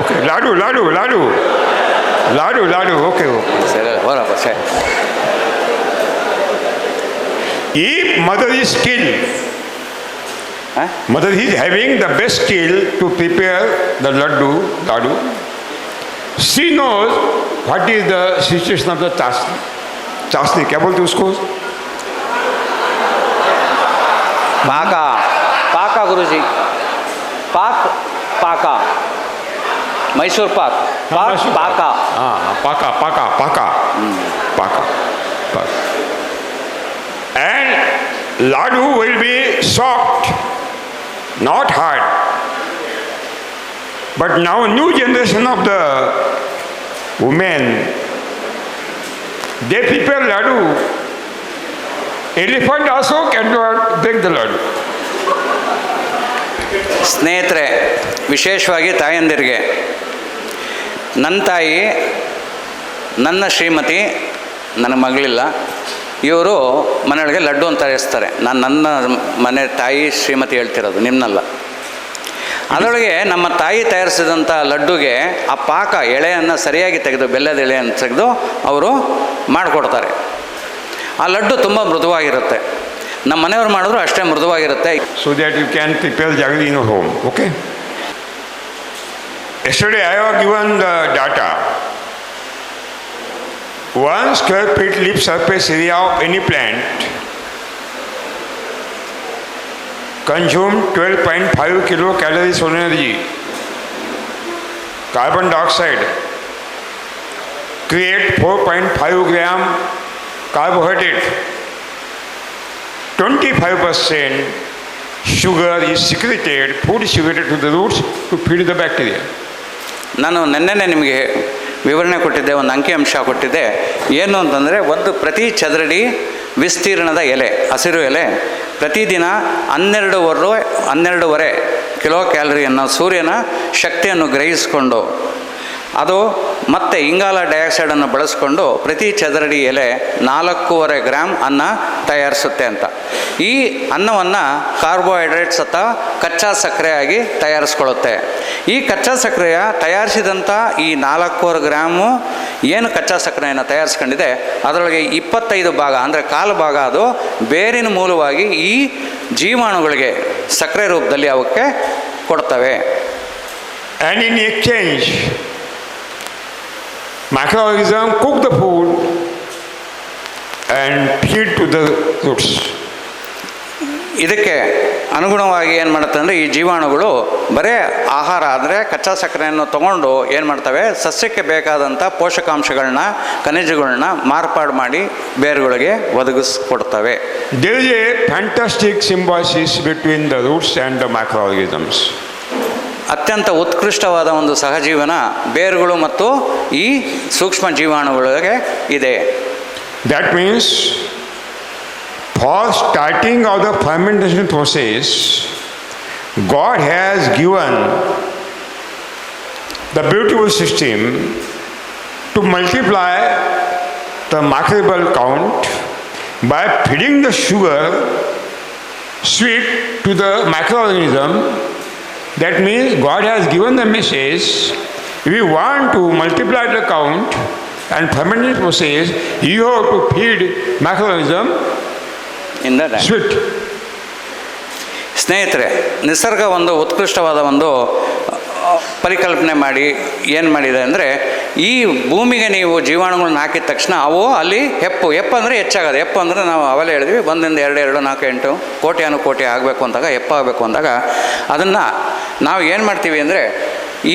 Okay. Ladu. Okay. ಸರಿ ಬರಪ್ಪ ಸರಿ. If mother is skilled, ಹಾಂ mother is having the best skill to prepare the laddu. She knows what is the situation of the chasni. Chasni, क्या बोलते उसको? ಪಾಕ ಗುರುಜಿ ಪಾಕ ಮೈಸೂರು ಪಾಕ. Paka. And laddu will be soft, not hard. But now new generation of the women, they prepare laddu. Elephant also cannot break the laddu. ಸ್ನೇಹಿತರೆ, ವಿಶೇಷವಾಗಿ ತಾಯಂದಿರಿಗೆ, ನನ್ನ ತಾಯಿ, ನನ್ನ ಶ್ರೀಮತಿ, ನನ್ನ ಮಗಳಿಲ್ಲ, ಇವರು ಮನೆಯೊಳಗೆ ಲಡ್ಡು ಅಂತ ತಯಾರಿಸ್ತಾರೆ. ನನ್ನ ಮನೆ ತಾಯಿ ಶ್ರೀಮತಿ ಹೇಳ್ತಿರೋದು, ನಿಮ್ಮನ್ನಲ್ಲ. ಅದರೊಳಗೆ ನಮ್ಮ ತಾಯಿ ತಯಾರಿಸಿದಂಥ ಲಡ್ಡುಗೆ ಆ ಪಾಕ ಎಳೆಯನ್ನು ಸರಿಯಾಗಿ ತೆಗೆದು, ಬೆಲ್ಲದ ಎಳೆಯನ್ನು ತೆಗೆದು ಅವರು ಮಾಡಿಕೊಡ್ತಾರೆ. ಆ ಲಡ್ಡು ತುಂಬ ಮೃದುವಾಗಿರುತ್ತೆ. ನಮ್ಮ ಮನೆಯವ್ರು ಮಾಡಿದ್ರು ಅಷ್ಟೇ ಮೃದುವಾಗಿರುತ್ತೆ. So that you can prepare jaggery in your home. Okay? Yesterday I have given the data. 1 square feet leaf surface area of any plant consume 12.5 kilocalories of energy. Carbon dioxide create 4.5 gram carbohydrate. 25% sugar is secreted, food is secreted to the roots to feed the bacteria. ನಾನು ನೆನ್ನೆನೇ ನಿಮಗೆ ವಿವರಣೆ ಕೊಟ್ಟಿದ್ದೆ, ಒಂದು ಅಂಕಿಅಂಶ ಕೊಟ್ಟಿದ್ದೆ. ಏನು ಅಂತಂದರೆ, ಒಂದು ಪ್ರತಿ ಚದರಡಿ ವಿಸ್ತೀರ್ಣದ ಎಲೆ, ಹಸಿರು ಎಲೆ ಪ್ರತಿದಿನ 12.5 ಕಿಲೋ ಕ್ಯಾಲರಿಯನ್ನು ಸೂರ್ಯನ ಶಕ್ತಿಯನ್ನು ಗ್ರಹಿಸಿಕೊಂಡು ಅದು ಮತ್ತೆ ಇಂಗಾಲ ಡೈಆಕ್ಸೈಡನ್ನು ಬಳಸಿಕೊಂಡು ಪ್ರತಿ ಚದರಡಿ ಎಲೆ 4.5 ಗ್ರಾಮ್ ಅನ್ನ ತಯಾರಿಸುತ್ತೆ ಅಂತ. ಈ ಅನ್ನವನ್ನು ಕಾರ್ಬೋಹೈಡ್ರೇಟ್ಸ್ ಅಥವಾ ಕಚ್ಚಾ ಸಕ್ಕರೆಯಾಗಿ ತಯಾರಿಸ್ಕೊಳ್ಳುತ್ತೆ. ಈ ಕಚ್ಚಾ ಸಕ್ಕರೆಯ ತಯಾರಿಸಿದಂಥ ಈ 4.5 ಗ್ರಾಮು ಏನು ಕಚ್ಚಾ ಸಕ್ಕರೆಯನ್ನು ತಯಾರಿಸ್ಕೊಂಡಿದೆ, ಅದರೊಳಗೆ 25 ಭಾಗ ಅಂದರೆ 1/4 ಭಾಗ ಅದು ಬೇರಿನ ಮೂಲವಾಗಿ ಈ ಜೀವಾಣುಗಳಿಗೆ ಸಕ್ಕರೆ ರೂಪದಲ್ಲಿ ಅವಕ್ಕೆ ಕೊಡ್ತವೆ. And in exchange, microorganism cook the food and feed to the roots. ಇದಕ್ಕೆ ಅನುಗುಣವಾಗಿ ಏನು ಮಾಡುತ್ತೆ ಅಂದರೆ, ಈ ಜೀವಾಣುಗಳು ಬರೀ ಆಹಾರ ಅಂದರೆ ಕಚ್ಚಾ ಸಕ್ಕರೆಯನ್ನು ತೊಗೊಂಡು ಏನು ಮಾಡ್ತವೆ, ಸಸ್ಯಕ್ಕೆ ಬೇಕಾದಂಥ ಪೋಷಕಾಂಶಗಳನ್ನ, ಖನಿಜಗಳನ್ನ ಮಾರ್ಪಾಡು ಮಾಡಿ ಬೇರುಗಳಿಗೆ ಒದಗಿಸ್ಕೊಡ್ತವೆ. There is a fantastic symbiosis between the roots and the microorganisms. ಅತ್ಯಂತ ಉತ್ಕೃಷ್ಟವಾದ ಒಂದು ಸಹಜೀವನ ಬೇರುಗಳು ಮತ್ತು ಈ ಸೂಕ್ಷ್ಮ ಜೀವಾಣುಗಳಿಗೆ ಇದೆ. That means for starting of the fermentation process, God has given the beautiful system to multiply the microbial count by feeding the sugar sweet to the microorganism. That means God has given the message, if you want to multiply the count and fermentation process, you have to feed microorganism sweet. ಸ್ನೇಹಿತರೆ, ನಿಸರ್ಗ ಒಂದು ಉತ್ಕೃಷ್ಟವಾದ ಒಂದು ಪರಿಕಲ್ಪನೆ ಮಾಡಿ ಏನು ಮಾಡಿದೆ ಅಂದರೆ, ಈ ಭೂಮಿಗೆ ನೀವು ಜೀವಾಣುಗಳನ್ನ ಹಾಕಿದ ತಕ್ಷಣ ಅವು ಅಲ್ಲಿ ಹೆಪ್ಪು ಅಂದರೆ ಹೆಚ್ಚಾಗೋದು. ಹೆಪ್ಪು ಅಂದರೆ ನಾವು ಅವೆಲ್ಲ ಹೇಳಿದ್ವಿ, 1 2 2 4 8 ಕೋಟಿ ಆಗಬೇಕು ಅಂದಾಗ, ಹೆಪ್ಪಾಗಬೇಕು ಅಂದಾಗ ಅದನ್ನು ನಾವು ಏನು ಮಾಡ್ತೀವಿ ಅಂದರೆ,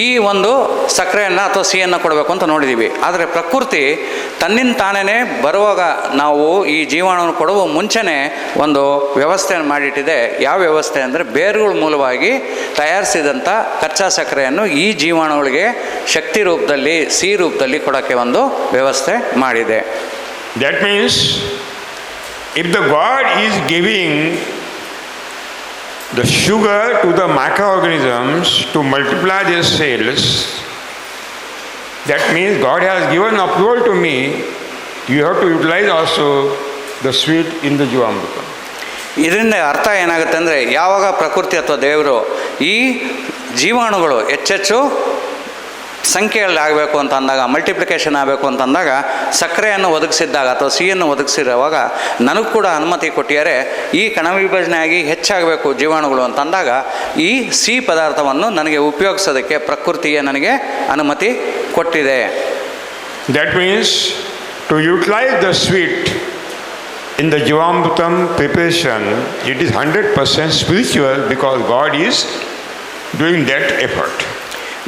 ಈ ಒಂದು ಸಕ್ಕರೆಯನ್ನು ಅಥವಾ ಸಿಹಿಯನ್ನು ಕೊಡಬೇಕು ಅಂತ ನೋಡಿದ್ದೀವಿ. ಆದರೆ ಪ್ರಕೃತಿ ತನ್ನಿಂದ ತಾನೇ ಬರುವಾಗ ನಾವು ಈ ಜೀವಾಣುವನ್ನು ಕೊಡುವ ಮುಂಚೆನೇ ಒಂದು ವ್ಯವಸ್ಥೆಯನ್ನು ಮಾಡಿಟ್ಟಿದೆ. ಯಾವ ವ್ಯವಸ್ಥೆ ಅಂದರೆ, ಬೇರುಗಳ ಮೂಲವಾಗಿ ತಯಾರಿಸಿದಂಥ ಕಚ್ಚಾ ಸಕ್ಕರೆಯನ್ನು ಈ ಜೀವಾಣುಗಳಿಗೆ ಶಕ್ತಿ ರೂಪದಲ್ಲಿ, ಸಿಹಿ ರೂಪದಲ್ಲಿ ಕೊಡೋಕ್ಕೆ ಒಂದು ವ್ಯವಸ್ಥೆ ಮಾಡಿದೆ. That means if the God is giving the sugar to the microorganisms to multiply their cells, that means God has given approval to me, you have to utilize also the sweet in the Jivamrita. ಇದರಿಂದ ಅರ್ಥ ಏನಾಗುತ್ತೆ ಅಂದರೆ, ಯಾವಾಗ ಪ್ರಕೃತಿ ಅಥವಾ ದೇವರು ಈ ಜೀವಾಣುಗಳು ಹೆಚ್ಚೆಚ್ಚು ಸಂಖ್ಯೆಯಲ್ಲಿ ಆಗಬೇಕು ಅಂತ ಅಂದಾಗ, ಮಲ್ಟಿಪ್ಲಿಕೇಶನ್ ಆಗಬೇಕು ಅಂತಂದಾಗ ಸಕ್ಕರೆಯನ್ನು ಒದಗಿಸಿದ್ದಾಗ ಅಥವಾ ಸಿಹಿಯನ್ನು ಒದಗಿಸಿರುವಾಗ ನನಗೂ ಕೂಡ ಅನುಮತಿ ಕೊಟ್ಟಿದ್ದಾರೆ ಈ ಕಣ ವಿಭಜನೆ ಆಗಿ ಹೆಚ್ಚಾಗಬೇಕು ಜೀವಾಣುಗಳು ಅಂತಂದಾಗ ಈ ಸಿಹಿ ಪದಾರ್ಥವನ್ನು ನನಗೆ ಉಪಯೋಗಿಸೋದಕ್ಕೆ ಪ್ರಕೃತಿಯೇ ನನಗೆ ಅನುಮತಿ ಕೊಟ್ಟಿದೆ. That means to utilize the sweet in the Jivamrutam preparation, it is 100% spiritual because God is doing that effort.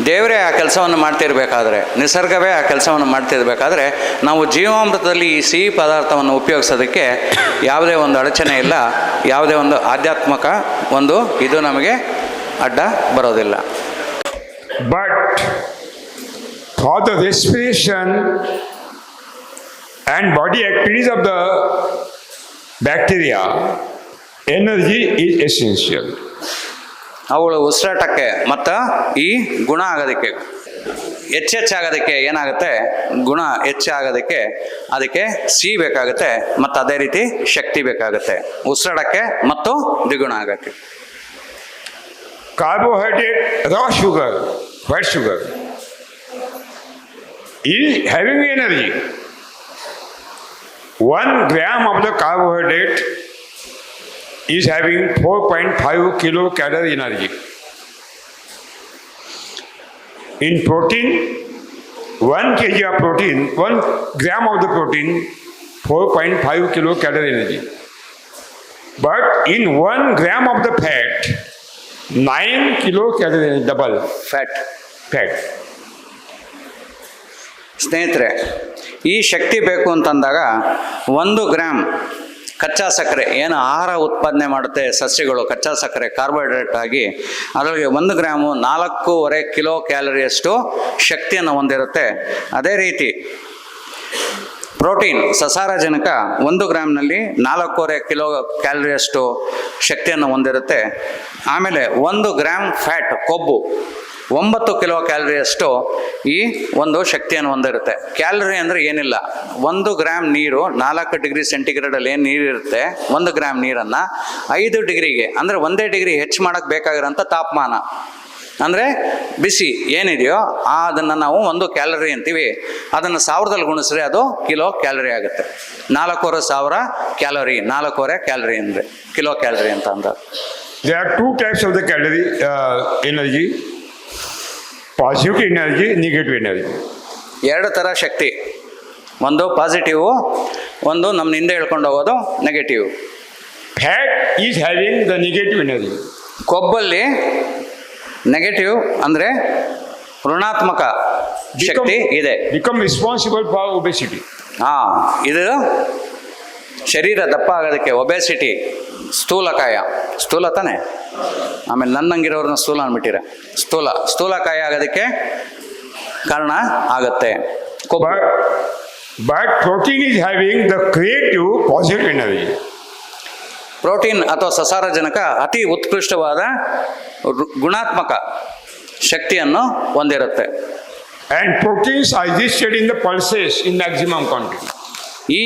ದೇವರೇ ಆ ಕೆಲಸವನ್ನು ಮಾಡ್ತಿರ್ಬೇಕಾದ್ರೆ, ನಿಸರ್ಗವೇ ಆ ಕೆಲಸವನ್ನು ಮಾಡ್ತಿರ್ಬೇಕಾದ್ರೆ ನಾವು ಜೀವಾಮೃತದಲ್ಲಿ ಈ ಸಿಹಿ ಪದಾರ್ಥವನ್ನು ಉಪಯೋಗಿಸೋದಕ್ಕೆ ಯಾವುದೇ ಒಂದು ಅಡಚಣೆ ಇಲ್ಲ, ಯಾವುದೇ ಒಂದು ಆಧ್ಯಾತ್ಮಿಕ ಒಂದು ಇದು ನಮಗೆ ಅಡ್ಡ ಬರೋದಿಲ್ಲ. But for the respiration and body activities of the bacteria, energy is essential. ಅವುಗಳು ಉಸಿರಾಟಕ್ಕೆ ಮತ್ತು ಈ ಗುಣ ಆಗೋದಕ್ಕೆ ಹೆಚ್ಚಾಗೋದಕ್ಕೆ ಏನಾಗುತ್ತೆ, ಗುಣ ಹೆಚ್ಚಾಗೋದಕ್ಕೆ ಅದಕ್ಕೆ ಸಿಹಿ ಬೇಕಾಗುತ್ತೆ ಮತ್ತು ಅದೇ ರೀತಿ ಶಕ್ತಿ ಬೇಕಾಗುತ್ತೆ ಉಸಿರಾಡಕ್ಕೆ ಮತ್ತು ದ್ವಿಗುಣ ಆಗೋಕ್ಕೆ. Carbohydrate, raw sugar, white sugar is having energy. 1 gram of the carbohydrate is having 4.5 kilocalorie energy. In protein, 1 kg of protein, 1 gram of the protein, 4.5 kilocalorie energy. But in 1 gram of the fat, 9 kilocalorie energy, double fat. fat. ಸ್ನೇಹಿತರೆ, ಈ ಶಕ್ತಿ ಬೇಕು ಅಂತಂದಾಗ 1 ಗ್ರಾಮ್ ಕಚ್ಚಾ ಸಕ್ಕರೆ ಏನು ಆಹಾರ ಉತ್ಪಾದನೆ ಮಾಡುತ್ತೆ ಸಸ್ಯಗಳು, ಕಚ್ಚಾ ಸಕ್ಕರೆ ಕಾರ್ಬೋಹೈಡ್ರೇಟ್ ಆಗಿ ಅದರೊಳಗೆ 1 ಗ್ರಾಮು 4.5 ಕಿಲೋ ಕ್ಯಾಲರಿಯಷ್ಟು ಶಕ್ತಿಯನ್ನು ಹೊಂದಿರುತ್ತೆ. ಅದೇ ರೀತಿ ಪ್ರೋಟೀನ್ ಸಸಾರಜನಕ 1 ಗ್ರಾಮ್ನಲ್ಲಿ 4.5 ಕಿಲೋ ಕ್ಯಾಲರಿಯಷ್ಟು ಶಕ್ತಿಯನ್ನು ಹೊಂದಿರುತ್ತೆ. ಆಮೇಲೆ 1 ಗ್ರಾಮ್ ಫ್ಯಾಟ್ ಕೊಬ್ಬು 9 ಕಿಲೋ ಕ್ಯಾಲರಿಯಷ್ಟು ಈ ಒಂದು ಶಕ್ತಿಯನ್ನು ಹೊಂದಿರುತ್ತೆ. ಕ್ಯಾಲರಿ ಅಂದರೆ ಏನಿಲ್ಲ, 1 ಗ್ರಾಮ್ ನೀರು 4 ಡಿಗ್ರಿ ಸೆಂಟಿಗ್ರೇಡಲ್ಲಿ ಏನು ನೀರಿರುತ್ತೆ, 1 ಗ್ರಾಮ್ ನೀರನ್ನು 5 ಡಿಗ್ರಿಗೆ ಅಂದರೆ 1 ಡಿಗ್ರಿ ಹೆಚ್ಚು ಮಾಡೋಕ್ಕೆ ಬೇಕಾಗಿರೋಂಥ ತಾಪಮಾನ ಅಂದರೆ ಬಿಸಿ ಏನಿದೆಯೋ ಅದನ್ನು ನಾವು 1 ಕ್ಯಾಲರಿ ಅಂತೀವಿ. ಅದನ್ನು 1000ದಲ್ಲಿ ಗುಣಿಸಿದ್ರೆ ಅದು ಕಿಲೋ ಕ್ಯಾಲರಿ ಆಗುತ್ತೆ. 4,500 ಕ್ಯಾಲರಿ, 4.5 ಕ್ಯಾಲರಿ ಅಂದರೆ ಕಿಲೋ ಕ್ಯಾಲರಿ ಅಂತ ಅಂತಾರೆ. There are 2 types of the calorie energy. Positive energy, negative energy. 2 ಥರ ಶಕ್ತಿ, ಒಂದು ಪಾಸಿಟಿವ್, ಒಂದು ನಮ್ಮಿಂದ ಹೇಳ್ಕೊಂಡು ಹೋಗೋದು negative. Fat is having the negative energy. ಕೊಬ್ಬಲ್ಲಿ ನೆಗೆಟಿವ್ ಅಂದರೆ ಋಣಾತ್ಮಕ ಶಕ್ತಿ ಇದೆ. Become responsible for obesity. ಇದು ಶರೀರ ದಪ್ಪ ಆಗೋದಕ್ಕೆ, ಒಬೆಸಿಟಿ, ಸ್ಥೂಲಕಾಯ, ಸ್ಥೂಲ ತಾನೆ, ಆಮೇಲೆ ನನ್ನಂಗಿರೋರನ್ನ ಸ್ಥೂಲ ಅಂದ್ಬಿಟ್ಟಿರ, ಸ್ಥೂಲಕಾಯ ಆಗೋದಕ್ಕೆ ಕಾರಣ ಆಗುತ್ತೆ. But protein is having the creative positive energy. Protein ಅಥವಾ ಸಸಾರಜನಕ ಅತಿ ಉತ್ಕೃಷ್ಟವಾದ ಗುಣಾತ್ಮಕ ಶಕ್ತಿಯನ್ನು ಹೊಂದಿರುತ್ತೆ. And proteins are existed in the pulses in maximum quantity. ಈ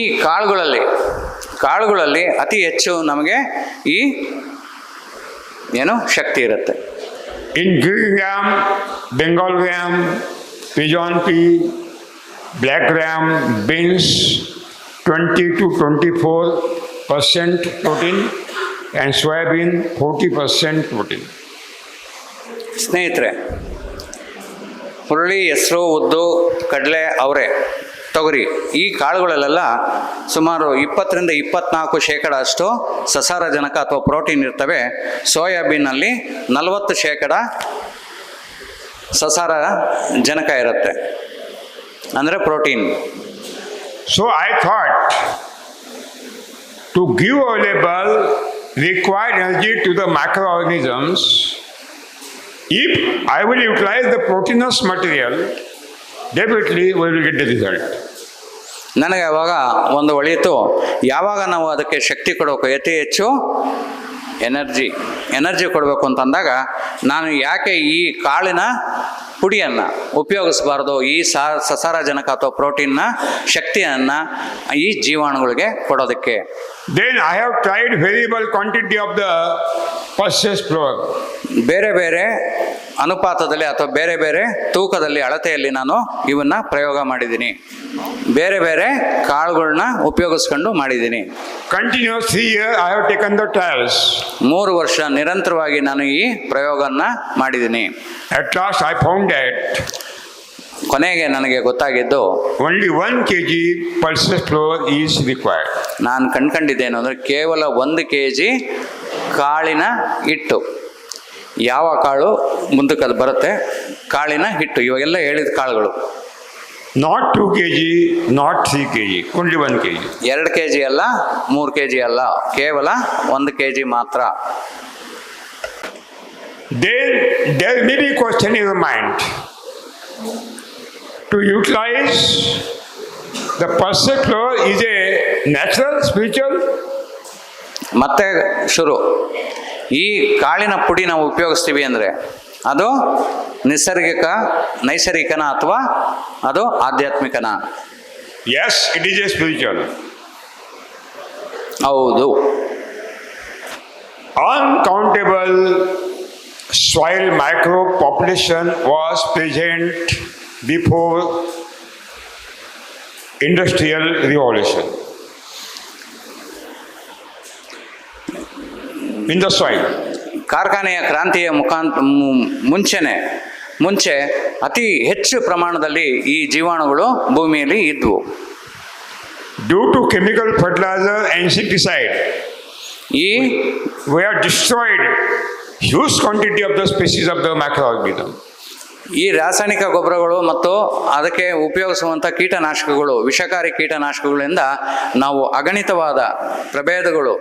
ಕಾಳುಗಳಲ್ಲಿ ಅತಿ ಹೆಚ್ಚು ನಮಗೆ ಈ ಏನು ಶಕ್ತಿ ಇರುತ್ತೆ. In green gram, Bengal gram, pigeon pea, black gram, beans, 20 to 24% protein, and soybean 40% protein. ಸ್ನೇಹಿತರೆ, ಹುರುಳಿ, ಹೆಸರು, ಉದ್ದು, ಕಡಲೆ, ಅವರೆ, ತೊಗರಿ ಈ ಕಾಳುಗಳಲ್ಲೆಲ್ಲ ಸುಮಾರು 20-24% ಅಷ್ಟು ಸಸಾರಜನಕ ಅಥವಾ ಪ್ರೋಟೀನ್ ಇರ್ತವೆ. ಸೋಯಾಬೀನಲ್ಲಿ 40% ಸಸಾರಜನಕ ಇರುತ್ತೆ, ಅಂದರೆ protein. So I thought to give available required energy to the microorganisms, if I will utilize the proteinous material, definitely we will get the result. ನನಗೆ ಅವಾಗ ಒಂದು ಒಳಿತು, ಯಾವಾಗ ನಾವು ಅದಕ್ಕೆ ಶಕ್ತಿ ಕೊಡಬೇಕು, ಅತಿ ಹೆಚ್ಚು ಎನರ್ಜಿ ಕೊಡಬೇಕು ಅಂತಂದಾಗ ನಾನು ಯಾಕೆ ಈ ಕಾಳಿನ ಪುಡಿಯನ್ನು ಉಪಯೋಗಿಸಬಾರ್ದು, ಈ ಸಸಾರಜನಕ ಅಥವಾ ಪ್ರೋಟೀನ್ನ ಶಕ್ತಿಯನ್ನು ಈ ಜೀವಾಣುಗಳಿಗೆ ಕೊಡೋದಕ್ಕೆ. Then I have tried variable quantity of the pulses flour. ಬೇರೆ ಬೇರೆ ಅನುಪಾತದಲ್ಲಿ ಅಥವಾ ಬೇರೆ ಬೇರೆ ತೂಕದಲ್ಲಿ ಅಳತೆಯಲ್ಲಿ ನಾನು ಇವನ್ನ ಪ್ರಯೋಗ ಮಾಡಿದ್ದೀನಿ. ಬೇರೆ ಬೇರೆ ಕಾಳುಗಳನ್ನ ಉಪಯೋಗಿಸ್ಕೊಂಡು ಮಾಡಿದ್ದೀನಿ. Continuous 3 years I have taken the trials. 3 ವರ್ಷ ನಿರಂತರವಾಗಿ ನಾನು ಈ ಪ್ರಯೋಗನ ಮಾಡಿದ್ದೀನಿ. At last I found that ಕೊನೆಗೆ ನನಗೆ ಗೊತ್ತಾಗಿದ್ದು only 1 kg pulses flour is required. ನಾನು ಕಂಡ್ಕೊಂಡಿದ್ದೇನು ಅಂದರೆ ಕೇವಲ 1 kg ಕಾಳಿನ ಹಿಟ್ಟು. ಯಾವ ಕಾಳು ಮುಂದಕ್ಕೆ ಅದು ಬರುತ್ತೆ, ಕಾಳಿನ ಹಿಟ್ಟು. ಇವಾಗೆಲ್ಲ ಹೇಳಿದ ಕಾಳುಗಳು. Not 2 kg, not 3 kg, only 1 kg. 2 kg ಅಲ್ಲ, 3 kg ಅಲ್ಲ, ಕೇವಲ 1 kg ಮಾತ್ರ. Then there may be a question in your mind to utilize the pulses flour is a natural, spiritual. ಮತ್ತೆ ಶುರು. ಈ ಕಾಳಿನ ಪುಡಿ ನಾವು ಉಪಯೋಗಿಸ್ತೀವಿ ಅಂದರೆ ಅದು ನೈಸರ್ಗಿಕನ ಅಥವಾ ಅದು ಆಧ್ಯಾತ್ಮಿಕನ? Yes, it is a spiritual. ಹೌದು. Uncountable soil microbe population was present before industrial revolution in the soil. ಕಾರ್ಖಾನೆಯ ಕ್ರಾಂತಿಯ ಮುಂಚೆ ಅತಿ ಹೆಚ್ಚು ಪ್ರಮಾಣದಲ್ಲಿ ಈ ಜೀವಾಣುಗಳು ಭೂಮಿಯಲ್ಲಿ ಇದ್ವು. Due to chemical fertilizer and insecticide, we have destroyed huge quantity of the species of the microorganism. ಈ ರಾಸಾಯನಿಕ ಗೊಬ್ಬರಗಳು ಮತ್ತು ಅದಕ್ಕೆ ಉಪಯೋಗಿಸುವಂಥ ಕೀಟನಾಶಕಗಳು, ವಿಷಕಾರಿ ಕೀಟನಾಶಕಗಳಿಂದ ನಾವು ಅಗಣಿತವಾದ ಪ್ರಭೇದಗಳು,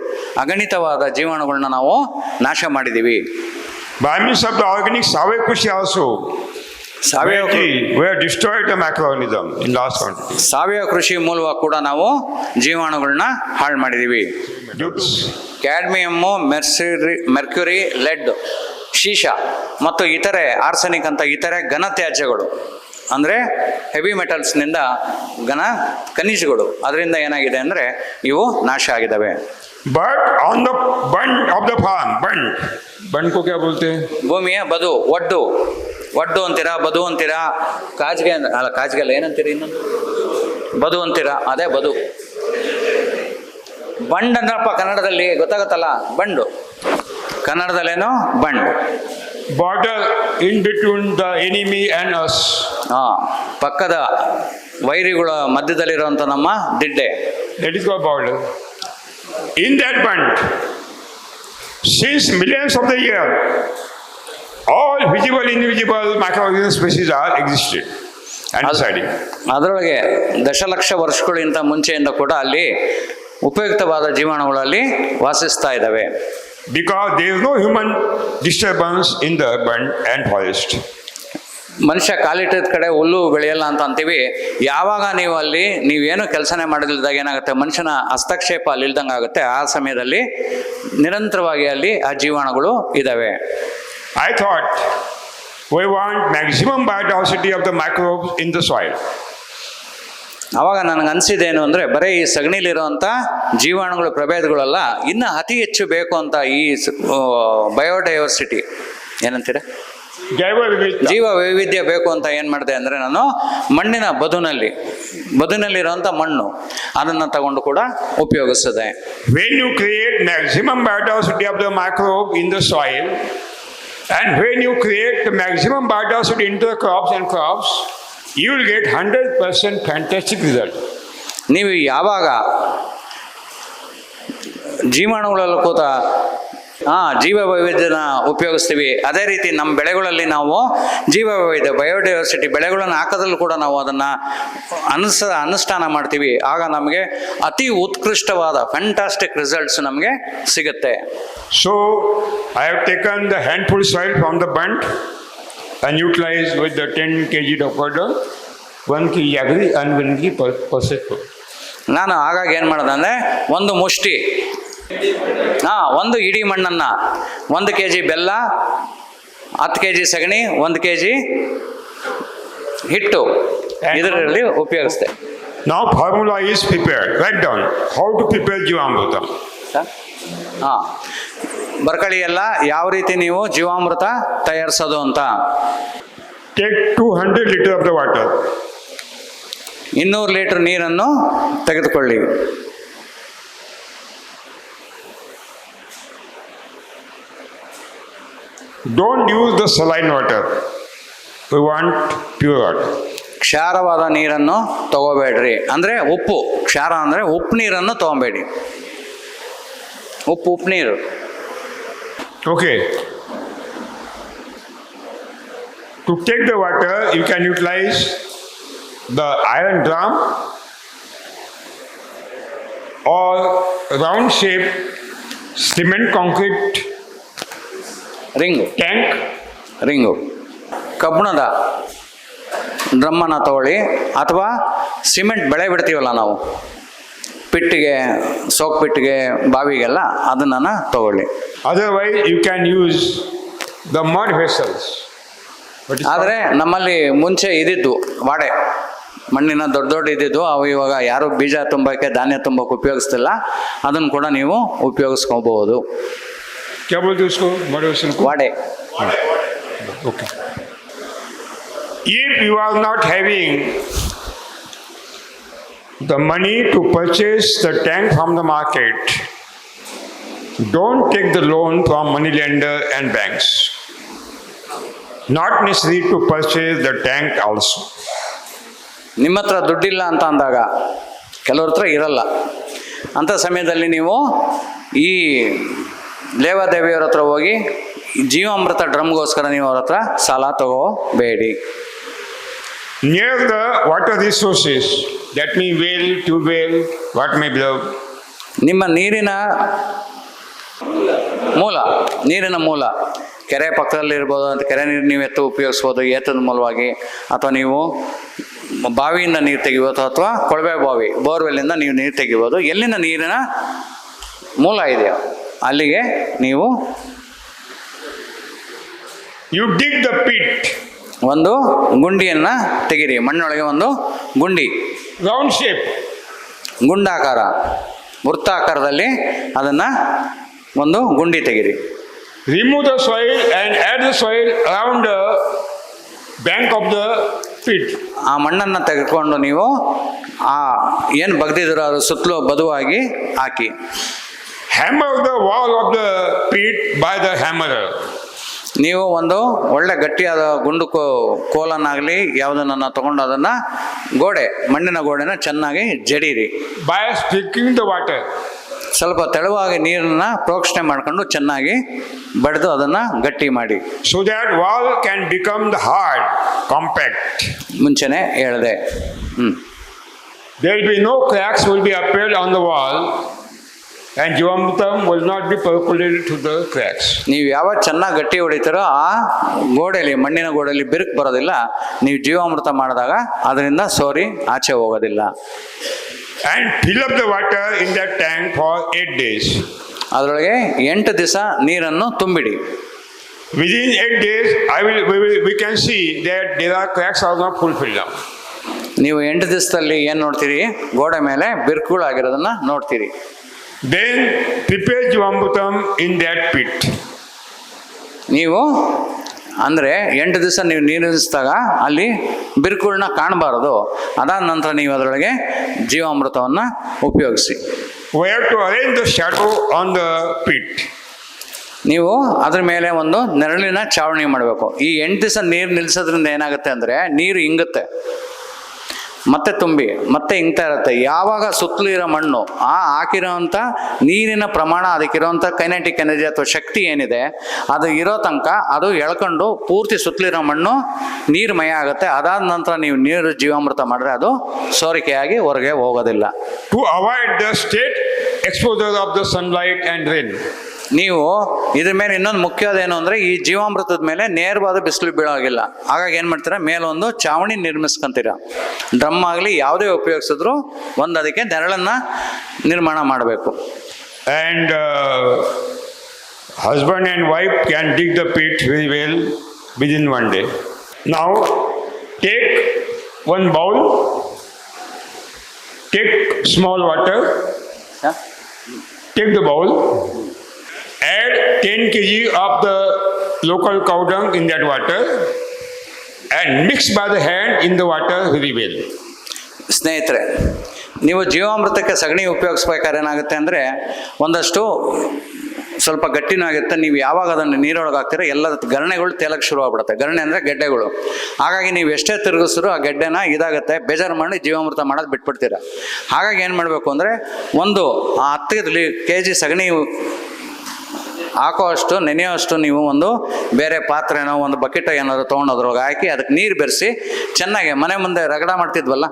ಅಗಣಿತವಾದ ಜೀವಾಣುಗಳನ್ನ ನಾವು ನಾಶ ಮಾಡಿದ್ದೀವಿ. By means of the organic Savaya Krishi also, we have destroyed the microorganism in large quantity. ಸಾವಯವ ಕೃಷಿ ಮೂಲಕ ಕೂಡ ನಾವು ಜೀವಾಣುಗಳನ್ನ ಹಾಳು ಮಾಡಿದ್ದೀವಿ. ಕ್ಯಾಡ್ಮಿಯಮ್ಮು, ಮೆರ್ಕ್ಯುರಿ, ಲೆಡ್, ಶೀಶ ಮತ್ತು ಇತರೆ ಆರ್ಸೆನಿಕ್ ಅಂತ ಇತರೆ ಘನತ್ಯಾಜ್ಯಗಳು ಅಂದರೆ ಹೆವಿ ಮೆಟಲ್ಸ್ನಿಂದ ಖನಿಜಗಳು, ಅದರಿಂದ ಏನಾಗಿದೆ ಅಂದರೆ ಇವು ನಾಶ ಆಗಿದ್ದಾವೆ. But on the bund of the farm, bund को क्या बोलते हैं? ಭೂಮಿಯ ಬದು, ಒಡ್ಡು ಅಂತೀರಾ, ಬದು ಅಂತೀರಾ, ಕಾಜಿಗೆ ಅಲ್ಲ, ಕಾಜಿಗೆ ಅಲ್ಲ, ಏನಂತೀರಿ ಇನ್ನೊಂದು? ಬದು ಅಂತೀರಾ, ಅದೇ ಬದು. ಬಂಡ್ ಅಂದ್ರಪ್ಪ ಕನ್ನಡದಲ್ಲಿ ಗೊತ್ತಾಗತ್ತಲ್ಲ, ಬಂಡು ಕನ್ನಡದಲ್ಲೇನು ಬಂಡ್. Border in between the enemy and us. ಪಕ್ಕದ ವೈರಿಗಳ ಮಧ್ಯದಲ್ಲಿರುವಂಥ ನಮ್ಮ ದಿಡ್ಡೆ. That is called border. In that bund, since millions of the year, all visible, invisible microorganism species are existed and residing. ಅದರೊಳಗೆ ದಶಲಕ್ಷ ವರ್ಷಗಳಿಂದ ಮುಂಚೆಯಿಂದ ಕೂಡ ಅಲ್ಲಿ ಉಪಯುಕ್ತವಾದ ಜೀವಾಣುಗಳಲ್ಲಿ ವಾಸಿಸ್ತಾ ಇದ್ದಾವೆ. Because there is no human disturbance in the bund and forest. ಮನುಷ್ಯ ಕಾಲಿಟ್ಟಿದ ಕಡೆ ಹುಲ್ಲು ಬೆಳೆಯಲ್ಲ ಅಂತ ಅಂತೀವಿ. ಯಾವಾಗ ನೀವೇನು ಕೆಲಸನೇ ಮಾಡದಿಲ್ದಾಗ ಏನಾಗುತ್ತೆ, ಮನುಷ್ಯನ ಹಸ್ತಕ್ಷೇಪ ಅಲ್ಲಿ ಇಲ್ದಂಗೆ ಆಗುತ್ತೆ. ಆ ಸಮಯದಲ್ಲಿ ನಿರಂತರವಾಗಿ ಅಲ್ಲಿ ಆ ಜೀವಾಣುಗಳು ಇದ್ದಾವೆ. I thought we want maximum biodiversity of the microbes in the soil. ಅವಾಗ ನನಗೆ ಅನಿಸಿದ್ದೇನು ಅಂದರೆ, ಬರೀ ಈ ಸಗಣಿಲಿರುವಂಥ ಜೀವಾಣುಗಳ ಪ್ರಭೇದಗಳಲ್ಲ, ಇನ್ನು ಅತಿ ಹೆಚ್ಚು ಬೇಕು ಅಂತ ಈ ಬಯೋಡೈವರ್ಸಿಟಿ ಏನಂತೀರ, ಜೀವ ವೈವಿಧ್ಯ ಬೇಕು ಅಂತ ಏನು ಮಾಡಿದೆ ಅಂದರೆ, ನಾನು ಮಣ್ಣಿನ ಬದುನಲ್ಲಿರುವಂಥ ಮಣ್ಣು ಅದನ್ನು ತಗೊಂಡು ಕೂಡ ಉಪಯೋಗಿಸಿದೆ. When you create maximum biodiversity of the microbe in the soil, and when you create the maximum biodiversity into the crops, you will get 100% fantastic result. ನೀವು ಯಾವಾಗ ಜೀವಾಣುಗಳಲ್ಲಿ ಕೂತ ಜೀವ ವೈವಿಧ್ಯನ ಉಪಯೋಗಿಸ್ತೀವಿ, ಅದೇ ರೀತಿ ನಮ್ಮ ಬೆಳೆಗಳಲ್ಲಿ ನಾವು ಜೀವ ವೈವಿಧ್ಯ ಬಯೋಡೈವರ್ಸಿಟಿ ಬೆಳೆಗಳನ್ನು ಹಾಕೋದ್ರಲ್ಲೂ ಕೂಡ ನಾವು ಅದನ್ನು ಅನುಷ್ಠಾನ ಮಾಡ್ತೀವಿ. ಆಗ ನಮಗೆ ಅತಿ ಉತ್ಕೃಷ್ಟವಾದ ಫ್ಯಾಂಟಾಸ್ಟಿಕ್ ರಿಸಲ್ಟ್ಸ್ ನಮಗೆ ಸಿಗುತ್ತೆ. So I have taken the handful soil from the bund and utilized with the 10 kg of powder, 1 kg agri and 1 kg pulses. ನಾನು ಹಾಗಾಗಿ ಏನು ಮಾಡೋದು ಅಂದರೆ, ಒಂದು ಮುಷ್ಟಿ ಒಂದು ಇಡೀ ಮಣ್ಣನ್ನು, 1 kg ಬೆಲ್ಲ, 10 kg ಸಗಣಿ, 1 kg ಹಿಟ್ಟು ಇದರಲ್ಲಿ ಉಪಯೋಗಿಸ್ತೆ. Now formula is prepared. Write down how to prepare Jivamrutam. ಬರ್ಕಳಿ ಎಲ್ಲ ಯಾವ ರೀತಿ ನೀವು ಜೀವಾಮೃತ ತಯಾರಿಸೋದು ಅಂತ. Take 200 liters of the water. 200 litre ನೀರನ್ನು ತೆಗೆದುಕೊಳ್ಳಿ. Don't use the saline water. We want pure water. ಕ್ಷಾರವಾದ ನೀರನ್ನು ತಗೋಬೇಡ್ರಿ. ಅಂದರೆ ಉಪ್ಪು, ಕ್ಷಾರ ಅಂದರೆ ಉಪ್ಪು ನೀರನ್ನು ತಗೋಬೇಡಿ. ಉಪ್ಪು ನೀರು. Okay. To take the water, you can utilize the iron drum or round shape cement concrete ring ಕಬ್ಬಿಣದ ಡ್ರಮ್ಮನ್ನು ತಗೊಳ್ಳಿ, ಅಥವಾ ಸಿಮೆಂಟ್ ಬೆಳೆ ಬಿಡ್ತೀವಲ್ಲ ನಾವು ಪಿಟ್ಟಿಗೆ, ಸೋಕ್ ಪಿಟ್ಟಿಗೆ, ಬಾವಿಗೆಲ್ಲ ಅದನ್ನು ತಗೊಳ್ಳಿ. Otherwise, you can use the mud vessels. ಆದರೆ ನಮ್ಮಲ್ಲಿ ಮುಂಚೆ ಇದ್ದಿದ್ದು ವಾಡೆ, ಮಣ್ಣಿನ ದೊಡ್ಡ ದೊಡ್ಡ ಇದ್ದಿದ್ದು, ಅವು ಇವಾಗ ಯಾರು ಬೀಜ ತುಂಬಕ್ಕೆ, ಧಾನ್ಯ ತುಂಬಕ್ಕೆ ಉಪಯೋಗಿಸ್ತಿಲ್ಲ. ಅದನ್ನು ಕೂಡ ನೀವು ಉಪಯೋಗಿಸ್ಕೋಬಹುದು. ವಾಡೆ. Okay. If you are not having the money to purchase the tank from the market, don't take the loan from money lender and banks. Not necessary to purchase the tank also. ನಿಮ್ಮ ಹತ್ರ ದುಡ್ಡಿಲ್ಲ ಅಂತ ಅಂದಾಗ, ಕೆಲವ್ರ ಹತ್ರ ಇರಲ್ಲ ಅಂಥ ಸಮಯದಲ್ಲಿ ನೀವು ಈ ಲೇವಾದೇವಿಯವ್ರ ಹತ್ರ ಹೋಗಿ ಜೀವಾಮೃತ ಡ್ರಮ್ಗೋಸ್ಕರ ನೀವು ಅವ್ರ ಹತ್ರ ಸಾಲ ತಗೋಬೇಡಿ. Near the water resources, that means well, tube well, what may be. ನಿಮ್ಮ ನೀರಿನ ಮೂಲ ಕೆರೆ ಪಕ್ಕದಲ್ಲಿ ಇರ್ಬೋದು. ಅಂತ ಕೆರೆ ನೀರು ನೀವು ಉಪಯೋಗಿಸ್ಬೋದು ಏತದ ಮೂಲವಾಗಿ, ಅಥವಾ ನೀವು ಬಾವಿಯಿಂದ ನೀರು ತೆಗಿಬೋದು, ಅಥವಾ ಕೊಳವೆ ಬಾವಿ, ಬೋರ್ವೆಲ್ಲಿಂದ ನೀವು ನೀರು ತೆಗಿಬೋದು. ಎಲ್ಲಿನ ನೀರಿನ ಮೂಲ ಇದೆಯೋ ಅಲ್ಲಿಗೆ ನೀವು You dig the pit. ಒಂದು ಗುಂಡಿಯನ್ನು ತೆಗಿರಿ. ಮಣ್ಣೊಳಗೆ ಒಂದು ಗುಂಡಿ, Round shape. ಗುಂಡಾಕಾರ, ವೃತ್ತಾಕಾರದಲ್ಲಿ ಅದನ್ನು ಒಂದು ಗುಂಡಿ ತೆಗಿರಿ. Remove the soil and add the soil around the bank of the pit. ಆ ಮಣ್ಣನ್ನು ತೆಗೆದುಕೊಂಡು ನೀವು ಆ ಏನು ಬಗ್ದಿದ್ದೀರೋ ಅದು ಸುತ್ತಲೂ ಬದುವಾಗಿ ಹಾಕಿ. Hammer the wall of the pit by the hammerer. ನೀವು ಒಂದು ಒಳ್ಳೆ ಗಟ್ಟಿಯಾದ ಗುಂಡು ಕೋಲನ್ನಾಗಲಿ ಯಾವುದನ್ನ ತಗೊಂಡು ಅದನ್ನು ಮಣ್ಣಿನ ಗೋಡೆನ ಚೆನ್ನಾಗಿ ಜಡೀರಿ. By sticking the water. ಸ್ವಲ್ಪ ತೆಳುವಾಗಿ ನೀರನ್ನ ಪ್ರೋಕ್ಷಣೆ ಮಾಡ್ಕೊಂಡು ಚೆನ್ನಾಗಿ ಬಡಿದು ಅದನ್ನು ಗಟ್ಟಿ ಮಾಡಿ. So that wall can become the hard, compact. ಮುಂಚೆನೆ ಹೇಳಿದೆ. There will be no cracks will be appeared on the wall, and Jivamrutam will not be percolated to the cracks. ನೀವು ಯಾವಾಗ ಚೆನ್ನಾಗಿ ಗಟ್ಟಿ ಹೊಡಿತೀರೋ ಆ ಗೋಡೆಯಲ್ಲಿ, ಮಣ್ಣಿನ ಗೋಡೆಯಲ್ಲಿ ಬಿರುಕು ಬರೋದಿಲ್ಲ. ನೀವು ಜೀವಾಮೃತ ಮಾಡಿದಾಗ ಅದರಿಂದ ಸೋರಿ ಆಚೆ ಹೋಗೋದಿಲ್ಲ. And fill up the water in that tank for 8 days. ಅದರೊಳಗೆ 8 ದಿವಸ ನೀರನ್ನು ತುಂಬಿಡಿ. Within 8 days, we can see that there are cracks are not fulfilled now. ನೀವು 8 ದಿವಸದಲ್ಲಿ ಏನು ನೋಡ್ತೀರಿ? ಗೋಡೆ ಮೇಲೆ ಬಿರುಕುಗಳಾಗಿರೋದನ್ನ ನೋಡ್ತೀರಿ. Then prepare Jivamrutam in that pit. ನೀವು ಅಂದರೆ 8 ದಿವಸ ನೀವು ನೀರು ನಿಲ್ಲಿಸಿದಾಗ ಅಲ್ಲಿ ಬಿರುಕುಗಳನ್ನ ಕಾಣಬಾರದು. ಅದಾದ ನಂತರ ನೀವು ಅದರೊಳಗೆ ಜೀವಾಮೃತವನ್ನು ಉಪಯೋಗಿಸಿ. We have to arrange the shadow on the pit. ನೀವು ಅದ್ರ ಮೇಲೆ ಒಂದು ನೆರಳಿನ ಚಾವಣಿ ಮಾಡಬೇಕು. ಈ 8 ದಿವಸ ನೀರು ನಿಲ್ಲಿಸೋದ್ರಿಂದ ಏನಾಗುತ್ತೆ ಅಂದರೆ ನೀರು ಇಂಗುತ್ತೆ, ಮತ್ತೆ ತುಂಬಿ ಮತ್ತೆ ಇಂಗ್ತಾ ಇರುತ್ತೆ. ಯಾವಾಗ ಸುತ್ತಲೂ ಇರೋ ಮಣ್ಣು ಆ ಹಾಕಿರೋಂಥ ನೀರಿನ ಪ್ರಮಾಣ, ಅದಕ್ಕಿರೋಂಥ ಕೈನೆಟಿಕ್ ಎನರ್ಜಿ ಅಥವಾ ಶಕ್ತಿ ಏನಿದೆ ಅದು ಇರೋ ತನಕ ಅದು ಎಳ್ಕೊಂಡು ಪೂರ್ತಿ ಸುತ್ತಲಿರೋ ಮಣ್ಣು ನೀರ್ಮಯ ಆಗುತ್ತೆ. ಅದಾದ ನಂತರ ನೀವು ನೀರು ಜೀವಾಮೃತ ಮಾಡಿದ್ರೆ ಅದು ಸೋರಿಕೆಯಾಗಿ ಹೊರಗೆ ಹೋಗೋದಿಲ್ಲ. To avoid the state exposure of the sunlight and rain. ನೀವು ಇದ್ರ ಮೇಲೆ ಇನ್ನೊಂದು ಮುಖ್ಯವಾದೇನು ಅಂದರೆ ಈ ಜೀವಾಮೃತದ ಮೇಲೆ ನೇರವಾದ ಬಿಸಿಲು ಬೀಳೋಗಿಲ್ಲ. ಹಾಗಾಗಿ ಏನು ಮಾಡ್ತೀರಾ, ಮೇಲೊಂದು ಚಾವಣಿ ನಿರ್ಮಿಸ್ಕೊಂತೀರ. ಡ್ರಮ್ ಆಗಲಿ ಯಾವುದೇ ಉಪಯೋಗಿಸಿದ್ರು ಒಂದು ಅದಕ್ಕೆ ನೆರಳನ್ನು ನಿರ್ಮಾಣ ಮಾಡಬೇಕು. And husband and wife can dig the pit very well within 1 day. Now take one bowl, take small water, take the bowl, add 10 kg of the local cow dung in that water and mix by the hand in the water very well. ಸ್ನೇಹಿತರೆ, ನೀವು ಜೀವಾಮೃತಕ್ಕೆ ಸಗಣಿ ಉಪಯೋಗಿಸ್ಬೇಕಾದ್ರೆ ಏನಾಗುತ್ತೆ ಅಂದರೆ ಒಂದಷ್ಟು ಸ್ವಲ್ಪ ಗಟ್ಟಿನೂ ಆಗುತ್ತೆ. ನೀವು ಯಾವಾಗ ಅದನ್ನು ನೀರೊಳಗೆ ಹಾಕ್ತೀರ ಎಲ್ಲ ಗರಣೆಗಳು ತೇಲಕ್ಕೆ ಶುರು ಆಗ್ಬಿಡುತ್ತೆ. ಗರಣೆ ಅಂದರೆ ಗೆಡ್ಡೆಗಳು. ಹಾಗಾಗಿ ನೀವು ಎಷ್ಟೇ ತಿರುಗಿಸಿದ್ರು ಆ ಗೆಡ್ಡೆನ ಇದಾಗುತ್ತೆ, ಬೇಜಾರು ಮಾಡಿ ಜೀವಾಮೃತ ಮಾಡೋದು ಬಿಟ್ಬಿಡ್ತೀರ. ಹಾಗಾಗಿ ಏನು ಮಾಡಬೇಕು ಅಂದರೆ ಒಂದು 10 kg ಸಗಣಿ ಹಾಕೋ ಅಷ್ಟು ನೆನೆಯೋಷ್ಟು ನೀವು ಒಂದು ಬೇರೆ ಪಾತ್ರೆನೋ ಒಂದು ಬಕೆಟ್ ಏನಾದರೂ ತೊಗೊಂಡು ಅದ್ರೊಳಗೆ ಹಾಕಿ ಅದಕ್ಕೆ ನೀರು ಬೆರೆಸಿ ಚೆನ್ನಾಗಿ ಮನೆ ಮುಂದೆ ರಗಡ ಮಾಡ್ತಿದ್ವಲ್ಲ,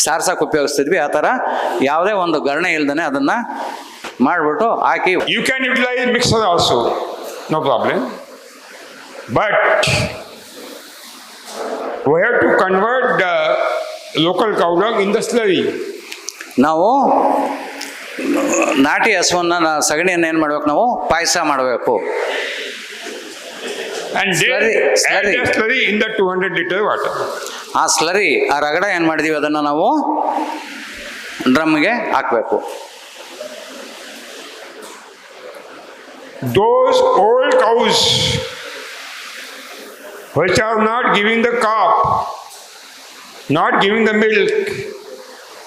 ಸಾರ್ಸಕ್ಕೆ ಉಪಯೋಗಿಸ್ತಿದ್ವಿ, ಆ ಥರ ಯಾವುದೇ ಒಂದು ಗರಣೆ ಇಲ್ದೇ ಅದನ್ನು ಮಾಡಿಬಿಟ್ಟು ಹಾಕಿ. You can utilize mixer also, no problem. But we have to convert the local cow dung in the slurry. ನಾವು ನಾಟಿ ಹಸುವನ್ನು ಸಗಣಿಯನ್ನು ಏನು ಮಾಡ್ಬೇಕು, ನಾವು ಪಾಯಸ ಮಾಡಬೇಕು. And then add the slurry in the 200 liter water. ಆ ಸ್ಲರಿ, ಆ ರಗಡ ಏನು ಮಾಡಿದೀವಿ ಅದನ್ನು ನಾವು ಡ್ರಮ್ಗೆ ಹಾಕಬೇಕು. Those old cows which are not giving the calf, not giving the milk,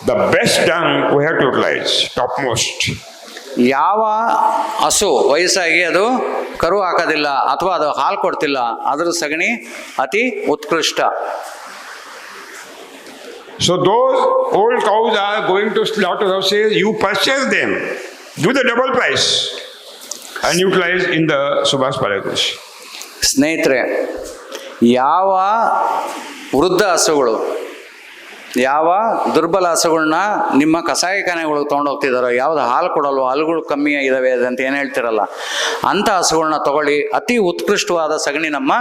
the best dung we have to utilize, topmost. ಯಾವ ಹಸು ವಯಸ್ಸಾಗಿ ಅದು ಕರು ಹಾಕೋದಿಲ್ಲ ಅಥವಾ ಅದು ಹಾಲು ಕೊಡ್ತಿಲ್ಲ, ಅದ್ರ ಸಗಣಿ ಅತಿ ಉತ್ಕೃಷ್ಟ. So those old cows are going to slaughterhouses, you purchase them, do the double price and utilize in the Subhash Palakrishi. ಸ್ನೇಹಿತರೆ, ಯಾವ ವೃದ್ಧ ಹಸುಗಳು, ಯಾವ ದುರ್ಬಲ ಹಸುಗಳನ್ನ ನಿಮ್ಮ ಕಸಾಯಿಖಾನೆಗಳು ತೊಗೊಂಡು ಹೋಗ್ತಿದ್ದಾರೋ, ಯಾವ್ದು ಹಾಲು ಕೊಡಲ್ವೋ, ಹಾಲುಗಳು ಕಮ್ಮಿ ಇದಾವೆ ಅಂತ ಏನು ಹೇಳ್ತಿರಲ್ಲ, ಅಂಥ ಹಸುಗಳನ್ನ ತಗೊಳ್ಳಿ. ಅತಿ ಉತ್ಕೃಷ್ಟವಾದ ಸಗಣಿ ನಮ್ಮ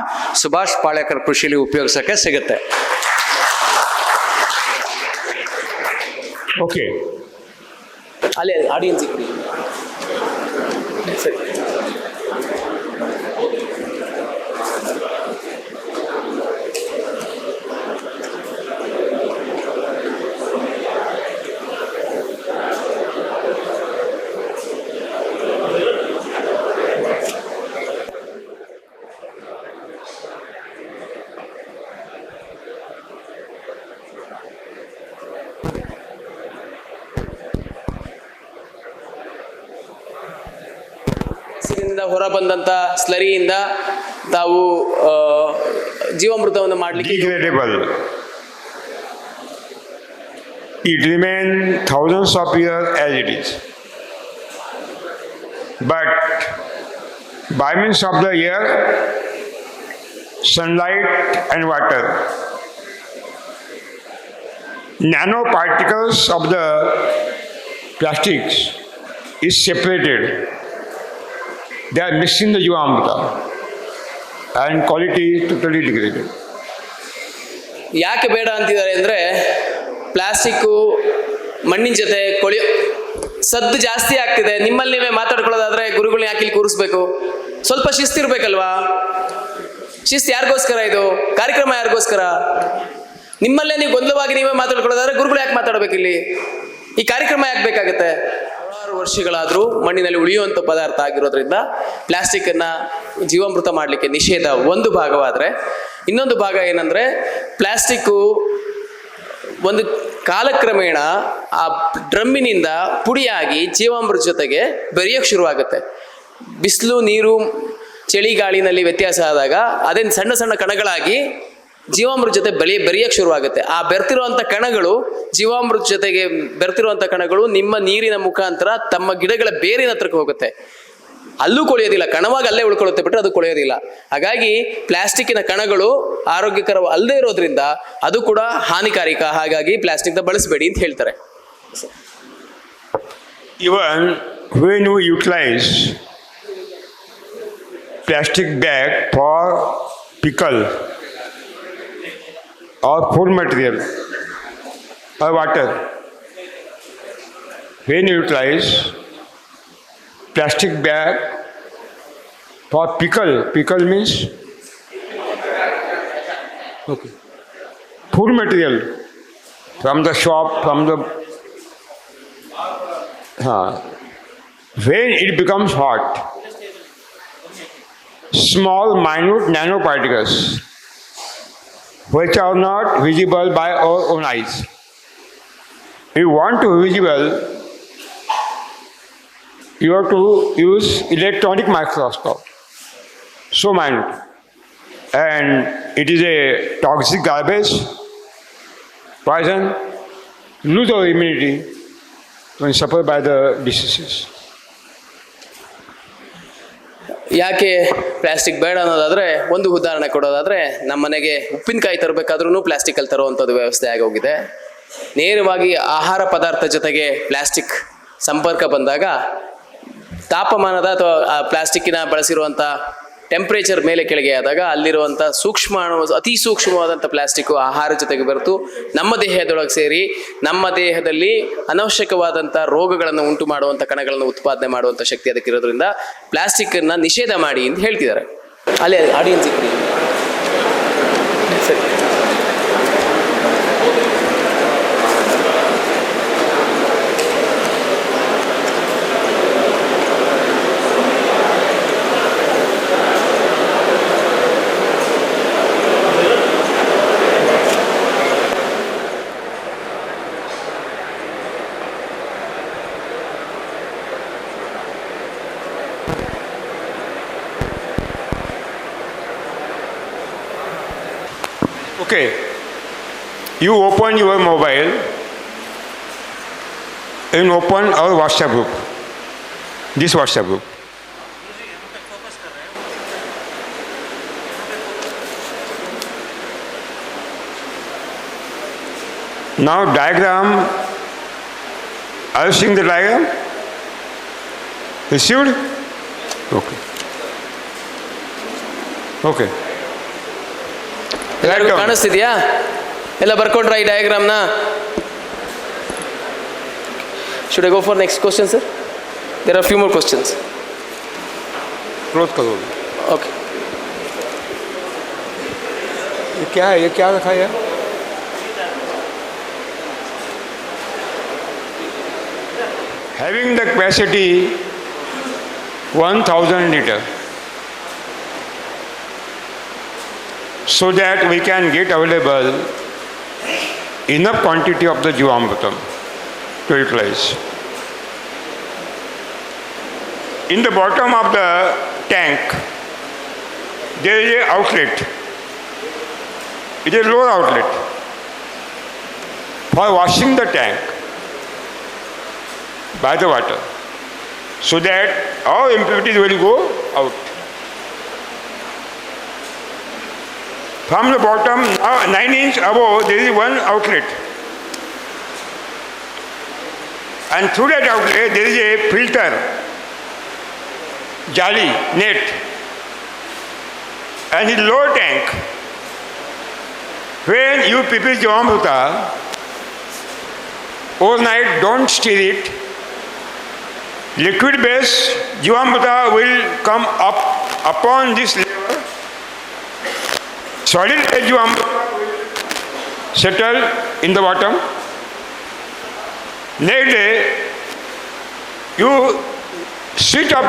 ಸುಭಾಷ್ ಪಾಳೇಕರ್ ಕೃಷಿಲಿ ಉಪಯೋಗಿಸೋಕ್ಕೆ ಸಿಗುತ್ತೆ. Okay. ಅಲ್ಲೇ ಆಡಿಯನ್ಸ್ ಸರಿ. ಹೊರ ಬಂದಂತ ಸ್ಲರಿಯಿಂದ ತಾವು ಜೀವಾಮೃತವನ್ನು ಮಾಡಲಿಕ್ಕೆ Degradable. It remains thousands of years as it is. But by means of the air, sunlight and water, nanoparticles of the plastics is separated. They are mixing the Jivamrita and quality is totally degraded. ಯಾಕೆ ಬೇಡ ಅಂತಿದ್ದಾರೆ ಅಂದರೆ ಪ್ಲಾಸ್ಟಿಕ್ಕು ಮಣ್ಣಿನ ಜೊತೆ ಸದ್ದು ಜಾಸ್ತಿ ಆಗ್ತಿದೆ. ನಿಮ್ಮಲ್ಲಿ ನೀವೇ ಮಾತಾಡ್ಕೊಳ್ಳೋದಾದ್ರೆ ಗುರುಗಳನ್ನ ಯಾಕೆ ಇಲ್ಲಿ ಕೂರಿಸ್ಬೇಕು? ಸ್ವಲ್ಪ ಶಿಸ್ತಿರ್ಬೇಕಲ್ವಾ? ಶಿಸ್ತು ಯಾರಿಗೋಸ್ಕರ? ಇದು ಕಾರ್ಯಕ್ರಮ ಯಾರಿಗೋಸ್ಕರ? ನಿಮ್ಮಲ್ಲೇ ನೀವು ಗೊಂದಲವಾಗಿ ನೀವೇ ಮಾತಾಡ್ಕೊಳ್ಳೋದಾದ್ರೆ ಗುರುಗಳು ಯಾಕೆ ಮಾತಾಡ್ಬೇಕು ಇಲ್ಲಿ? ಈ ಕಾರ್ಯಕ್ರಮ ಯಾಕೆ ಬೇಕಾಗುತ್ತೆ? 6 ವರ್ಷಗಳಾದರೂ ಮಣ್ಣಿನಲ್ಲಿ ಉಳಿಯುವಂಥ ಪದಾರ್ಥ ಆಗಿರೋದ್ರಿಂದ ಪ್ಲಾಸ್ಟಿಕ್ಕನ್ನು ಜೀವಾಮೃತ ಮಾಡಲಿಕ್ಕೆ ನಿಷೇಧ ಒಂದು ಭಾಗವಾದರೆ, ಇನ್ನೊಂದು ಭಾಗ ಏನಂದರೆ ಪ್ಲಾಸ್ಟಿಕ್ಕು ಒಂದು ಕಾಲಕ್ರಮೇಣ ಆ ಡ್ರಮ್ಮಿನಿಂದ ಪುಡಿಯಾಗಿ ಜೀವಾಮೃತ ಜೊತೆಗೆ ಬೆರೆಯೋಕ್ಕೆ ಶುರುವಾಗುತ್ತೆ. ಬಿಸಿಲು, ನೀರು, ಚಳಿ, ಗಾಳಿನಲ್ಲಿ ವ್ಯತ್ಯಾಸ ಆದಾಗ ಅದೇನು ಸಣ್ಣ ಸಣ್ಣ ಕಣಗಳಾಗಿ ಜೀವಾಮೃತ ಜೊತೆ ಬೆರೆಯಕ್ಕೆ ಶುರುವಾಗುತ್ತೆ. ಆ ಬೆರ್ತಿರುವಂಥ ಕಣಗಳು, ಜೀವಾಮೃತ ಜೊತೆಗೆ ಬೆರ್ತಿರುವಂಥ ಕಣಗಳು ನಿಮ್ಮ ನೀರಿನ ಮುಖಾಂತರ ತಮ್ಮ ಗಿಡಗಳ ಬೇರಿನ ಹತ್ರಕ್ಕೆ ಹೋಗುತ್ತೆ. ಅಲ್ಲೂ ಕೊಳೆಯೋದಿಲ್ಲ, ಕಣವಾಗಿ ಅಲ್ಲೇ ಉಳ್ಕೊಳ್ಳುತ್ತೆ ಬಿಟ್ಟರೆ ಅದು ಕೊಳೆಯೋದಿಲ್ಲ. ಹಾಗಾಗಿ ಪ್ಲಾಸ್ಟಿಕ್ಕಿನ ಕಣಗಳು ಆರೋಗ್ಯಕರ ಅಲ್ಲದೆ ಇರೋದ್ರಿಂದ ಅದು ಕೂಡ ಹಾನಿಕಾರಕ. ಹಾಗಾಗಿ ಪ್ಲಾಸ್ಟಿಕ್ನ ಬಳಸಬೇಡಿ ಅಂತ ಹೇಳ್ತಾರೆ. Even when we utilize plastic bag for pickle or food material or water, when you utilize plastic bag for pickle means okay, food material from the shop, from the when it becomes hot, small minute nanoparticles which are not visible by our own eyes. If you want to be visible, you have to use electronic microscope, so minute. And it is a toxic garbage, poison, lose our immunity when suffered by the diseases. ಯಾಕೆ ಪ್ಲಾಸ್ಟಿಕ್ ಬೇಡ ಅನ್ನೋದಾದ್ರೆ ಒಂದು ಉದಾಹರಣೆ ಕೊಡೋದಾದ್ರೆ ನಮ್ಮ ಮನೆಗೆ ಉಪ್ಪಿನಕಾಯಿ ತರಬೇಕಾದ್ರೂ ಪ್ಲಾಸ್ಟಿಕಲ್ಲಿ ತರುವಂಥದ್ದು ವ್ಯವಸ್ಥೆ ಆಗೋಗಿದೆ. ನೇರವಾಗಿ ಆಹಾರ ಪದಾರ್ಥ ಜೊತೆಗೆ ಪ್ಲಾಸ್ಟಿಕ್ ಸಂಪರ್ಕ ಬಂದಾಗ ತಾಪಮಾನದ ಅಥವಾ ಪ್ಲಾಸ್ಟಿಕ್ಕಿನ ಬಳಸಿರುವಂಥ ಟೆಂಪ್ರೇಚರ್ ಮೇಲೆ ಕೆಳಗೆ ಆದಾಗ ಅಲ್ಲಿರುವಂಥ ಅತಿ ಸೂಕ್ಷ್ಮವಾದಂಥ ಪ್ಲಾಸ್ಟಿಕ್ಕು ಆಹಾರ ಜೊತೆಗೆ ಬೆರೆತು ನಮ್ಮ ದೇಹದೊಳಗೆ ಸೇರಿ ನಮ್ಮ ದೇಹದಲ್ಲಿ ಅನವಶ್ಯಕವಾದಂಥ ರೋಗಗಳನ್ನು ಉಂಟು ಮಾಡುವಂಥ ಕಣಗಳನ್ನು ಉತ್ಪಾದನೆ ಮಾಡುವಂಥ ಶಕ್ತಿ ಅದಕ್ಕಿರೋದ್ರಿಂದ ಪ್ಲಾಸ್ಟಿಕ್ಕನ್ನು ನಿಷೇಧ ಮಾಡಿ ಅಂತ ಹೇಳ್ತಿದ್ದಾರೆ. ಅಲ್ಲಿ ಆಡಿಯನ್ಸ್ ಇತ್ತು ಸರಿ. Okay, you open your mobile and open our WhatsApp group, this WhatsApp group. Now diagram, are you seeing the diagram? Received? Okay. Okay. ಎಲ್ಲರಿಗೂ ಕಾಣಿಸ್ತಿದ್ಯಾ? ಎಲ್ಲ ಬರ್ಕೊಂಡ್ರ ಈ ಡಯಾಗ್ರಾಮ್ನ? Should I go for next question sir? There are few more questions. Close करो. ओके. ये क्या है? ये क्या रखा है? Having the capacity 1000 liter, so that we can get available enough quantity of the Jivamrutam to utilize. In the bottom of the tank, there is an outlet. It is a lower outlet for washing the tank by the water, so that all impurities will go out. From the bottom, 9 inch above, there is one outlet. And through that outlet, there is a filter, jali, net. And in lower tank, when you prepare Jivamruta, overnight don't stir it. Liquid base Jivamruta will come up upon this level. Solid Jivamruta will settle in the bottom. Next day, you switch on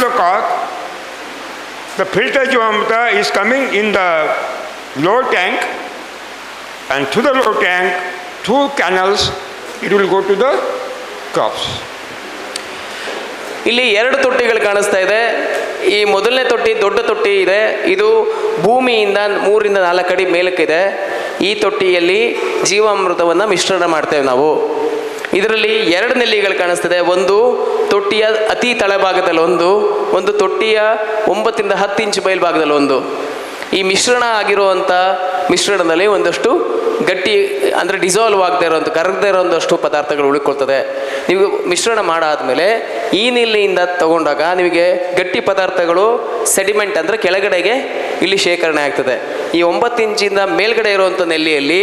the cork. The filter Jivamruta is coming in the lower tank, and through the lower tank, through canals, it will go to the crops. ಇಲ್ಲಿ 2 ತೊಟ್ಟಿಗಳು ಕಾಣಿಸ್ತಾ ಇದೆ. ಈ ಮೊದಲನೇ ತೊಟ್ಟಿ ದೊಡ್ಡ ತೊಟ್ಟಿ ಇದೆ. ಇದು ಭೂಮಿಯಿಂದ 3 ರಿಂದ 4 ಅಡಿ ಮೇಲಕ್ಕಿದೆ. ಈ ತೊಟ್ಟಿಯಲ್ಲಿ ಜೀವಾಮೃತವನ್ನು ಮಿಶ್ರಣ ಮಾಡ್ತೇವೆ ನಾವು. ಇದರಲ್ಲಿ 2 ನೆಲ್ಲಿಗಳು ಕಾಣಿಸ್ತದೆ. ಒಂದು ತೊಟ್ಟಿಯ ಅತಿ ತಳಭಾಗದಲ್ಲಿ ಒಂದು ತೊಟ್ಟಿಯ 9 ರಿಂದ 10 ಇಂಚು ಮೇಲ್ಭಾಗದಲ್ಲಿ ಒಂದು. ಈ ಮಿಶ್ರಣ ಆಗಿರುವಂಥ ಮಿಶ್ರಣದಲ್ಲಿ ಒಂದಷ್ಟು ಗಟ್ಟಿ ಅಂದರೆ ಡಿಸಾಲ್ವ್ ಆಗದೆ ಇರೋಂಥ ಕರಗದೆ ಇರೋಂಥಷ್ಟು ಪದಾರ್ಥಗಳು ಉಳ್ಕೊಳ್ತದೆ. ನೀವು ಮಿಶ್ರಣ ಮಾಡಾದಮೇಲೆ ಈ ನೆಲ್ಲಿಯಿಂದ ತಗೊಂಡಾಗ ನಿಮಗೆ ಗಟ್ಟಿ ಪದಾರ್ಥಗಳು ಸೆಡಿಮೆಂಟ್ ಅಂದರೆ ಕೆಳಗಡೆಗೆ ಇಲ್ಲಿ ಶೇಖರಣೆ ಆಗ್ತದೆ. ಈ 9 ಇಂಚಿಂದ ಮೇಲ್ಗಡೆ ಇರುವಂಥ ನೆಲ್ಲಿಯಲ್ಲಿ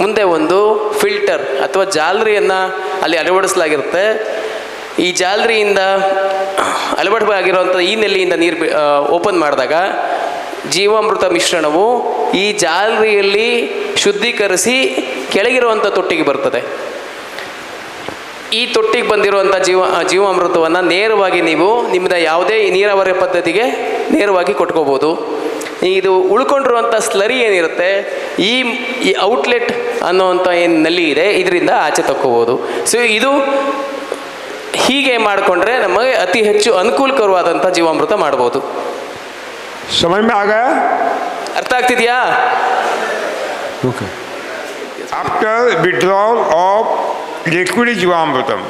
ಮುಂದೆ ಒಂದು ಫಿಲ್ಟರ್ ಅಥವಾ ಜಾಲರಿಯನ್ನು ಅಲ್ಲಿ ಅಳವಡಿಸಲಾಗಿರುತ್ತೆ. ಈ ಜಾಲರಿಯಿಂದ ಅಳವಡಿಸಲಾಗಿರುವಂಥ ಈ ನೆಲ್ಲಿಯಿಂದ ನೀರು ಓಪನ್ ಮಾಡಿದಾಗ ಜೀವಾಮೃತ ಮಿಶ್ರಣವು ಈ ಜಾಲರಿಯಲ್ಲಿ ಶುದ್ಧೀಕರಿಸಿ ಕೆಳಗಿರುವಂಥ ತೊಟ್ಟಿಗೆ ಬರ್ತದೆ. ಈ ತೊಟ್ಟಿಗೆ ಬಂದಿರುವಂಥ ಜೀವಾಮೃತವನ್ನು ನೇರವಾಗಿ ನೀವು ನಿಮ್ಮದ ಯಾವುದೇ ನೀರಾವರಿ ಪದ್ಧತಿಗೆ ನೇರವಾಗಿ ಕೊಟ್ಕೋಬೋದು. ಇದು ಉಳ್ಕೊಂಡಿರುವಂಥ ಸ್ಲರಿ ಏನಿರುತ್ತೆ, ಈ ಔಟ್ಲೆಟ್ ಅನ್ನೋವಂಥ ಏನು ನಲ್ಲಿ ಇದೆ ಇದರಿಂದ ಆಚೆ ತಕ್ಕೋಬೋದು. ಸೊ ಇದು ಹೀಗೆ ಮಾಡಿಕೊಂಡ್ರೆ ನಮಗೆ ಅತಿ ಹೆಚ್ಚು ಅನುಕೂಲಕರವಾದಂಥ ಜೀವಾಮೃತ ಮಾಡ್ಬೋದು. समझ में आ गया? ಅರ್ಥ ಆಗ್ತಿದೆಯಾ? Okay. After withdrawal of liquid Jivamrutam,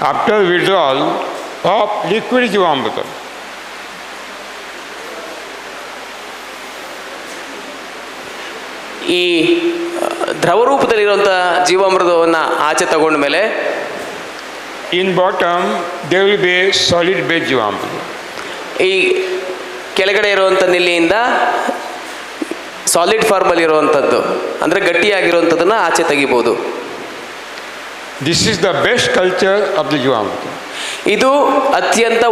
after withdrawal of liquid Jivamrutam, ಈ ದ್ರವ ರೂಪದಲ್ಲಿರುವಂಥ ಜೀವಾಮೃತವನ್ನು ಆಚೆ ತಗೊಂಡ ಮೇಲೆ in bottom there will be a solid base Jivamrutam. ಈ ಕೆಳಗಡೆ ಇರುವಂಥ ನೆಲ್ಲಿಯಿಂದ ಸಾಲಿಡ್ ಫಾರ್ಮಲ್ಲಿ ಇರುವಂಥದ್ದು ಅಂದರೆ ಗಟ್ಟಿಯಾಗಿರುವಂಥದ್ದನ್ನು ಆಚೆ ತೆಗಿಬೋದು. This is the best culture of the Jivamrutam. ಇದು ಅತ್ಯಂತ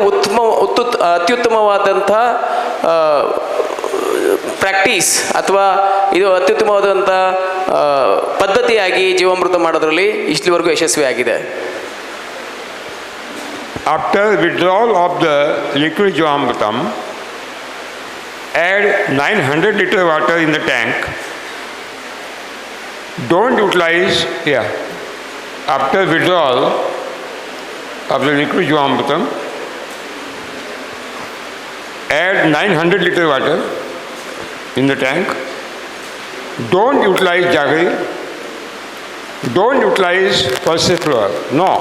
ಅತ್ಯುತ್ತಮವಾದಂಥ ಪ್ರಾಕ್ಟೀಸ್ ಅಥವಾ ಇದು ಅತ್ಯುತ್ತಮವಾದಂಥ ಪದ್ಧತಿಯಾಗಿ ಜೀವಾಮೃತ ಮಾಡೋದ್ರಲ್ಲಿ ಇಷ್ಟವರೆಗೂ ಯಶಸ್ವಿಯಾಗಿದೆ. After withdrawal of the liquid Jivamrutam, add 900 liter water in the tank. Don't utilize, after withdrawal of the liquid Jivamrutam, add 900 liter water in the tank. Don't utilize jaggery. Don't utilize pulsed flour. No.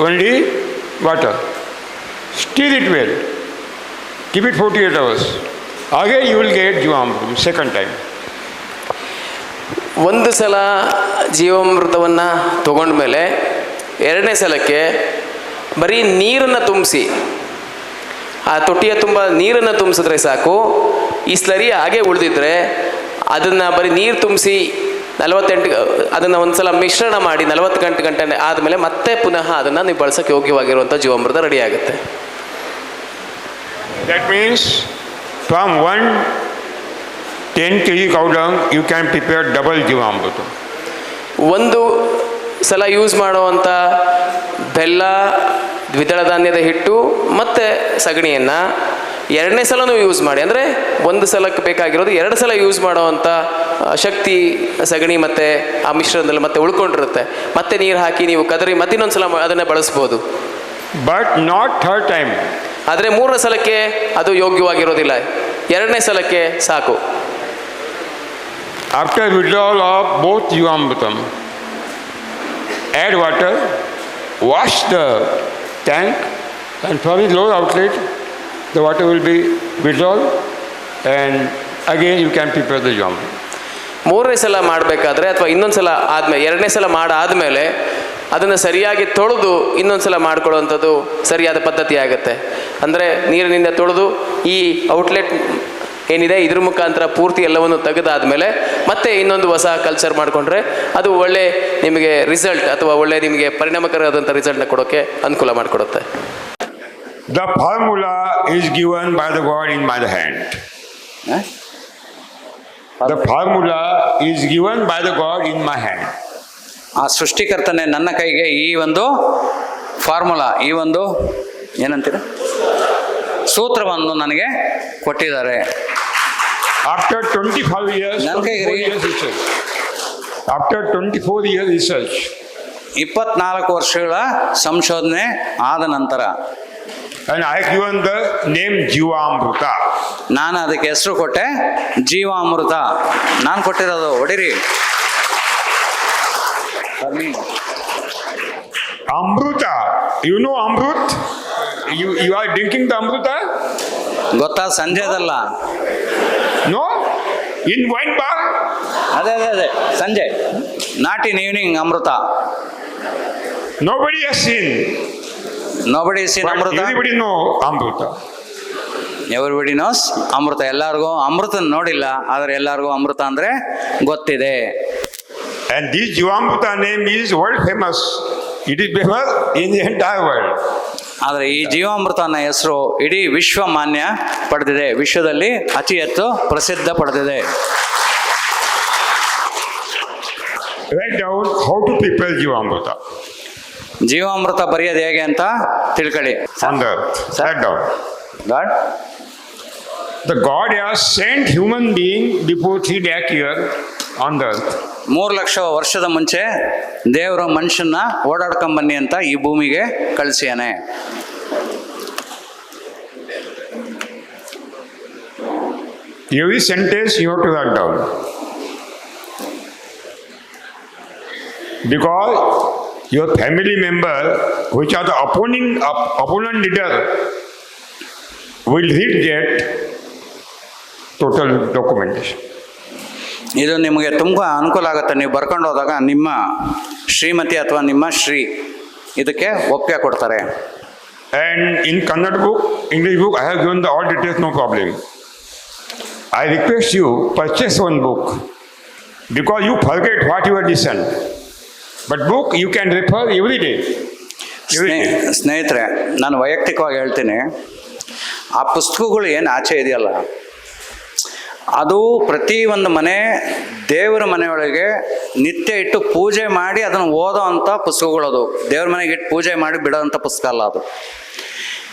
Only water. Stir it well. Keep it 48 hours. Again you will get Jivamrutam second time. ಒಂದು ಸಲ ಜೀವಾಮೃತವನ್ನು ತಗೊಂಡ್ಮೇಲೆ ಎರಡನೇ ಸಲಕ್ಕೆ ಬರೀ ನೀರನ್ನು ತುಂಬಿಸಿ, ಆ ತೊಟ್ಟಿಯ ತುಂಬ ನೀರನ್ನು ತುಂಬಿಸಿದ್ರೆ ಸಾಕು. ಈ ಸ್ಲರಿ ಹಾಗೆ ಉಳಿದಿದ್ರೆ ಅದನ್ನು ಬರೀ ನೀರು ತುಂಬಿಸಿ 48 ಅದನ್ನು ಒಂದು ಸಲ ಮಿಶ್ರಣ ಮಾಡಿ 48 ಗಂಟೆ ಆದಮೇಲೆ ಮತ್ತೆ ಪುನಃ ಅದನ್ನು ನೀವು ಬಳಸೋಕ್ಕೆ ಯೋಗ್ಯವಾಗಿರುವಂಥ ಜೀವಾಮೃತ ರೆಡಿ ಆಗುತ್ತೆ. That means from 110 kg cow dung you can prepare double Jivamrutam. ಒಂದು ಸಲ ಯೂಸ್ ಮಾಡುವಂಥ ಬೆಲ್ಲ, ದ್ವಿದಳ ಧಾನ್ಯದ ಹಿಟ್ಟು ಮತ್ತು ಸಗಣಿಯನ್ನು ಎರಡನೇ ಸಲನೂ ಯೂಸ್ ಮಾಡಿ. ಅಂದರೆ ಒಂದು ಸಲಕ್ಕೆ ಬೇಕಾಗಿರೋದು ಎರಡು ಸಲ ಯೂಸ್ ಮಾಡೋವಂಥ ಶಕ್ತಿ ಸಗಣಿ ಮತ್ತು ಆ ಮಿಶ್ರಣದಲ್ಲಿ ಮತ್ತೆ ಉಳ್ಕೊಂಡಿರುತ್ತೆ. ಮತ್ತೆ ನೀರು ಹಾಕಿ ನೀವು ಕದರಿ ಮತ್ತೆ ಇನ್ನೊಂದು ಸಲ ಅದನ್ನು ಬಳಸ್ಬೋದು. But not third time. ಆದರೆ ಮೂರನೇ ಸಲಕ್ಕೆ ಅದು ಯೋಗ್ಯವಾಗಿರೋದಿಲ್ಲ, ಎರಡನೇ ಸಲಕ್ಕೆ ಸಾಕು. After withdrawal of both Jivamrutam, add water, wash the tank, and from the lower outlet the water will be withdrawn and again you can prepare the Jivamrutam. ಮೂರನೇ ಸಲ ಮಾಡಬೇಕಾದ್ರೆ ಅಥವಾ ಇನ್ನೊಂದು ಸಲ ಆದಮೇಲೆ ಎರಡನೇ ಸಲ ಮಾಡಾದಮೇಲೆ ಅದನ್ನು ಸರಿಯಾಗಿ ತೊಳೆದು ಇನ್ನೊಂದು ಸಲ ಮಾಡ್ಕೊಳ್ಳುವಂಥದ್ದು ಸರಿಯಾದ ಪದ್ಧತಿ ಆಗುತ್ತೆ. ಅಂದರೆ ನೀರಿನಿಂದ ತೊಳೆದು ಈ ಔಟ್ಲೆಟ್ ಏನಿದೆ ಇದ್ರ ಮುಖಾಂತರ ಪೂರ್ತಿ ಎಲ್ಲವನ್ನು ತೆಗೆದಾದ್ಮೇಲೆ ಮತ್ತೆ ಇನ್ನೊಂದು ಹೊಸ ಕಲ್ಚರ್ ಮಾಡಿಕೊಂಡ್ರೆ ಅದು ಒಳ್ಳೆ ನಿಮಗೆ ರಿಸಲ್ಟ್ ಅಥವಾ ಒಳ್ಳೆ ನಿಮಗೆ ಪರಿಣಾಮಕಾರಿಯಾದಂಥ ರಿಸಲ್ಟ್ನ ಕೊಡೋಕ್ಕೆ ಅನುಕೂಲ ಮಾಡಿಕೊಡುತ್ತೆ. The formula is given by the God in my hand. The formula is given by the God in my hand. ಆ ಸೃಷ್ಟಿಕರ್ತನೆ ನನ್ನ ಕೈಗೆ ಈ ಒಂದು ಫಾರ್ಮುಲಾ, ಈ ಒಂದು ಏನಂತೀರ ಸೂತ್ರವನ್ನು ನನಗೆ ಕೊಟ್ಟಿದ್ದಾರೆ. After 25 years, 24 years research. After 24 years research. 24 ವರ್ಷಗಳ ಸಂಶೋಧನೆ ಆದ ನಂತರ And I have given the name Jivamruta. ನಾನು ಅದಕ್ಕೆ ಹೆಸರು ಕೊಟ್ಟೆ ಜೀವಾಮೃತ. ನಾನು ಕೊಟ್ಟಿರೋದು ಹೊಡಿರಿ Amruta. You know Amrut? You are drinking the Amruta? ಗೊತ್ತಾ? ಸಂಜೆದಲ್ಲ. No? In wine bar? ಅದೇ ಸಂಜೆ, not in evening Amruta. Nobody has seen. Nobody seen Amruta. Everybody know Amruta. Everybody knows Amruta. ಎಲ್ಲರಿಗೂ ಅಮೃತ ನೋಡಿಲ್ಲ, ಆದರೆ ಎಲ್ಲರಿಗೂ ಅಮೃತ ಅಂದ್ರೆ ಗೊತ್ತಿದೆ. And this Jivamruta name is world famous. It is famous in the entire world. ಆದರೆ ಈ ಜೀವಾಮೃತ ಅನ್ನೋ ಹೆಸರು ಇಡೀ ವಿಶ್ವ ಮಾನ್ಯ ಪಡೆದಿದೆ, ವಿಶ್ವದಲ್ಲಿ ಅತಿ ಹೆಚ್ಚು ಪ್ರಸಿದ್ಧ ಪಡೆದಿದೆ. Write down how to prepare Jivamruta. ಜೀವಾಮೃತ ಬರೆಯೋದು ಹೇಗೆ ಅಂತ ತಿಳ್ಕೊಳ್ಳಿ. Write down. God The God has sent human being before 3 lakh years on the earth. 3,00,000 ವರ್ಷದ ಮುಂಚೆ ದೇವರು ಮನುಷ್ಯನ ಓಡಾಡ್ಕೊಂಬನ್ನಿ ಅಂತ ಈ ಭೂಮಿಗೆ ಕಳಿಸ್ಯಾನೆ. Every sentence you have to write down. Because your family member, which are the opponent leader, will read that total documentation. ಇದು ನಿಮಗೆ ತುಂಬ ಅನುಕೂಲ ಆಗುತ್ತೆ. ನೀವು ಬರ್ಕೊಂಡು ಹೋದಾಗ ನಿಮ್ಮ ಶ್ರೀಮತಿ ಅಥವಾ ನಿಮ್ಮ ಶ್ರೀ ಇದಕ್ಕೆ ಒಪ್ಪಿಗೆ ಕೊಡ್ತಾರೆ. And in Kannada book, English book, I have given the all details, no problem. I request you, purchase one book, because you forget what you have listened. But book you can refer every day. ಸ್ನೇಹಿತರೆ, ನಾನು ವೈಯಕ್ತಿಕವಾಗಿ ಹೇಳ್ತೀನಿ, ಆ ಪುಸ್ತಕಗಳು ಏನು ಆಚೆ ಇದೆಯಲ್ಲ, ಅದು ಪ್ರತಿ ಒಂದು ಮನೆ ದೇವರ ಮನೆಯೊಳಗೆ ನಿತ್ಯ ಇಟ್ಟು ಪೂಜೆ ಮಾಡಿ ಅದನ್ನು ಓದೋ ಅಂಥ ಪುಸ್ತಕಗಳು. ಅದು ದೇವ್ರ ಮನೆಗೆ ಇಟ್ಟು ಪೂಜೆ ಮಾಡಿ ಬಿಡೋ ಅಂಥ ಪುಸ್ತಕ ಅಲ್ಲ ಅದು.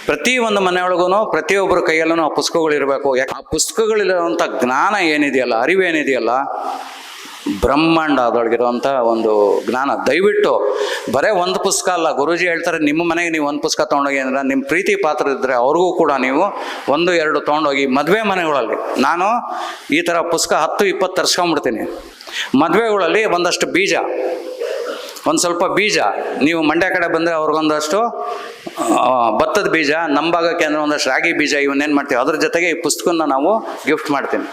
ಪ್ರತಿ ಒಂದು ಮನೆಯೊಳಗೂ ಪ್ರತಿಯೊಬ್ಬರ ಕೈಯಲ್ಲೂ ಆ ಪುಸ್ತಕಗಳು ಇರಬೇಕು. ಆ ಪುಸ್ತಕಗಳಿರುವಂಥ ಜ್ಞಾನ ಏನಿದೆಯಲ್ಲ, ಅರಿವೇನಿದೆಯಲ್ಲ, ಬ್ರಹ್ಮಾಂಡ ಅದರೊಳಗಿರುವಂಥ ಒಂದು ಜ್ಞಾನ. ದಯವಿಟ್ಟು ಬರೇ ಒಂದು ಪುಸ್ತಕ ಅಲ್ಲ, ಗುರೂಜಿ ಹೇಳ್ತಾರೆ ನಿಮ್ಮ ಮನೆಗೆ ನೀವು ಒಂದು ಪುಸ್ತಕ ತೊಗೊಂಡೋಗಿ ಅಂದ್ರೆ ನಿಮ್ಮ ಪ್ರೀತಿ ಪಾತ್ರ ಇದ್ದರೆ ಅವ್ರಿಗೂ ಕೂಡ ನೀವು 1-2 ತೊಗೊಂಡೋಗಿ. ಮದುವೆ ಮನೆಗಳಲ್ಲಿ ನಾನು ಈ ಥರ ಪುಸ್ತಕ 10-20 ತರಿಸ್ಕೊಂಬಿಡ್ತೀನಿ. ಮದುವೆಗಳಲ್ಲಿ ಒಂದಷ್ಟು ಬೀಜ, ಒಂದು ಸ್ವಲ್ಪ ಬೀಜ, ನೀವು ಮಂಡ್ಯ ಕಡೆ ಬಂದರೆ ಅವ್ರಿಗೊಂದಷ್ಟು ಭತ್ತದ ಬೀಜ, ನಮ್ಮ ಭಾಗಕ್ಕೆ ಅಂದರೆ ಒಂದಷ್ಟು ರಾಗಿ ಬೀಜ, ಇವನ್ನೇನು ಮಾಡ್ತೀವಿ ಅದ್ರ ಜೊತೆಗೆ ಈ ಪುಸ್ತಕನ ನಾವು ಗಿಫ್ಟ್ ಮಾಡ್ತೀನಿ.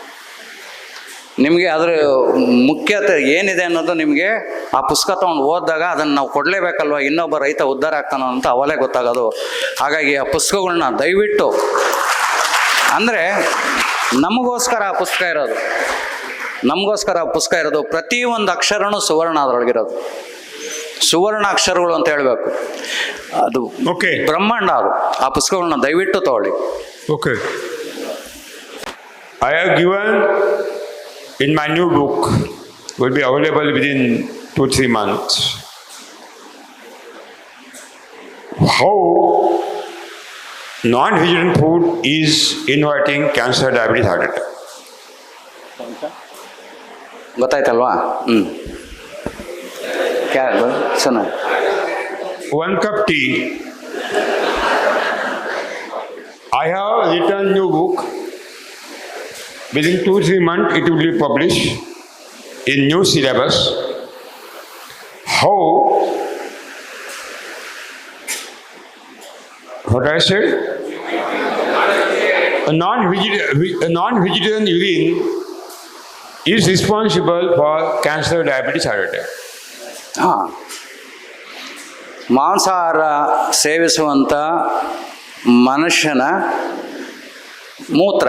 ನಿಮಗೆ ಅದರ ಮುಖ್ಯತೆ ಏನಿದೆ ಅನ್ನೋದು ನಿಮಗೆ ಆ ಪುಸ್ತಕ ತೊಗೊಂಡು ಓದಿದಾಗ ಅದನ್ನು ನಾವು ಕೊಡಲೇಬೇಕಲ್ವ, ಇನ್ನೊಬ್ಬ ರೈತ ಉದ್ಧಾರ ಆಗ್ತಾನೋ ಅಂತ ಅವಲೇ ಗೊತ್ತಾಗೋದು. ಹಾಗಾಗಿ ಆ ಪುಸ್ತಕಗಳನ್ನ ದಯವಿಟ್ಟು, ಅಂದರೆ ನಮಗೋಸ್ಕರ ಆ ಪುಸ್ತಕ ಇರೋದು, ನಮಗೋಸ್ಕರ ಆ ಪುಸ್ತಕ ಇರೋದು. ಪ್ರತಿಯೊಂದು ಅಕ್ಷರನೂ ಸುವರ್ಣ ಅದರೊಳಗಿರೋದು, ಸುವರ್ಣ ಅಕ್ಷರಗಳು ಅಂತ ಹೇಳಬೇಕು. ಅದು ಬ್ರಹ್ಮಾಂಡ ಅದು. ಆ ಪುಸ್ತಕಗಳನ್ನ ದಯವಿಟ್ಟು ತಗೊಳ್ಳಿ. Okay. I have given in my new book, will be available within 2-3 months. How non-vegetarian food is inviting cancer, diabetes, heart attack. ಗೊತ್ತಾಯ್ತಲ್ವಾ? ಸುನ 1 cup tea. I have written new book. Within 2-3 months, it will be published in new syllabus. How? What I said? A non-vegetarian urine is responsible for cancer, diabetes, heart attack. ಹಾಂ, ಮಾಂಸಾಹಾರ ಸೇವಿಸುವಂಥ ಮನುಷ್ಯನ ಮೂತ್ರ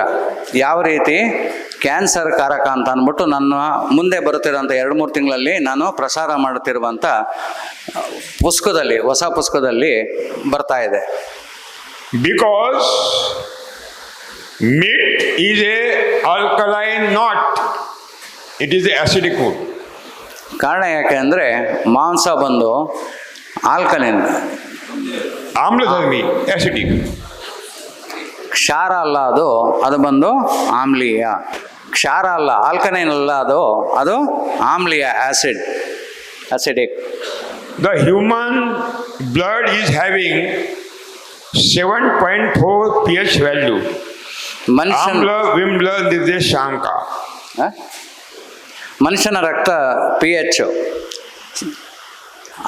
ಯಾವ ರೀತಿ ಕ್ಯಾನ್ಸರ್ ಕಾರಕ ಅಂತ ಅಂದ್ಬಿಟ್ಟು ನನ್ನ ಮುಂದೆ ಬರುತ್ತಿರೋಂಥ 2-3 ತಿಂಗಳಲ್ಲಿ ನಾನು ಪ್ರಸಾರ ಮಾಡುತ್ತಿರುವಂಥ ಪುಸ್ತಕದಲ್ಲಿ, ಹೊಸ ಪುಸ್ತಕದಲ್ಲಿ ಬರ್ತಾ ಇದೆ. Because meat is a alkaline not, it is a acidic food. ಕಾರಣ ಯಾಕೆ ಅಂದರೆ ಮಾಂಸ ಬಂದು ಆಲ್ಕಲೈನ್, ಆಮ್ಲಧರ್ಮಿ, acidic. ಕ್ಷಾರ ಅಲ್ಲ ಅದು, ಅದು ಬಂದು ಆಮ್ಲೀಯ. ಕ್ಷಾರ ಅಲ್ಲ, ಆಲ್ಕಲೈನ್ ಅಲ್ಲ, ಅದು ಆಮ್ಲೀಯ, acidic. The human blood is having 7.4 pH value. ಆಮ್ಲ ವಿಮ್ಲ ನಿರ್ದೇಶಾಂಕ. ಮನುಷ್ಯನ ರಕ್ತ pH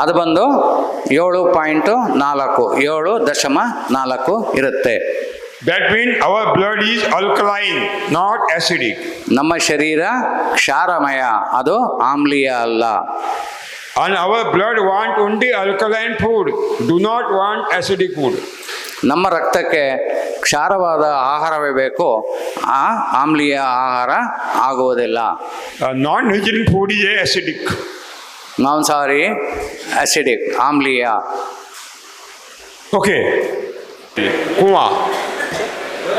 ಅದು ಬಂದು 7.4 ಇರುತ್ತೆ. That means our blood is alkaline, not acidic. ನಮ್ಮ ಶರೀರ ಕ್ಷಾರಮಯ, ಅದು ಆಮ್ಲೀಯ ಅಲ್ಲ. And our blood want only alkaline food, do not want acidic food. ನಮ್ಮ ರಕ್ತಕ್ಕೆ ಕ್ಷಾರವಾದ ಆಹಾರವೇ ಬೇಕು, ಆಮ್ಲೀಯ ಆಹಾರ ಆಗುವುದಿಲ್ಲ. Non-vegetarian food is acidic. ಮಾಂಸಾಹಾರಿ ಆಸಿಡಿಕ್, ಆಮ್ಲೀಯ. Okay. कुआं,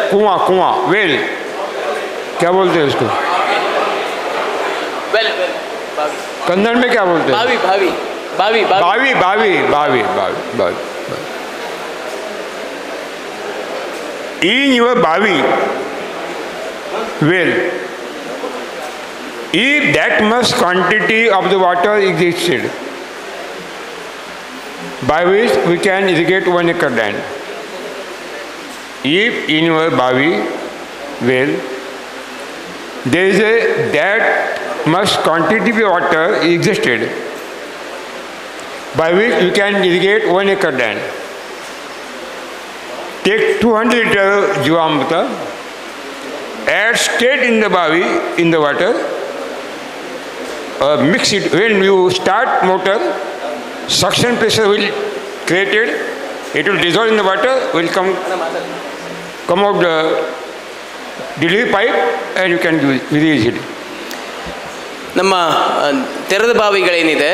कुआं, कुआं, वेल, क्या बोलते हैं उसको? कन्नड़ में क्या बोलते हैं? बावी बावी बावी बावी बावी बावी बावी बावी in your Bavi well, if that much quantity of the water existed, by which we can irrigate 1 acre land. If in your Bavi well, there is that much quantity of water existed, by which you can irrigate 1 acre land. Take 200 liter Jivamrita, add straight in the Bavi, in the water, mix it. When you start motor, suction pressure will created, it will dissolve in the water, will come out the delivery pipe and you can use very easily. ನಮ್ಮ ತೆರೆದ ಬಾವಿಗಳೇನಿದೆ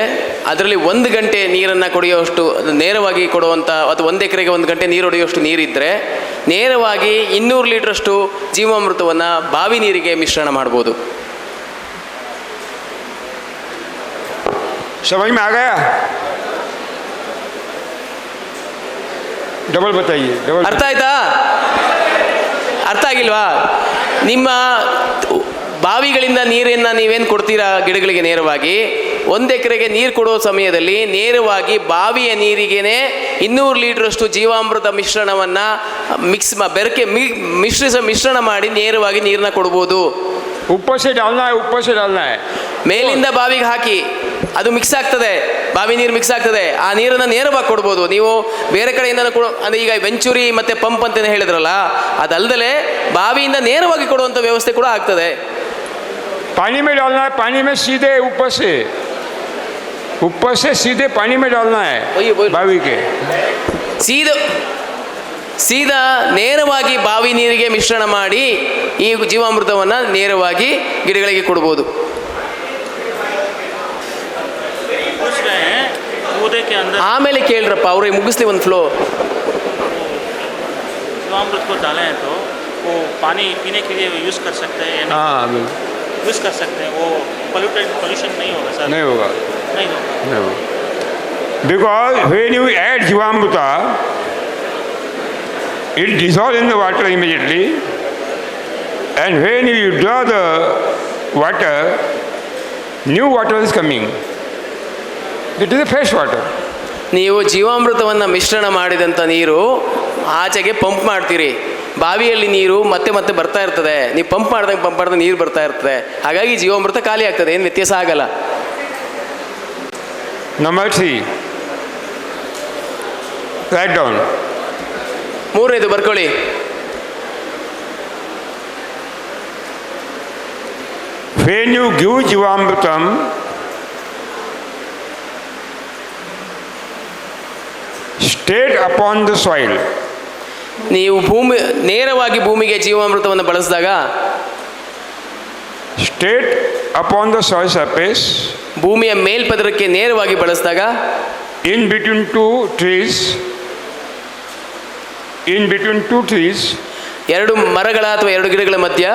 ಅದರಲ್ಲಿ 1 ಗಂಟೆ ನೀರನ್ನು ಕುಡಿಯುವಷ್ಟು ನೇರವಾಗಿ ಕೊಡುವಂಥ ಅಥವಾ 1 ಎಕರೆಗೆ 1 ಗಂಟೆ ನೀರು ಹೊಡೆಯುವಷ್ಟು ನೀರಿದ್ದರೆ ನೇರವಾಗಿ 200 ಲೀಟ್ರಷ್ಟು ಜೀವಾಮೃತವನ್ನು ಬಾವಿ ನೀರಿಗೆ ಮಿಶ್ರಣ ಮಾಡ್ಬೋದು. समझ में आ गया? डबल बताइए, डबल. ಅರ್ಥ ಆಯ್ತಾ? ಅರ್ಥ ಆಗಿಲ್ವಾ? ನಿಮ್ಮ ಬಾವಿಗಳಿಂದ ನೀರನ್ನು ನೀವೇನು ಕೊಡ್ತೀರಾ ಗಿಡಗಳಿಗೆ ನೇರವಾಗಿ, 1 ಎಕರೆಗೆ ನೀರು ಕೊಡೋ ಸಮಯದಲ್ಲಿ ನೇರವಾಗಿ ಬಾವಿಯ ನೀರಿಗೇನೆ 200 ಲೀಟ್ರಷ್ಟು ಜೀವಾಮೃತ ಮಿಶ್ರಣವನ್ನು ಮಿಶ್ರಣ ಮಾಡಿ ನೇರವಾಗಿ ನೀರನ್ನ ಕೊಡ್ಬೋದು. ऊपर से डालना है, ऊपर से डालना है. ಮೇಲಿಂದ ಬಾವಿಗೆ ಹಾಕಿ ಅದು ಮಿಕ್ಸ್ ಆಗ್ತದೆ, ಬಾವಿ ನೀರು ಮಿಕ್ಸ್ ಆಗ್ತದೆ, ಆ ನೀರನ್ನು ನೇರವಾಗಿ ಕೊಡ್ಬೋದು. ನೀವು ಬೇರೆ ಕಡೆಯಿಂದ ಅಂದರೆ ಈಗ ವೆಂಚುರಿ ಮತ್ತು ಪಂಪ್ ಅಂತ ಹೇಳಿದ್ರಲ್ಲ, ಅದಲ್ಲದೆ ಬಾವಿಯಿಂದ ನೇರವಾಗಿ ಕೊಡುವಂಥ ವ್ಯವಸ್ಥೆ ಕೂಡ ಆಗ್ತದೆ. पानी में डालना है, पानी में सीधे ऊपर से सीधे पानी में डालना है बावी के. ಸೀದಾ ನೇರವಾಗಿ ಬಾವಿ ನೀರಿಗೆ ಮಿಶ್ರಣ ಮಾಡಿ ಈ ಜೀವಾಮೃತವನ್ನು ನೇರವಾಗಿ ಗಿಡಗಳಿಗೆ ಕೊಡ್ಬೋದು. ಆಮೇಲೆ ಕೇಳ್ರಪ್ಪ, ಅವ್ರಿಗೆ ಮುಗಿಸ್ಲಿ ಒಂದು ಫ್ಲೋ. जीवामृत को डालें तो वो पानी पीने के लिए यूज़ कर सकते हैं? हाँ, यूज़ कर सकते हैं. वो पोल्यूशन नहीं होगा सर? नहीं होगा. Because when you add Jivamrita, it dissolves in the water immediately, and when you draw the water, new water is coming. It is a fresh water. ನೀವು ಜೀವಾಮೃತವನ್ನು ಮಿಶ್ರಣ ಮಾಡಿದಂಥ ನೀರು ಆಚೆಗೆ ಪಂಪ್ ಮಾಡ್ತೀರಿ, ಬಾವಿಯಲ್ಲಿ ನೀರು ಮತ್ತೆ ಮತ್ತೆ ಬರ್ತಾ ಇರ್ತದೆ. ನೀವು ಪಂಪ್ ಮಾಡಿದಾಗ ನೀರು ಬರ್ತಾ ಇರ್ತದೆ, ಹಾಗಾಗಿ ಜೀವಾಮೃತ ಖಾಲಿ ಆಗ್ತದೆ, ಏನು ವ್ಯತ್ಯಾಸ ಆಗಲ್ಲ. Number 3, write down. 3ನೇದು ಬರ್ಕೊಳ್ಳಿ. When you give Jivamritam, straight upon the soil, ನೀವು ನೇರವಾಗಿ ಭೂಮಿಗೆ ಜೀವಾಮೃತವನ್ನು ಬಳಸಿದಾಗ, straight upon the soil surface, ಭೂಮಿಯ ಮೇಲ್ಪದರಕ್ಕೆ ನೇರವಾಗಿ ಬಳಸಿದಾಗ, in between two trees, 2 ಮರಗಳ ಅಥವಾ 2 ಗಿಡಗಳ ಮಧ್ಯ,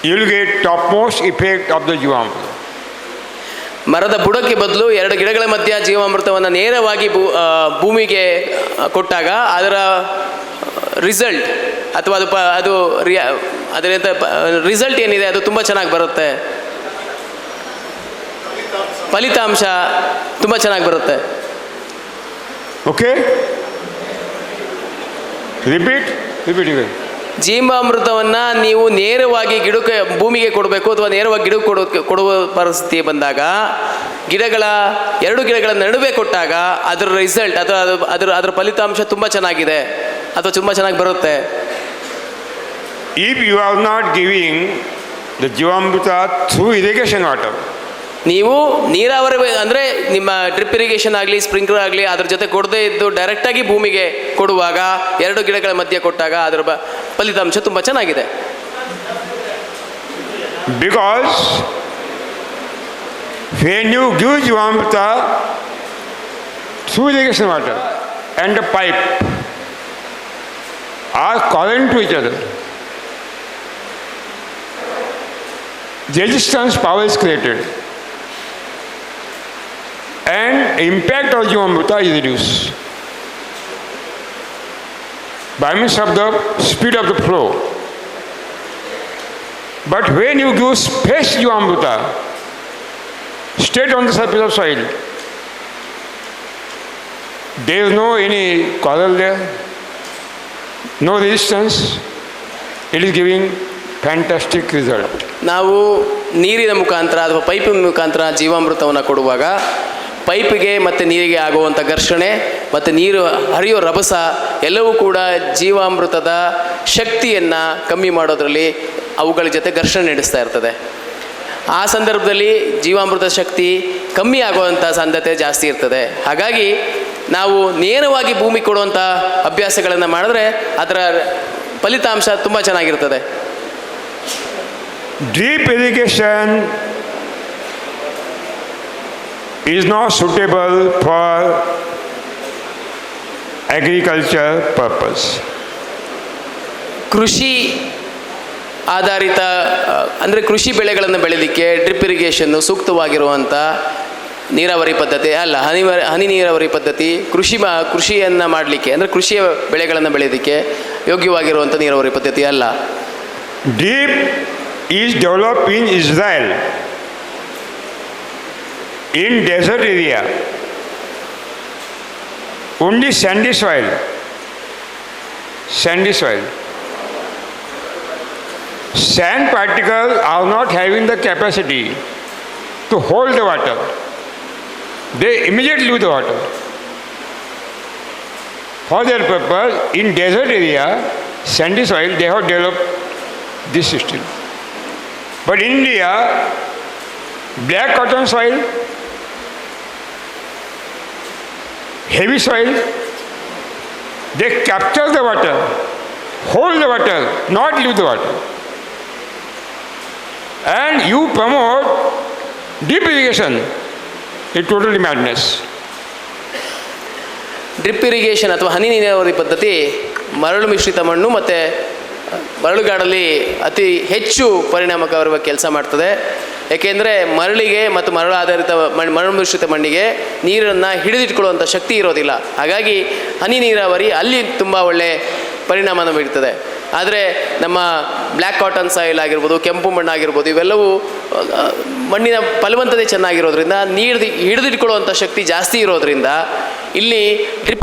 you will get topmost effect of the Jivamrita. ಮರದ ಬುಡಕ್ಕೆ ಬದಲು 2 ಗಿಡಗಳ ಮಧ್ಯ ಜೀವಾಮೃತವನ್ನು ನೇರವಾಗಿ ಭೂಮಿಗೆ ಕೊಟ್ಟಾಗ ಅದರ ರಿಸಲ್ಟ್ ಅಥವಾ ಅದರಿಂದ ರಿಸಲ್ಟ್ ಏನಿದೆ ಅದು ತುಂಬ ಚೆನ್ನಾಗಿ ಬರುತ್ತೆ, ಫಲಿತಾಂಶ ತುಂಬ ಚೆನ್ನಾಗಿ ಬರುತ್ತೆ. Okay? Repeat again. ಜೀವಾಮೃತವನ್ನು ನೀವು ನೇರವಾಗಿ ಭೂಮಿಗೆ ಕೊಡಬೇಕು ಅಥವಾ ನೇರವಾಗಿ ಗಿಡಕ್ಕೆ ಕೊಡುವ ಪರಿಸ್ಥಿತಿ ಬಂದಾಗ, 2 ಗಿಡಗಳ ನಡುವೆ ಕೊಟ್ಟಾಗ ಅದರ ರಿಸಲ್ಟ್ ಅಥವಾ ಅದರ ಫಲಿತಾಂಶ ತುಂಬ ಚೆನ್ನಾಗಿದೆ ಅಥವಾ ತುಂಬ ಚೆನ್ನಾಗಿ ಬರುತ್ತೆ. If you are not giving the Jivamrita through irrigation water, ನೀವು ನೀರಾವರಿ ಅಂದರೆ ನಿಮ್ಮ ಡ್ರಿಪ್ ಇರಿಗೇಷನ್ ಆಗಲಿ ಸ್ಪ್ರಿಂಕ್ಲರ್ ಆಗಲಿ ಅದ್ರ ಜೊತೆ ಕೊಡದೇ ಇದ್ದು ಡೈರೆಕ್ಟಾಗಿ ಭೂಮಿಗೆ ಕೊಡುವಾಗ, 2 ಗಿಡಗಳ ಮಧ್ಯೆ ಕೊಟ್ಟಾಗ ಅದರ ಫಲಿತಾಂಶ ತುಂಬ ಚೆನ್ನಾಗಿದೆ. because when you give Jivamrita through irrigation water and the pipe are current to each other, resistance power is created and impact of Jivamrita is reduced. by means of the speed of the flow. But when you give fresh Jivamrita straight on the surface of soil, there is no any coral there, no resistance. It is giving fantastic result. ನಾವು ನೀರಿನ ಮುಖಾಂತರ ಅಥವಾ ಪೈಪಿನ ಮುಖಾಂತರ ಜೀವಾಮೃತವನ್ನು ಕೊಡುವಾಗ ಪೈಪಿಗೆ ಮತ್ತು ನೀರಿಗೆ ಆಗುವಂಥ ಘರ್ಷಣೆ ಮತ್ತು ನೀರು ಹರಿಯೋ ರಭಸ ಎಲ್ಲವೂ ಕೂಡ ಜೀವಾಮೃತದ ಶಕ್ತಿಯನ್ನು ಕಮ್ಮಿ ಮಾಡೋದರಲ್ಲಿ ಅವುಗಳ ಜೊತೆ ಘರ್ಷಣೆ ನಡೆಸ್ತಾ ಇರ್ತದೆ. ಆ ಸಂದರ್ಭದಲ್ಲಿ ಜೀವಾಮೃತ ಶಕ್ತಿ ಕಮ್ಮಿ ಆಗುವಂಥ ಸಾಧ್ಯತೆ ಜಾಸ್ತಿ ಇರ್ತದೆ. ಹಾಗಾಗಿ ನಾವು ನೇರವಾಗಿ ಭೂಮಿ ಕೊಡುವಂಥ ಅಭ್ಯಾಸಗಳನ್ನು ಮಾಡಿದ್ರೆ ಅದರ ಫಲಿತಾಂಶ ತುಂಬ ಚೆನ್ನಾಗಿರ್ತದೆ. Drip irrigation is not suitable for agriculture purpose. ಕೃಷಿ ಆಧಾರಿತ ಅಂದರೆ ಕೃಷಿ ಬೆಳೆಗಳನ್ನು ಬೆಳೆಯಲಿಕ್ಕೆ ಡ್ರಿಪ್ ಇರಿಗೇಷನ್ನು ಸೂಕ್ತವಾಗಿರುವಂಥ ನೀರಾವರಿ ಪದ್ಧತಿ ಅಲ್ಲ. ಹನಿ ನೀರಾವರಿ ಪದ್ಧತಿ ಕೃಷಿಯನ್ನು ಮಾಡಲಿಕ್ಕೆ ಅಂದರೆ ಕೃಷಿಯ ಬೆಳೆಗಳನ್ನು ಬೆಳೆಯೋದಕ್ಕೆ ಯೋಗ್ಯವಾಗಿರುವಂಥ ನೀರಾವರಿ ಪದ್ಧತಿ ಅಲ್ಲ. Drip is developed in Israel, in desert area, only sandy soil. Sand particles are not having the capacity to hold the water. They immediately lose the water. For that purpose, in desert area, sandy soil, they have developed this system. But in India, black cotton soil, heavy soil, they capture the water, hold the water, not leave the water. And you promote drip irrigation. It's totally madness. Drip irrigation ಅಥವಾ ಹನಿ ನೀರಾವರಿ ಪದ್ಧತಿ ಮರಳು ಮಿಶ್ರಿತ ಮಣ್ಣು ಮತ್ತು ಮರಳುಗಾಡಲ್ಲಿ ಅತಿ ಹೆಚ್ಚು ಪರಿಣಾಮಕಾರಿಯಾಗಿ ಕೆಲಸ ಮಾಡ್ತದೆ. ಏಕೆಂದರೆ ಮರಳಿಗೆ ಮತ್ತು ಮರಳು ಆಧಾರಿತ ಮರಳು ಮಿಶ್ರಿತ ಮಣ್ಣಿಗೆ ನೀರನ್ನು ಹಿಡಿದಿಟ್ಕೊಳ್ಳುವಂಥ ಶಕ್ತಿ ಇರೋದಿಲ್ಲ. ಹಾಗಾಗಿ ಹನಿ ನೀರಾವರಿ ಅಲ್ಲಿ ತುಂಬ ಒಳ್ಳೆ ಪರಿಣಾಮನ ಬೀರ್ತದೆ. ಆದರೆ ನಮ್ಮ ಬ್ಲ್ಯಾಕ್ ಕಾಟನ್ ಸಾಯಿಲ್ ಆಗಿರ್ಬೋದು, ಕೆಂಪು ಮಣ್ಣಾಗಿರ್ಬೋದು, ಇವೆಲ್ಲವೂ ಮಣ್ಣಿನ ಫಲವತ್ತತೆ ಚೆನ್ನಾಗಿರೋದ್ರಿಂದ ಹಿಡಿದಿಟ್ಕೊಳ್ಳುವಂಥ ಶಕ್ತಿ ಜಾಸ್ತಿ ಇರೋದ್ರಿಂದ ಇಲ್ಲಿ ಡ್ರಿಪ್